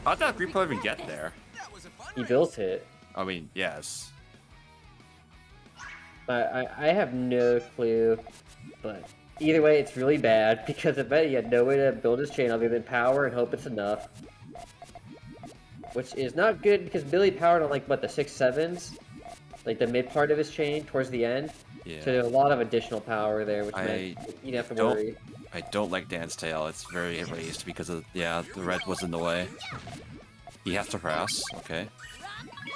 S2: How did that green pillar even get there?
S1: He built it.
S2: I mean, yes.
S1: I have no clue, but either way, it's really bad because I bet he had no way to build his chain other than power and hope it's enough. Which is not good because Billy powered on the 6-7s, the mid part of his chain towards the end.
S2: Yeah.
S1: So there's a lot of additional power there, which meant you didn't have to worry.
S2: I don't like Dan's tail. It's very raised because of the red was in the way. He has to harass. Okay.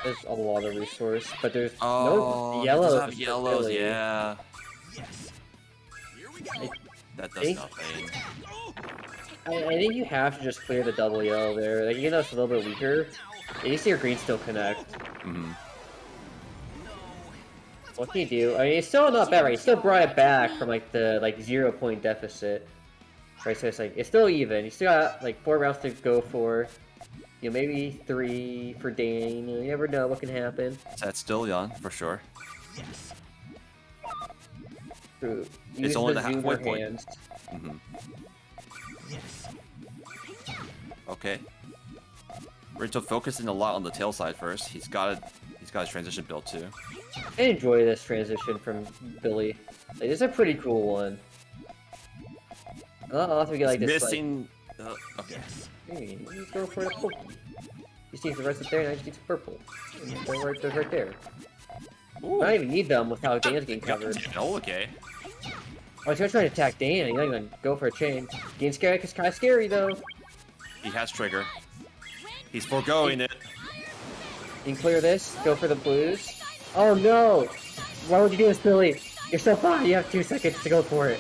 S1: There's a lot of resource, but there's
S2: no
S1: yellows.
S2: He does have yellows, yeah. That does nothing.
S1: I think you have to just clear the double yellow there. Even though it's a little bit weaker, you see your green still connect. What can you do? I mean, it's still not bad, right? You still brought it back from the 0 point deficit, right? So it's still even. You still got 4 rounds to go for. Maybe 3 for Dane. You never know what can happen.
S2: That's still young for sure.
S1: True.
S2: It's only the halfway point. Okay. Rinto focusing a lot on the tail side first. He's got his transition built too.
S1: I enjoy this transition from Billy. This is a pretty cool one. I'll have to get this.
S2: Missing. Okay.
S1: Hey, he's going for the pokey. He sees the rest up there, and I just need purple. They're right there. Ooh. I don't even need them without Dan's getting covered.
S2: Oh, okay.
S1: Oh, he's gonna try to attack Dan. He's not even go for a chain. Getting scary, cause kind of scary though.
S2: He has trigger. He's foregoing it.
S1: You can clear this. Go for the blues. Oh no! Why would you do this, Billy? You're so fine. You have 2 seconds to go for it.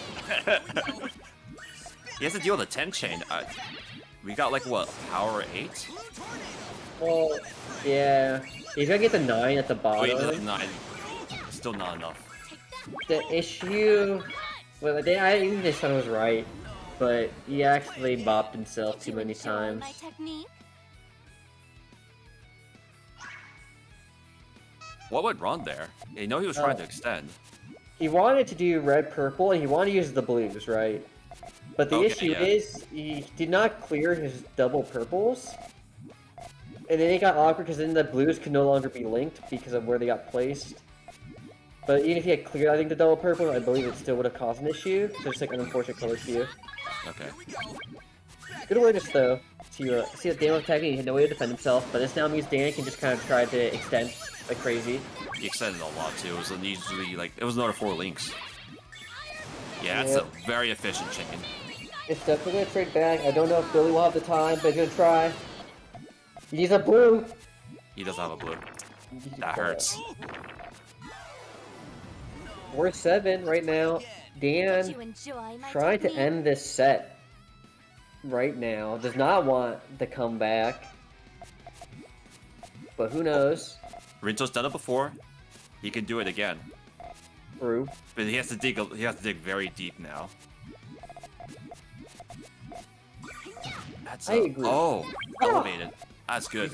S2: He has to deal with a 10 chain. We got what, power 8?
S1: Well, yeah. He's gonna get the 9 at the bottom.
S2: Wait, 9. Still not enough.
S1: The issue, well, I even this one was right, but he actually bopped himself too many times.
S2: What went wrong there? I know he was trying to extend.
S1: He wanted to do red purple, and he wanted to use the blues, right? But the issue is, he did not clear his double purples. And then it got awkward because then the blues could no longer be linked because of where they got placed. But even if he had cleared, I think, the double purple, I believe it still would have caused an issue. So it's like an unfortunate color skew.
S2: Okay.
S1: Good awareness, though, to see that Dan was attacking, he had no way to defend himself, but this now means Dan can just kind of try to extend like crazy.
S2: He extended a lot, too. It was usually, like, it was another 4 links. Yeah, that's a very efficient chicken.
S1: It's definitely going to trade back. I don't know if Billy will have the time, but he's going to try. He needs a blue.
S2: He doesn't have a blue. That hurts.
S1: 4-7 right now. Dan trying to end this set right now. Does not want the comeback. But who knows?
S2: Rinto's done it before. He can do it again.
S1: True.
S2: But he has to dig. He has to dig very deep now. That's
S1: I agree.
S2: Oh, elevated. That's good.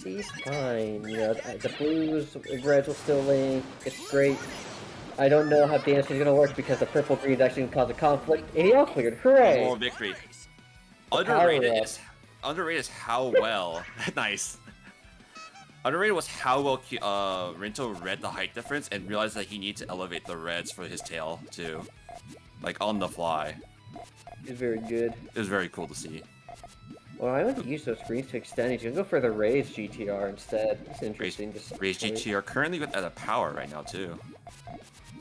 S1: He's fine. You know, the blues, reds will still link. It's great. I don't know how Dance is gonna work because the purple green is actually gonna cause a conflict. And he all cleared. Hooray!
S2: More victory. Underrated is how well. Nice. Underrated was how well Rinto read the height difference and realized that he needs to elevate the reds for his tail too, like on the fly.
S1: It's very good.
S2: It was very cool to see.
S1: Well, I want to use those greens to extend. He's gonna go for the raised GTR instead. It's interesting.
S2: Raised GTR currently at a power right now too.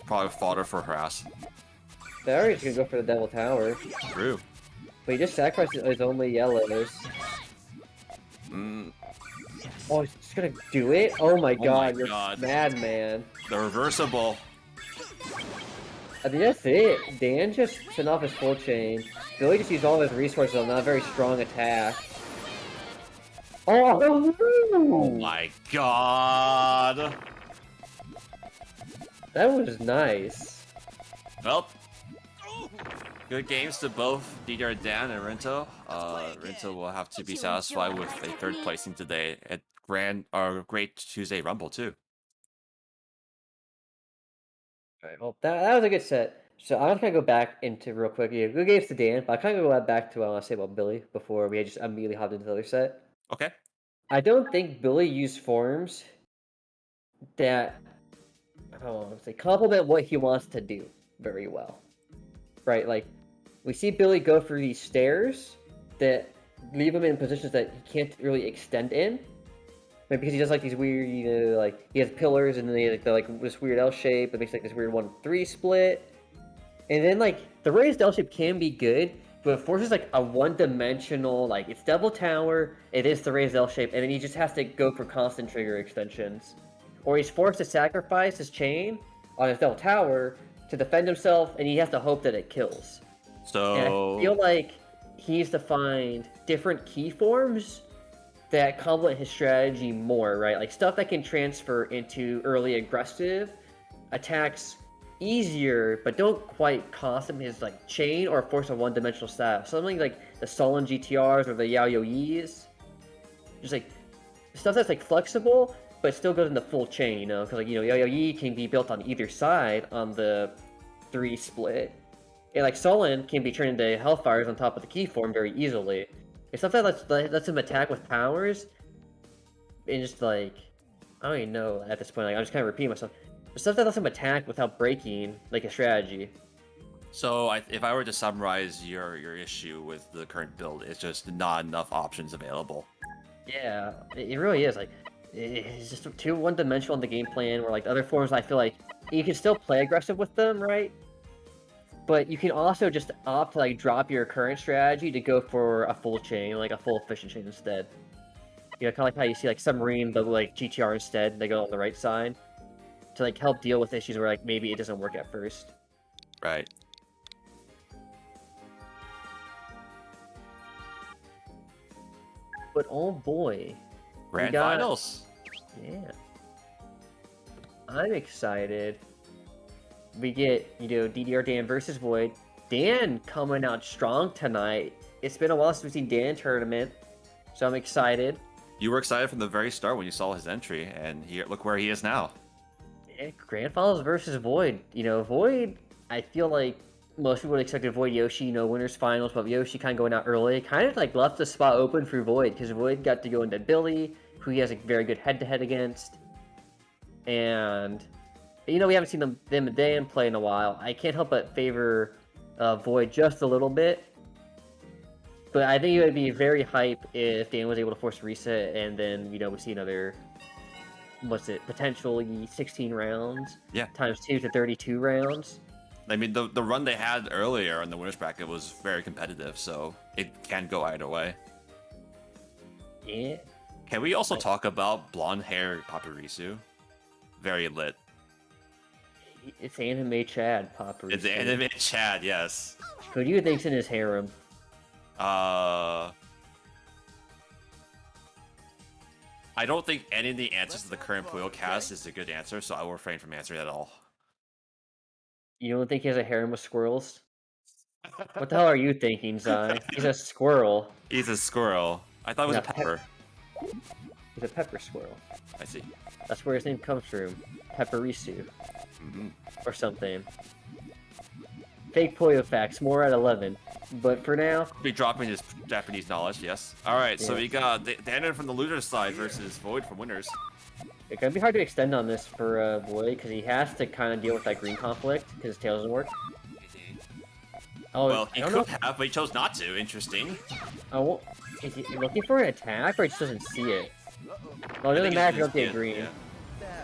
S2: Probably fodder for harass.
S1: Barry's gonna go for the Devil Tower.
S2: True.
S1: But he just sacrificed his only yellows. Oh, he's just gonna do it? Oh my god, you're madman.
S2: The reversible.
S1: I think that's it. Dan just sent off his full chain. Billy just used all of his resources on not a very strong attack. Oh
S2: my god!
S1: That was nice.
S2: Well, good games to both DDR Dan and Rinto. Rinto will have to be satisfied with a 3rd placing today at Great Tuesday Rumble too.
S1: Alright, well, that was a good set. So I'm just gonna go back into real quick. Yeah, good games to Dan, but I kind of go back to what I want to say about Billy before we just immediately hopped into the other set.
S2: Okay.
S1: I don't think Billy used forms that complement what he wants to do very well. Right, like we see Billy go for these stairs that leave him in positions that he can't really extend in. Maybe because he does like these weird, you know, like he has pillars and then he has like this weird L shape that makes like this weird 1-3 split. And then like the raised L shape can be good, but it forces like a one-dimensional, like it's double tower, it is the raised L shape, and then he just has to go for constant trigger extensions. Or he's forced to sacrifice his chain on his double tower to defend himself, and he has to hope that it kills.
S2: So
S1: and I feel like he needs to find different key forms that complement his strategy more, right? Like stuff that can transfer into early aggressive attacks easier, but don't quite cost him his like chain or force a one-dimensional style. Something like the Sullen GTRs or the Yaoyis. Just like stuff that's like flexible, but still goes into full chain, you know? Because like, you know, Yaoyi can be built on either side on the 3 split. And like Sullen can be turned into Hellfires on top of the key form very easily. It's stuff that lets him attack with powers, and just like, I don't even know at this point, like I'm just kind of repeating myself. But stuff that lets him attack without breaking, like a strategy.
S2: So if I were to summarize your issue with the current build, it's just not enough options available.
S1: Yeah, it really is. Like, it's just too one-dimensional in the game plan, where like the other forms, I feel like you can still play aggressive with them, right? But you can also just opt to like drop your current strategy to go for a full chain, like a full efficient chain instead. You know, kind of like how you see like Submarine, but like GTR instead, they go on the right side to like help deal with issues where like maybe it doesn't work at first.
S2: Right.
S1: But oh boy,
S2: Grand Finals.
S1: Yeah, I'm excited. We get, you know, DDR Dan versus Void. Dan coming out strong tonight. It's been a while since we've seen Dan in tournament, so I'm excited.
S2: You were excited from the very start when you saw his entry, and look where he is now.
S1: Yeah, Grand Finals versus Void. You know, Void, I feel like most people expected Void Yoshi, winners finals, but Yoshi kind of going out early, kind of like left the spot open for Void, because Void got to go into Billy, who he has a very good head-to-head against, and we haven't seen them and Dan play in a while. I can't help but favor Void just a little bit, but I think it would be very hype if Dan was able to force a reset, and then we see another, potentially 16 rounds, times 2 to 32 rounds.
S2: I mean, the run they had earlier in the winners bracket was very competitive, so it can go either way.
S1: Yeah.
S2: Can we also talk about blonde hair Papirisu? Very lit.
S1: It's anime Chad Papirisu.
S2: It's anime Chad, yes.
S1: Who do you think's in his harem?
S2: I don't think any of the answers to the current Puyo cast is a good answer, so I will refrain from answering at all.
S1: You don't think he has a harem with squirrels? What the hell are you thinking, Zai? He's a squirrel.
S2: He's a squirrel. I thought it was a pepper.
S1: He's a pepper squirrel.
S2: I see.
S1: That's where his name comes from. Pepperisu. Or something. Fake Puyo facts, more at 11. But for now...
S2: Be dropping his Japanese knowledge, yes. Alright, so we got Danon from the loser's side versus Void from winners.
S1: It's gonna be hard to extend on this for Void, because he has to kind of deal with that green conflict, because his tail doesn't work. Oh,
S2: well, he could have, but he chose not to. Interesting.
S1: Oh, is he looking for an attack, or he just doesn't see it? Well, it doesn't matter if you don't get green.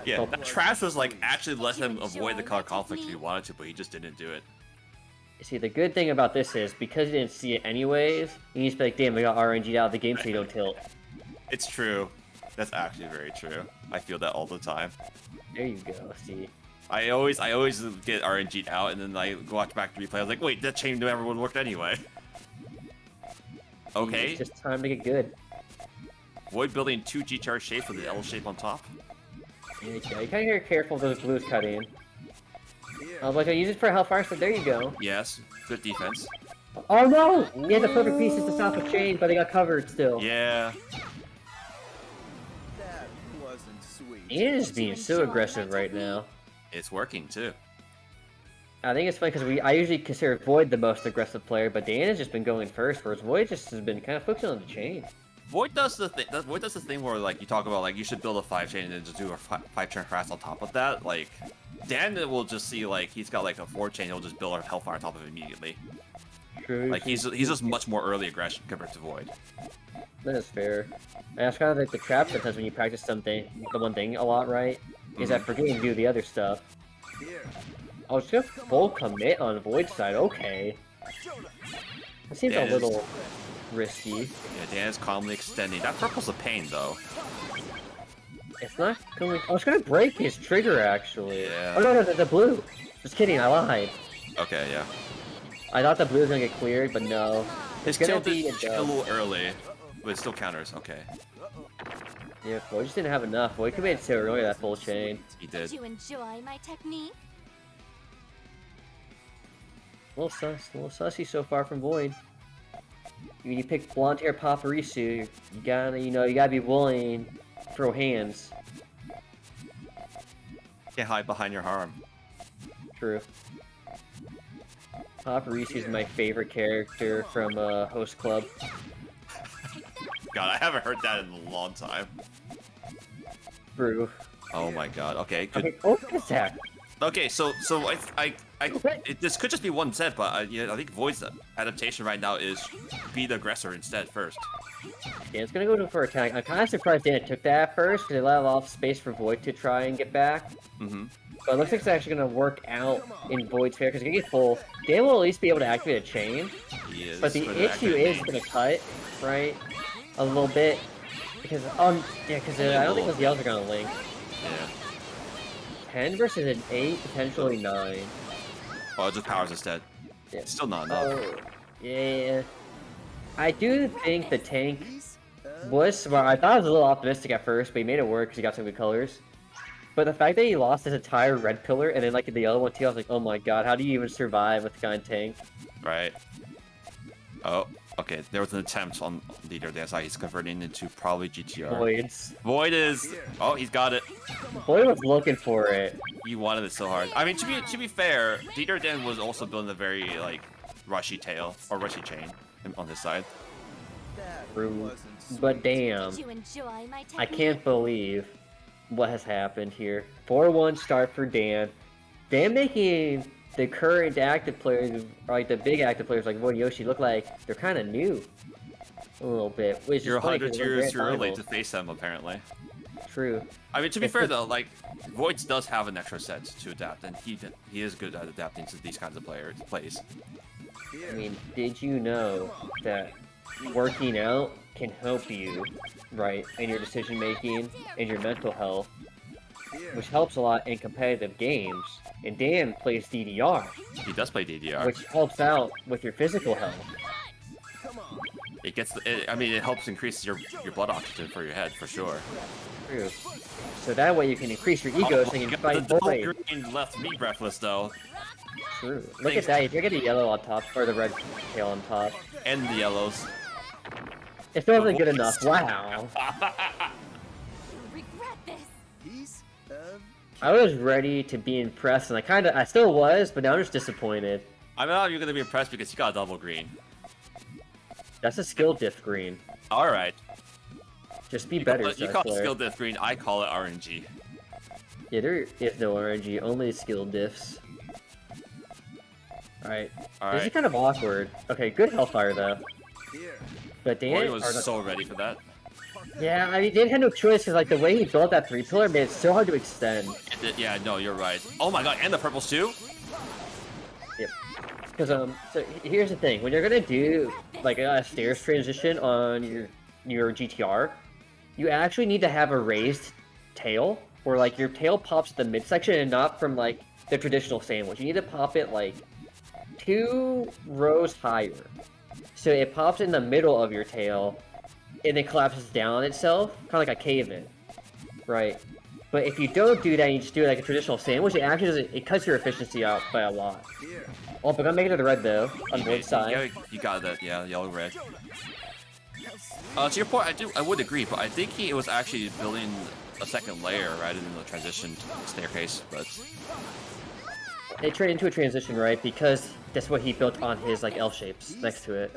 S2: Yeah, that trash was like actually let him avoid the color conflict if he wanted to, but he just didn't do it.
S1: See, the good thing about this is, because he didn't see it anyways, he needs to be like, damn, I got RNG'd out of the game so you don't tilt.
S2: It's true. That's actually very true. I feel that all the time.
S1: There you go, see.
S2: I always get RNG'd out, and then I watch back to replay. I was like, wait, that chain never would worked anyway. Okay.
S1: It's just time to get good.
S2: Void building 2 G-charge shapes with the L shape on top.
S1: Yeah, you kind of get careful if those blues cut in. I was like, I use it for Hellfire, so there you go.
S2: Yes, good defense.
S1: Oh no! He had the perfect pieces to stop the chain, but they got covered still.
S2: Yeah.
S4: That wasn't sweet.
S1: Ian is being so aggressive right now.
S2: It's working too.
S1: I think it's funny because I usually consider Void the most aggressive player, but Dan has just been going first, whereas Void just has been kind of focusing on the chain.
S2: Void does the thing. Void does the thing where like you talk about like you should build a 5-chain and then just do a 5-turn harass on top of that. Like Dan will just see like he's got like a 4-chain, he'll just build a Hellfire on top of it immediately.
S1: True.
S2: Like he's just much more early aggression compared to Void.
S1: That is fair. And that's kind of like the trap sometimes when you practice something, the one thing a lot, right? Is that forgetting to do the other stuff. I was just full commit on Void's side. Okay. That seems a little risky.
S2: Yeah, Dan's calmly extending. That purple's a pain though.
S1: It's not going. I was gonna break his trigger actually.
S2: Yeah.
S1: Oh no, the blue. Just kidding, I lied.
S2: Okay, yeah.
S1: I thought the blue was gonna get cleared, but no.
S2: His tail did a little early, but it still counters. Okay.
S1: Yeah, Void just didn't have enough. Void could have made it so early that full chain.
S2: He did.
S3: Did you enjoy my technique?
S1: A little sussy so far from Void. When you pick blonde hair Papirisu, you gotta be willing to throw hands.
S2: Can't hide behind your harm.
S1: True. Papirisu is my favorite character from Host Club.
S2: God, I haven't heard that in a long time.
S1: True.
S2: Oh my god. Okay, good.
S1: Okay, open attack.
S2: Okay, so this could just be one set, but I think Void's adaptation right now is be the aggressor instead first.
S1: Yeah, it's gonna go for attack. I'm kind of surprised Dana took that at first because it allowed off space for Void to try and get back. But it looks like it's actually gonna work out in Void's favor because he can get full. Dan will at least be able to activate a chain.
S2: He is.
S1: But the issue is gonna cut, right? A little bit. Because, because I don't think those yells are gonna link.
S2: Yeah.
S1: 10 versus an 8, potentially 9.
S2: Oh, it just powers instead.
S1: Yeah.
S2: Still not enough.
S1: Oh, yeah. I do think the tank was smart. I thought it was a little optimistic at first, but he made it work because he got some good colors. But the fact that he lost his entire red pillar and then like the other one too, I was like, oh my god, how do you even survive with the guy in tank?
S2: Right. Oh, Okay, there was an attempt on leader there, so he's converting into probably GTR.
S1: Voids.
S2: Void is... Oh, he's got it.
S1: Void was looking for it.
S2: He wanted it so hard. I mean, to be fair, Dieter Den was also building a very, like, rushy tail, or rushy chain on his side.
S1: True. But damn,
S3: Did you enjoy my
S1: I
S3: technique?
S1: can't believe what has happened here. 4-1 start for Dan. Dan making the current active players, like the big active players like Void Yoshi, look like they're kind of new. A little bit. Which
S2: You're
S1: is funny
S2: 100
S1: 'cause they're
S2: years
S1: grand
S2: too early
S1: finals.
S2: to face them, apparently.
S1: True.
S2: I mean, to be fair though, like, Voids does have an extra set to adapt, and he is good at adapting to these kinds of plays.
S1: I mean, did you know that working out can help you, right, in your decision making and your mental health, which helps a lot in competitive games. And Dan plays DDR,
S2: He does play DDR.
S1: which helps out with your physical health.
S2: It gets, I mean, it helps increase your blood oxygen for your head for sure.
S1: True. So that way you can increase your ego so you can
S2: the
S1: fight
S2: double
S1: Void.
S2: green left me breathless though,
S1: True. Look at that, if you get the yellow on top, or the red tail on top.
S2: and the yellows.
S1: It still isn't good enough, wow.
S3: Regret this.
S4: Piece of
S1: I was ready to be impressed, and I still was, but now I'm just disappointed.
S2: I'm not even gonna be impressed because you got a double green.
S1: That's a skill diff green.
S2: All right.
S1: Just be better,
S2: You call it
S1: Zyflair.
S2: skill diff green. I call it RNG.
S1: Yeah, there is no RNG, only skill diffs. Alright.
S2: All
S1: This is
S2: right.
S1: kind of awkward. Okay, good Hellfire though.
S4: here.
S1: But Dan,
S2: Boy was so ready for that.
S1: yeah, I mean, Dan had no choice because like the way he built that 3-pillar made it so hard to extend.
S2: Yeah, no, you're right. Oh my god, and the purples too?
S1: Yep. Because so here's the thing: when you're gonna do like a stairs transition on your GTR, you actually need to have a raised tail, where like your tail pops at the midsection and not from like the traditional sandwich. You need to pop it like 2 rows higher, so it pops in the middle of your tail, and it collapses down on itself, kind of like a cave-in, right? But if you don't do that, and you just do it like a traditional sandwich, it actually doesn't, it cuts your efficiency out by a lot.
S4: Here.
S1: Oh, but I'm making it the red though, on both sides.
S2: Yeah, you got that. Yeah, yellow red. To your point, I would agree, but I think he was actually building a second layer rather than the transition staircase. But
S1: It turned into a transition, right? Because that's what he built on his like L shapes next to it.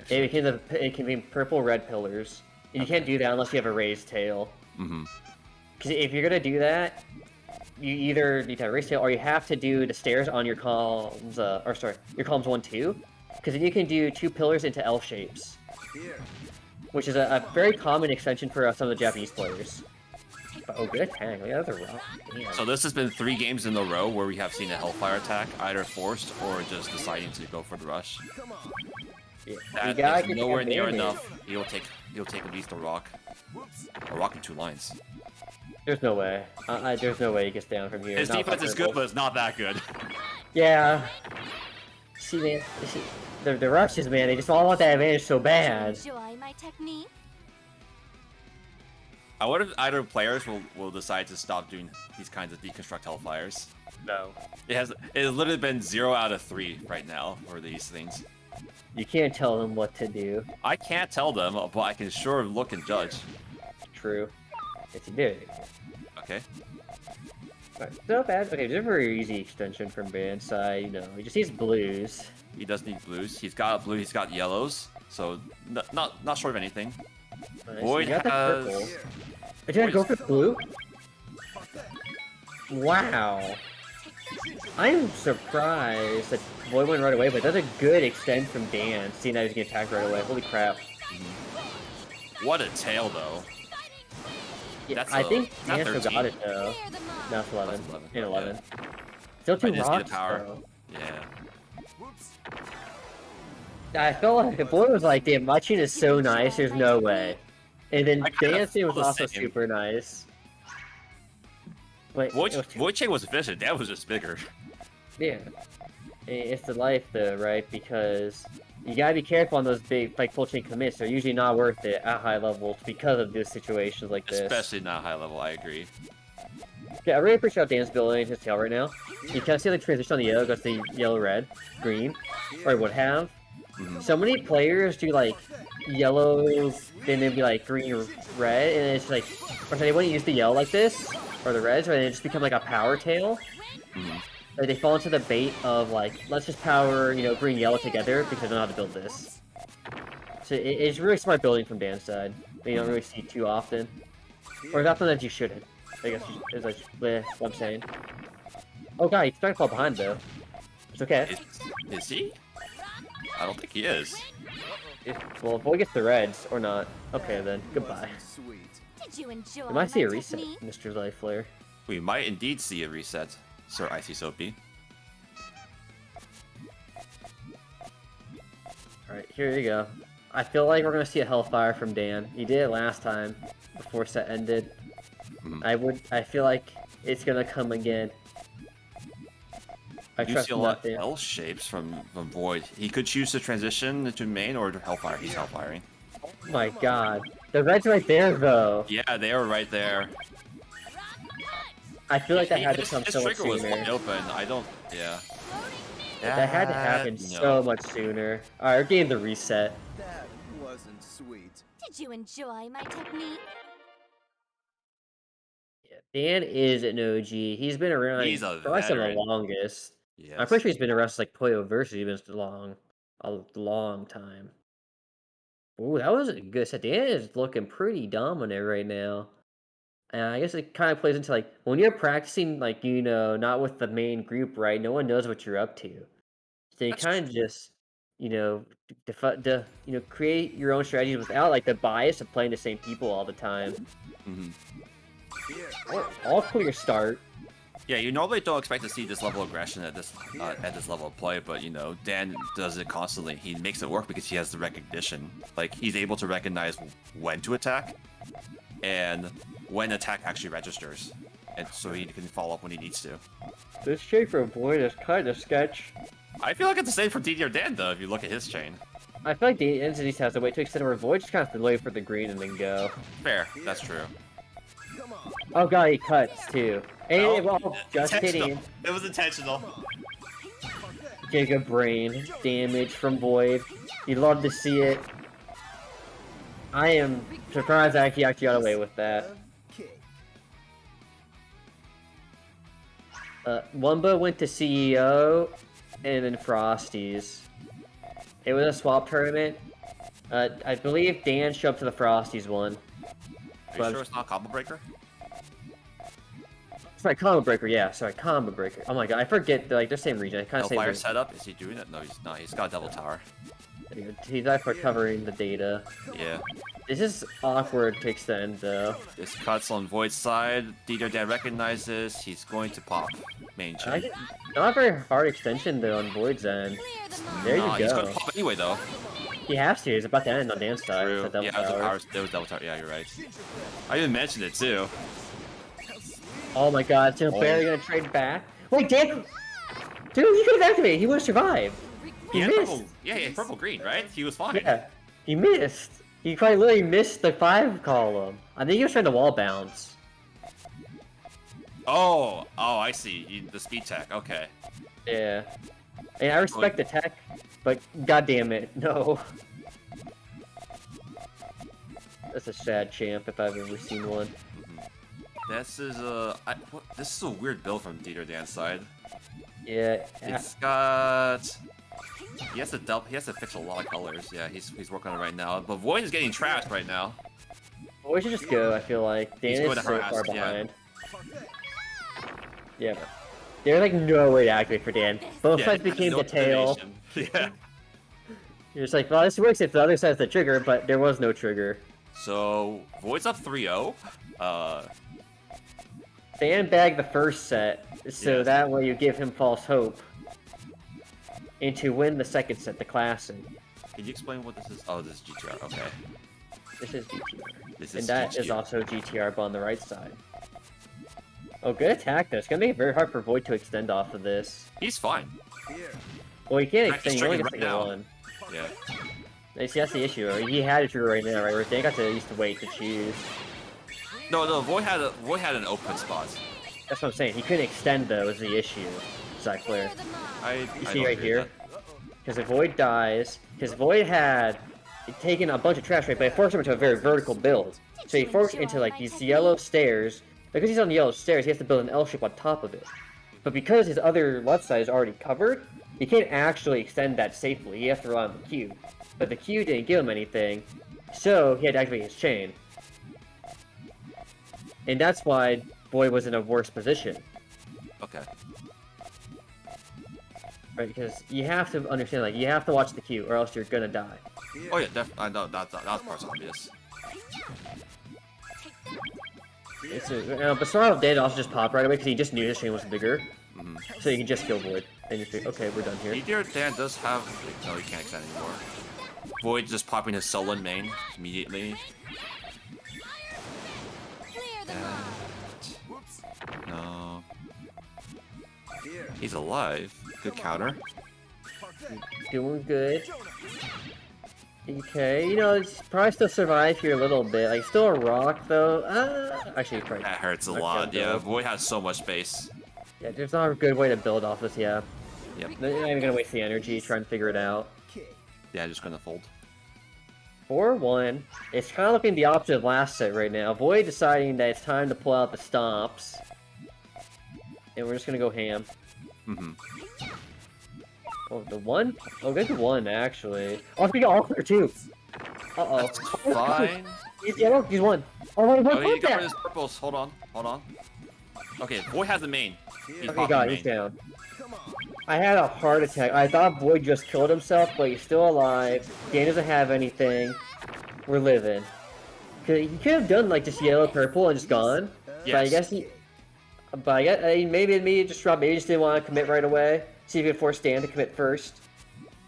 S1: It became purple red pillars. And you can't do that unless you have a raised tail. Because if you're gonna do that, you either need to have a raised tail or you have to do the stairs on your columns, your columns 1, 2. Because then you can do 2 pillars into L shapes,
S4: Here.
S1: which is a very common extension for some of the Japanese players. But, oh, good attack! Look at that, rock. Damn.
S2: so this has been 3 games in a row where we have seen a Hellfire attack, either forced or just deciding to go for the rush.
S1: Yeah.
S2: That
S1: You gotta
S2: is
S1: get
S2: nowhere
S1: that
S2: near
S1: damage.
S2: enough. He'll take at least a rock in 2 lines.
S1: There's no way. There's no way he gets down from here.
S2: His
S1: Not
S2: defense is
S1: purple.
S2: good, but it's not that good.
S1: Yeah. See, man, the rushes, man, they just all want that advantage so bad.
S3: Enjoy my technique.
S2: I wonder if either players will decide to stop doing these kinds of deconstruct Hellfires.
S1: No.
S2: It has literally been 0 out of 3 right now for these things.
S1: You can't tell them what to do.
S2: I can't tell them, but I can sure look and judge.
S1: True. Yes, you did.
S2: Okay.
S1: Alright, not bad. Okay, this is a very easy extension from Band's side, you know. He just needs blues.
S2: He does need blues. He's got blue. He's got yellows. So not short of anything.
S1: Nice.
S2: Void
S1: You got the
S2: has.
S1: purple. Did I go for blue? Wow. I'm surprised that Void went right away, but that's a good extend from Dan, seeing that he's getting attacked right away. Holy crap.
S2: What a tail, though.
S1: Yeah,
S2: That's
S1: I
S2: a-
S1: think
S2: not
S1: Dan still
S2: 13.
S1: got it though.
S3: Clear them up.
S1: No, it's 11.
S2: That's 11.
S1: In
S2: Yeah.
S1: 11. Still 2
S2: I just need
S1: rocks
S2: the power.
S1: though.
S2: Yeah.
S1: I felt like the boy was like, damn, my chain is so nice, there's no way. And then
S2: I kinda
S1: dancing was
S2: feel the
S1: also
S2: same.
S1: super nice. Wait,
S2: Void
S1: it was too-
S2: Void Chain was efficient. That was just bigger.
S1: yeah. It's the life though, right? Because you gotta be careful on those big, like, full chain commits. They're usually not worth it at high levels because of those situations like this.
S2: Especially not high level. I agree.
S1: Yeah, I really appreciate how Dan's building his tail right now. You can see the transition on the yellow goes to yellow, red, green, or it would have. So many players do like yellow, then they'd be like green or red, and it's like, or they wouldn't use the yellow like this, or the reds, or they just become like a power tail. Like they fall into the bait of like, let's just power, you know, green yellow together because I don't know how to build this. So it's really smart building from Dan's side. That you don't really see too often, or as often as you shouldn't. I guess is like what I'm saying. Oh god, he's starting to fall behind though. It's okay.
S2: Is he? I don't think he is.
S1: Well, if Void gets the reds or not, okay then. Goodbye.
S3: Did you enjoy
S1: We might see a
S3: my
S1: reset,
S3: technique?
S1: Mr. Zyflair.
S2: We might indeed see a reset, Sir IcySoapy.
S1: Alright, here you go. I feel like we're gonna see a Hellfire from Dan. He did it last time, before set ended. I feel like it's gonna come again. I
S2: You
S1: trust
S2: see a
S1: in
S2: lot
S1: that
S2: of
S1: Dan.
S2: L shapes from Void. He could choose to transition into main or to Hellfire. He's Hellfiring.
S1: Oh my god. The red's right there though.
S2: Yeah, they were right there.
S1: I feel like that had to come
S2: His
S1: so much
S2: trigger was
S1: sooner.
S2: wide open. I don't. Yeah.
S1: That had to happen so much sooner. Alright, we're getting the reset.
S4: That wasn't sweet.
S3: Did you enjoy my technique?
S1: Yeah, Dan is an OG. He's been around
S2: He's a
S1: probably the
S2: veteran.
S1: longest.
S2: Yes.
S1: I'm pretty sure he's been around since like Puyo versus even a long time. Ooh, that was a good set. Dan is looking pretty dominant right now. And I guess it kind of plays into like when you're practicing, like, you know, not with the main group, right? No one knows what you're up to. So you
S2: That's
S1: kind of just, you know, create your own strategies without like the bias of playing the same people all the time. All clear start.
S2: Yeah, you normally don't expect to see this level of aggression at this level of play, but you know, Dan does it constantly. He makes it work because he has the recognition. Like he's able to recognize when to attack and when attack actually registers, and so he can follow up when he needs to.
S1: This shape for Void is kind of sketch.
S2: I feel like it's the same for DD or Dan though. If you look at his chain,
S1: I feel like the entities has to wait to extend where Void just kind of has to wait for the green and then go.
S2: fair. That's true.
S1: Oh god, he cuts too. Hey, well, just kidding.
S2: It was intentional.
S1: Giga brain damage from Void. You love to see it. I am surprised that he actually got away with that. Wumba went to CEO, and then Frosties. It was a swap tournament. I believe Dan showed up to the Frosties one.
S2: Are you sure it's not Combo Breaker?
S1: Sorry, Combo Breaker, yeah, sorry, Combo Breaker. Oh my god, I forget, like, they're same region, I kind of say...
S2: Hellfire setup? Is he doing it? No, he's not. He's got Devil Tower.
S1: He's out for covering the data.
S2: Yeah.
S1: This is awkward to extend, though.
S2: This cuts on Void's side. DD Dan recognizes. He's going to pop main chain.
S1: Not a very hard extension, though, on Void's end. There you go.
S2: He's going to pop anyway, though.
S1: He has to, he's about to end on Dan's side.
S2: True.
S1: Double
S2: Yeah,
S1: tower.
S2: there was Devil Tower. Yeah, you're right. I even mentioned it, too.
S1: Oh my god, so Barry gonna trade back? Wait, Dan! Dude, he could have activated, he would have survived. He missed.
S2: Yeah, purple-green, right? He was fine.
S1: Yeah, he missed. He quite literally missed the 5 column. I think he was trying to wall bounce.
S2: Oh, I see. The speed tech. Okay.
S1: Yeah. And I respect the tech, but god damn it, no. That's a sad champ if I've ever seen one.
S2: This is this is a weird build from Dieter Dan's side.
S1: Yeah.
S2: It's got. He has to fix a lot of colors. Yeah, he's working on it right now. But Void is getting trapped right now.
S1: Well, we should just go, I feel like. Dan is so far behind. Yeah. There's like no way to activate for Dan. Both sides became the tail.
S2: Yeah.
S1: You're just like, well, this works if the other side's the trigger, but there was no trigger.
S2: So, Void's up 3-0.
S1: Dan bagged the first set, so that way you give him false hope. And to win the second set, the classic.
S2: Can you explain what this is? Oh, this is GTR, okay.
S1: This is GTR.
S2: This
S1: and that
S2: GTR.
S1: is also GTR, but on the right side. Oh, good attack though. It's gonna make it very hard for Void to extend off of this.
S2: He's fine.
S1: Well, he can't
S2: Practice
S1: extend, he only gets
S2: right
S1: to get
S2: now.
S1: one.
S2: Yeah.
S1: See, that's the issue. He had a trigger right now, right? Where Dan got to used to wait to choose.
S2: No, Void had an open spot.
S1: That's what I'm saying. He couldn't extend though, was the issue. Zyflair.
S2: I
S1: You see right here? because if Void dies, because Void had taken a bunch of trash, right, but it forced him into a very vertical build. So he forced into like these yellow stairs. Because he's on the yellow stairs, he has to build an L shape on top of it. But because his other left side is already covered, he can't actually extend that safely. He has to rely on the Q. But the Q didn't give him anything, so he had to activate his chain. And that's why Void was in a worse position.
S2: Okay.
S1: Right, because you have to understand, like, you have to watch the Q, or else you're gonna die.
S2: Oh yeah, definitely. I know that part's obvious.
S1: But Sorrow did also just pop right away because he just knew his chain was bigger. So you can just kill Void. And you think, okay, we're done here.
S2: Meteor Dan does have... No, he can't extend anymore. Void just popping his Sullen main immediately. No. He's alive. Good counter.
S1: Doing good. Okay, you know, it's probably still survive here a little bit. Like, still a rock, though. Actually, probably...
S2: That hurts a lot, yeah. Void has so much space.
S1: Yeah, there's not a good way to build off this, yeah.
S2: Yep.
S1: They're not even gonna waste the energy trying to figure it out.
S2: Yeah, just gonna fold.
S1: 4-1. It's kind of looking the opposite of last set right now. Void deciding that it's time to pull out the stomps. And we're just gonna go ham. Oh, the one? Oh, there's one, actually. Oh, we got all clear, too. Uh-oh.
S2: That's fine.
S1: He's yellow, he's one. Oh,
S2: he got rid of his purples. Hold on, hold on. Okay, Void has the main. He's
S1: he's down. I had a heart attack. I thought Void just killed himself, but he's still alive. Dan doesn't have anything. We're living. He could have done, like, just yellow, purple, and just gone. Yes. But I guess he... But I guess, maybe just dropped. Maybe he just didn't want to commit right away. See if he can force Dan to commit first.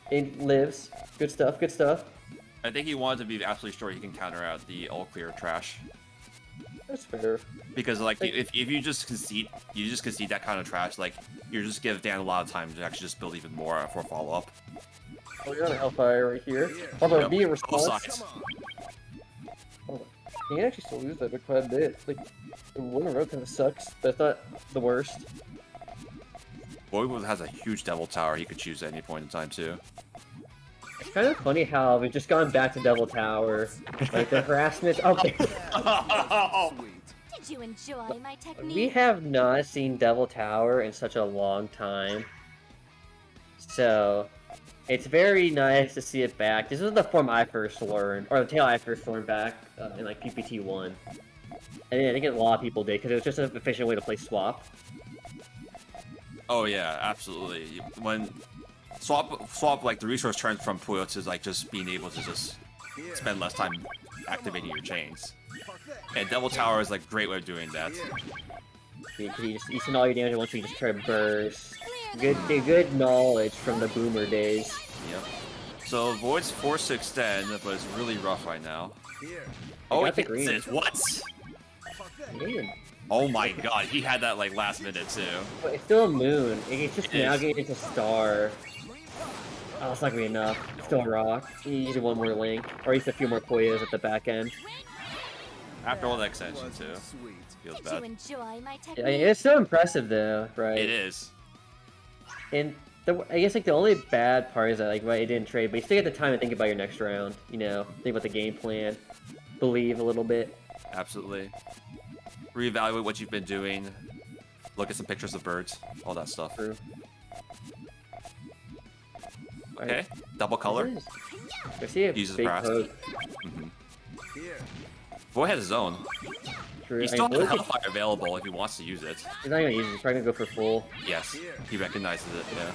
S1: It lives. Good stuff, good stuff.
S2: I think he wanted to be absolutely sure he can counter out the all clear trash.
S1: That's fair.
S2: Because like if you just concede that kind of trash, like you just give Dan a lot of time to actually just build even more for follow up.
S1: Oh, you got a Hellfire right here. Although be a response. Oh, you can actually still lose that by quite a bit. Like the one in a row kind of sucks. That's not the worst.
S2: Void has a huge Devil Tower he could choose at any point in time too.
S1: It's kind of funny how we've just gone back to Devil Tower. Like the harassment. Okay.
S3: Did you enjoy my technique?
S1: We have not seen Devil Tower in such a long time. So it's very nice to see it back. This is the form I first learned, or the tail I first learned back in like PPT1. And I think a lot of people did because it was just an efficient way to play swap.
S2: Oh yeah, absolutely. When swap like the resource turns from Puyo to like just being able to just spend less time activating your chains. And Devil Tower is like a great way of doing that.
S1: You send all your damage once you just try to burst. Good knowledge from the boomer days.
S2: Yep. So Void's forced to extend, but it's really rough right now. Oh, he hits it. What?
S1: Man.
S2: Oh my god, he had that like last minute too.
S1: But it's still a moon. It's just now getting into star. Oh, it's not gonna be enough. Still a rock. You need one more link, or at least a few more Puyos at the back end.
S2: After all the extension too. Feels bad.
S1: Yeah, it's so impressive though, right?
S2: It is.
S1: And I guess like the only bad part is that like it didn't trade, but you still get the time to think about your next round. You know, think about the game plan, believe a little bit.
S2: Absolutely. Reevaluate what you've been doing. Look at some pictures of birds. All that stuff.
S1: True.
S2: Okay. Double color.
S1: I see a
S2: uses
S1: big
S2: brass. Void has his own.
S1: True.
S2: He still has Hellfire available if he wants to use it.
S1: He's not gonna use it. He's probably gonna go for full.
S2: Yes. He recognizes it. Yeah.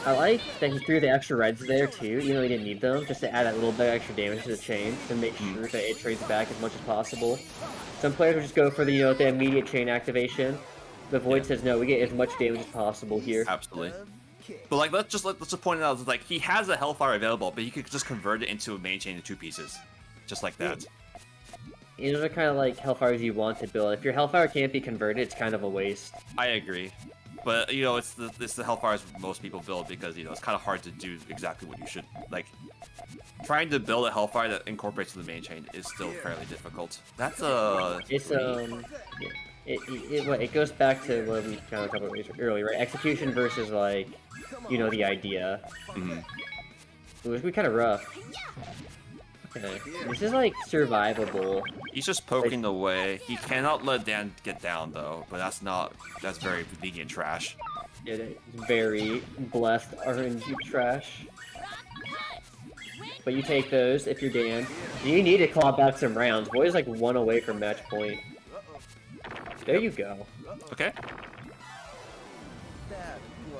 S1: I like that he threw the extra reds there too, even though he didn't need them, just to add that little bit of extra damage to the chain to make sure that it trades back as much as possible. Some players will just go for the the immediate chain activation. The Void says no, we get as much damage as possible here.
S2: Absolutely. But like let's just point it out that like he has a Hellfire available, but he could just convert it into a main chain in 2 pieces, just like that.
S1: You know, the kind of like Hellfires you want to build. If your Hellfire can't be converted, it's kind of a waste.
S2: I agree. But, you know, it's the Hellfires most people build because, you know, it's kind of hard to do exactly what you should. Like, trying to build a Hellfire that incorporates the main chain is still fairly difficult. That's a...
S1: It's, it goes back to what we kind of talked about earlier, right? Execution versus like, you know, the idea.
S2: Mm-hmm.
S1: It would be kind of rough. Okay, this is like survivable.
S2: He's just poking away. He cannot let Dan get down though, but that's very lenient trash.
S1: It's very blessed RNG trash. But you take those if you're Dan. You need to claw back some rounds. Void is like 1 away from match point. There you go.
S2: Okay.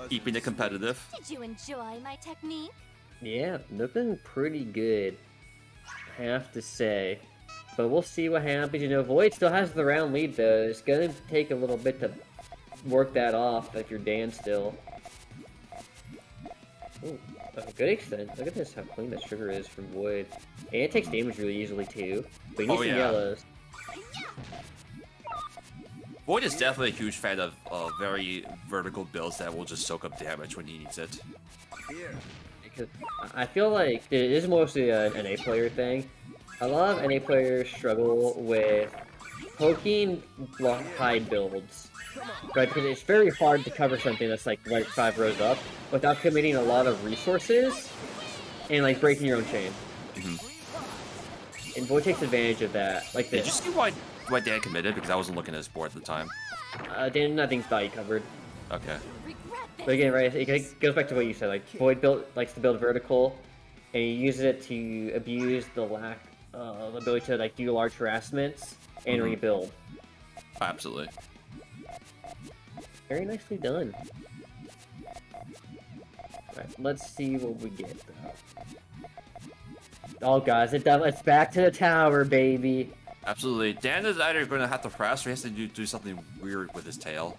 S2: Keeping it competitive.
S3: Did you enjoy my technique?
S1: Yeah, looking pretty good, I have to say. But we'll see what happens. You know, Void still has the round lead though. It's gonna take a little bit to work that off if you're Dan still. Ooh, a good extent. Look at this, how clean this trigger is from Void. And it takes damage really easily too. But he needs some yellows.
S2: Void is definitely a huge fan of very vertical builds that will just soak up damage when he needs it.
S1: Because I feel like it is mostly an NA player thing. A lot of NA players struggle with poking high builds, right? Because it's very hard to cover something that's like right 5 rows up without committing a lot of resources and like breaking your own chain. And Void takes advantage of that, like this.
S2: Did you see why Dan committed? Because I wasn't looking at his board at the time.
S1: Dan, I think, thought he covered.
S2: Okay.
S1: But again, right, it goes back to what you said, like, Void likes to build vertical, and he uses it to abuse the lack of ability to, like, do large harassments and rebuild.
S2: Absolutely.
S1: Very nicely done. Alright, let's see what we get, though. Oh, guys, it's back to the tower, baby!
S2: Absolutely. Dan is either going to have to press or he has to do something weird with his tail.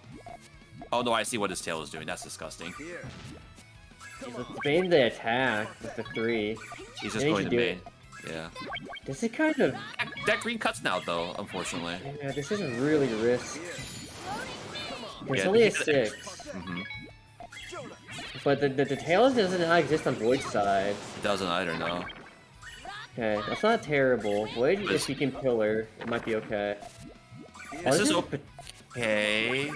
S2: Oh no, I see what his tail is doing. That's disgusting.
S1: He's baiting the attack with the 3.
S2: He's just going to main. Yeah.
S1: This is kind of...
S2: That green cuts now, though, unfortunately.
S1: Yeah, this is really risky. There's only a 6. But the tail doesn't exist on Void's side.
S2: It doesn't either, no.
S1: Okay, that's not terrible. Void, if he can pillar, it might be okay.
S2: This is okay.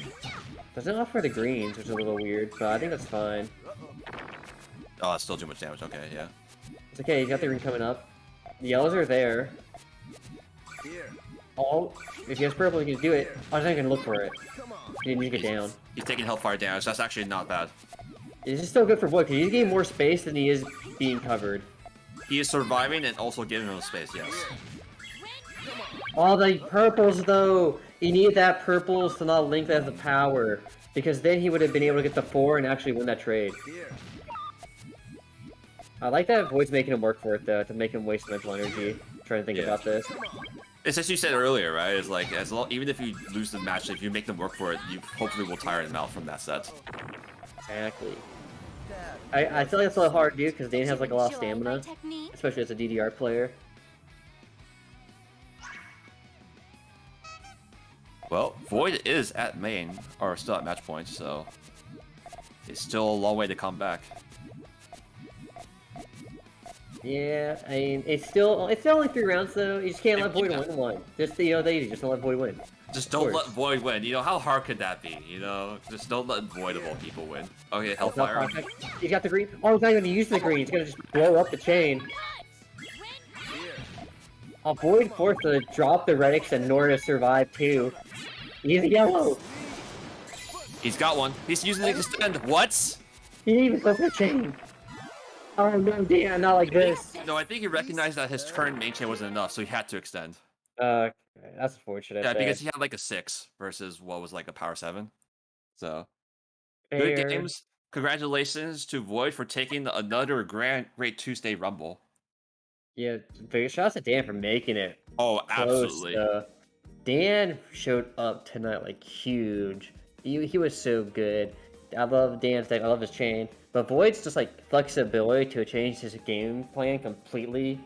S1: Doesn't offer the greens, which is a little weird, but I think that's fine.
S2: Oh, that's still too much damage. Okay, yeah.
S1: It's okay, he's got the green coming up. The yellows are there. Oh, if he has purple, he can do it. I was not gonna look for it. He need to get down.
S2: He's taking hellfire damage. That's actually not bad.
S1: This is still good for Void, because he's getting more space than he is being covered.
S2: He is surviving and also giving him space, yes.
S1: All the purples, though! He needed that purples to not link as the power, because then he would have been able to get the 4 and actually win that trade. I like that Void's making him work for it, though, to make him waste mental energy trying to think about this.
S2: It's as you said earlier, right? It's like, even if you lose the match, if you make them work for it, you hopefully will tire them out from that set.
S1: Exactly. I feel like it's a little hard to do, because Dan has like a lot of stamina, especially as a DDR player.
S2: Well, Void is at main, or still at match point, so it's still a long way to come back.
S1: Yeah, I mean, it's still only 3 rounds though. You just can't let Void win one. Just just don't let Void win.
S2: Just don't let Void win. You know, how hard could that be? You know, just don't let Void of all people win. Okay, Hellfire.
S1: He's got the green. Oh, he's not even using the green. He's gonna just blow up the chain. Oh, Void forced to drop the Redix and Nora to survive too. He's yellow.
S2: He's got one. He's using the extend. What?
S1: He didn't even flip the chain. Oh no, Dan, not like this.
S2: No, I think he recognized that his current main chain wasn't enough, so he had to extend.
S1: That's unfortunate.
S2: Yeah, because he had like a 6 versus what was like a power 7. So, good games. Congratulations to Void for taking another Great Tuesday Rumble.
S1: Yeah, big shouts to Dan for making it.
S2: Oh,
S1: close.
S2: absolutely.
S1: Dan showed up tonight like huge. He was so good. I love Dan's deck. I love his chain. But Void's just like flexibility to change his game plan completely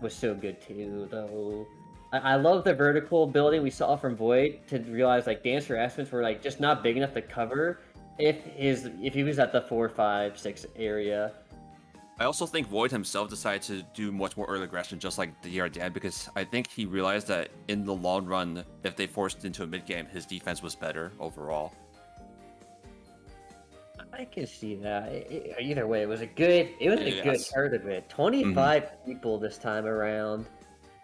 S1: was so good too, though. I love the vertical building we saw from Void to realize like Dan's harassments were like just not big enough to cover if he was at the 4, 5, 6 area.
S2: I also think Void himself decided to do much more early aggression, just like the year Dan, because I think he realized that in the long run, if they forced into a mid game, his defense was better overall.
S1: I can see that. Either way, it was a good good tournament. 25 people this time around.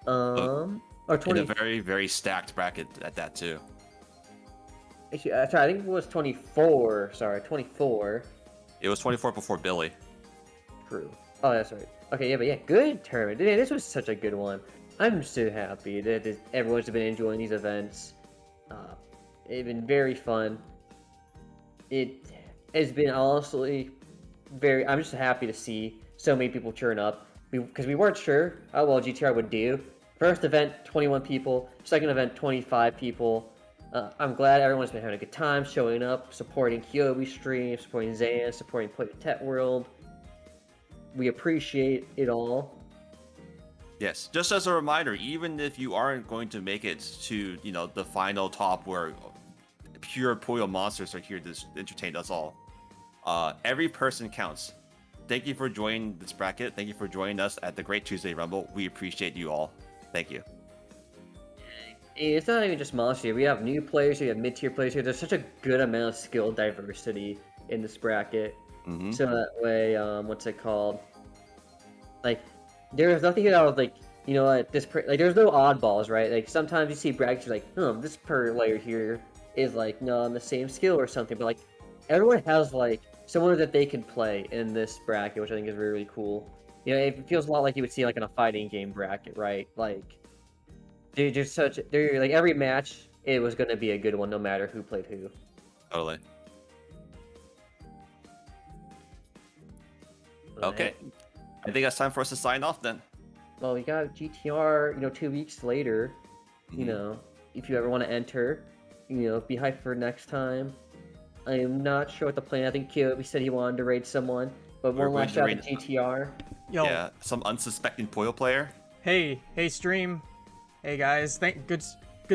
S1: Or 20.
S2: In a very, very stacked bracket at that too.
S1: Actually, sorry, I think it was 24. Sorry, 24.
S2: It was 24 before Billy.
S1: True. Oh, that's right. Okay, yeah, but yeah, good tournament. Man, this was such a good one. I'm so happy that everyone's been enjoying these events. It's been very fun. It has been honestly I'm just happy to see so many people turn up. Because we weren't sure how well GTR would do. First event, 21 people. Second event, 25 people. I'm glad everyone's been having a good time, showing up, supporting Kyobi stream, supporting Zan, supporting PuyoTet World. We appreciate it all.
S2: Yes, just as a reminder, even if you aren't going to make it to, the final top where pure Puyo monsters are here to entertain us all, every person counts. Thank you for joining this bracket. Thank you for joining us at the Great Tuesday Rumble. We appreciate you all. Thank you.
S1: It's not even just monsters. We have new players. We have mid-tier players here. There's such a good amount of skill diversity in this bracket.
S2: Mm-hmm.
S1: So that way, what's it called? Like, there's nothing about like, there's no oddballs, right? Like sometimes you see brackets like, this player here is like on the same skill or something, but like everyone has like someone that they can play in this bracket, which I think is really, really cool. It feels a lot like you would see like in a fighting game bracket, right? Like they're like every match it was gonna be a good one no matter who played who.
S2: Totally. Okay. I think it's time for us to sign off then.
S1: Well, we got GTR, 2 weeks later.
S2: Mm-hmm.
S1: If you ever want to enter, be hyped for next time. I am not sure what the plan. I think Kyobi said he wanted to raid someone, but one last shot at GTR.
S5: Yo.
S2: Yeah, some unsuspecting Puyo player.
S5: Hey stream. Hey guys, good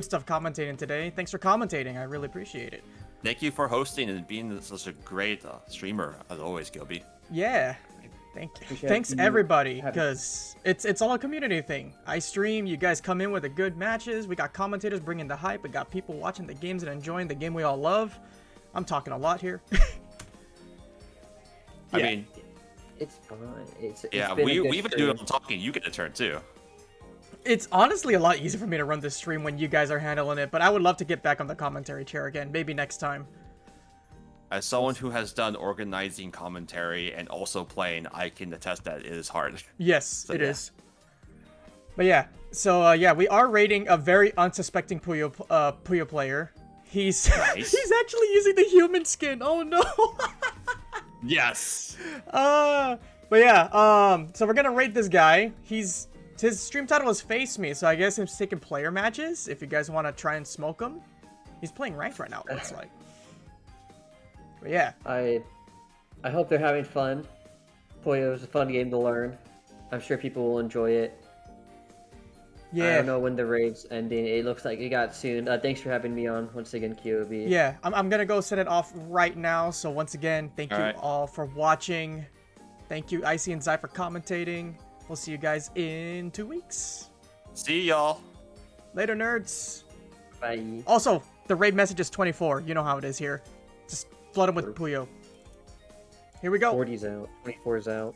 S5: stuff commentating today. Thanks for commentating. I really appreciate it.
S2: Thank you for hosting and being such a great streamer as always, Kyobi.
S5: Yeah. Thanks everybody, because it's all a community thing. I stream, you guys come in with the good matches, we got commentators bringing the hype, we got people watching the games and enjoying the game we all love. I'm talking a lot here.
S2: I mean,
S1: it's fun.
S2: We've been doing all the talking. You get a turn too.
S5: It's honestly a lot easier for me to run this stream when you guys are handling it, but I would love to get back on the commentary chair again, maybe next time.
S2: As someone who has done organizing commentary and also playing, I can attest that it is hard.
S5: Yes, it is. But yeah, so we are rating a very unsuspecting Puyo player. He's
S2: nice.
S5: He's actually using the human skin. Oh no.
S2: Yes.
S5: But yeah, so we're gonna rate this guy. His stream title is Face Me, so I guess he's taking player matches. If you guys want to try and smoke him, he's playing ranked right now. It looks like. But yeah,
S1: I hope they're having fun. Puyo is a fun game to learn. I'm sure people will enjoy it. Yeah. I don't know when the raid's ending. It looks like it got soon. Thanks for having me on once again, Kyobi.
S5: Yeah, I'm gonna go set it off right now. So once again, thank you all for watching. Thank you, Icy and Zy, for commentating. We'll see you guys in 2 weeks.
S2: See y'all.
S5: Later, nerds.
S1: Bye.
S5: Also, the raid message is 24. You know how it is here. Just flood them with Puyo. Here we go.
S1: 40's out. 24's out.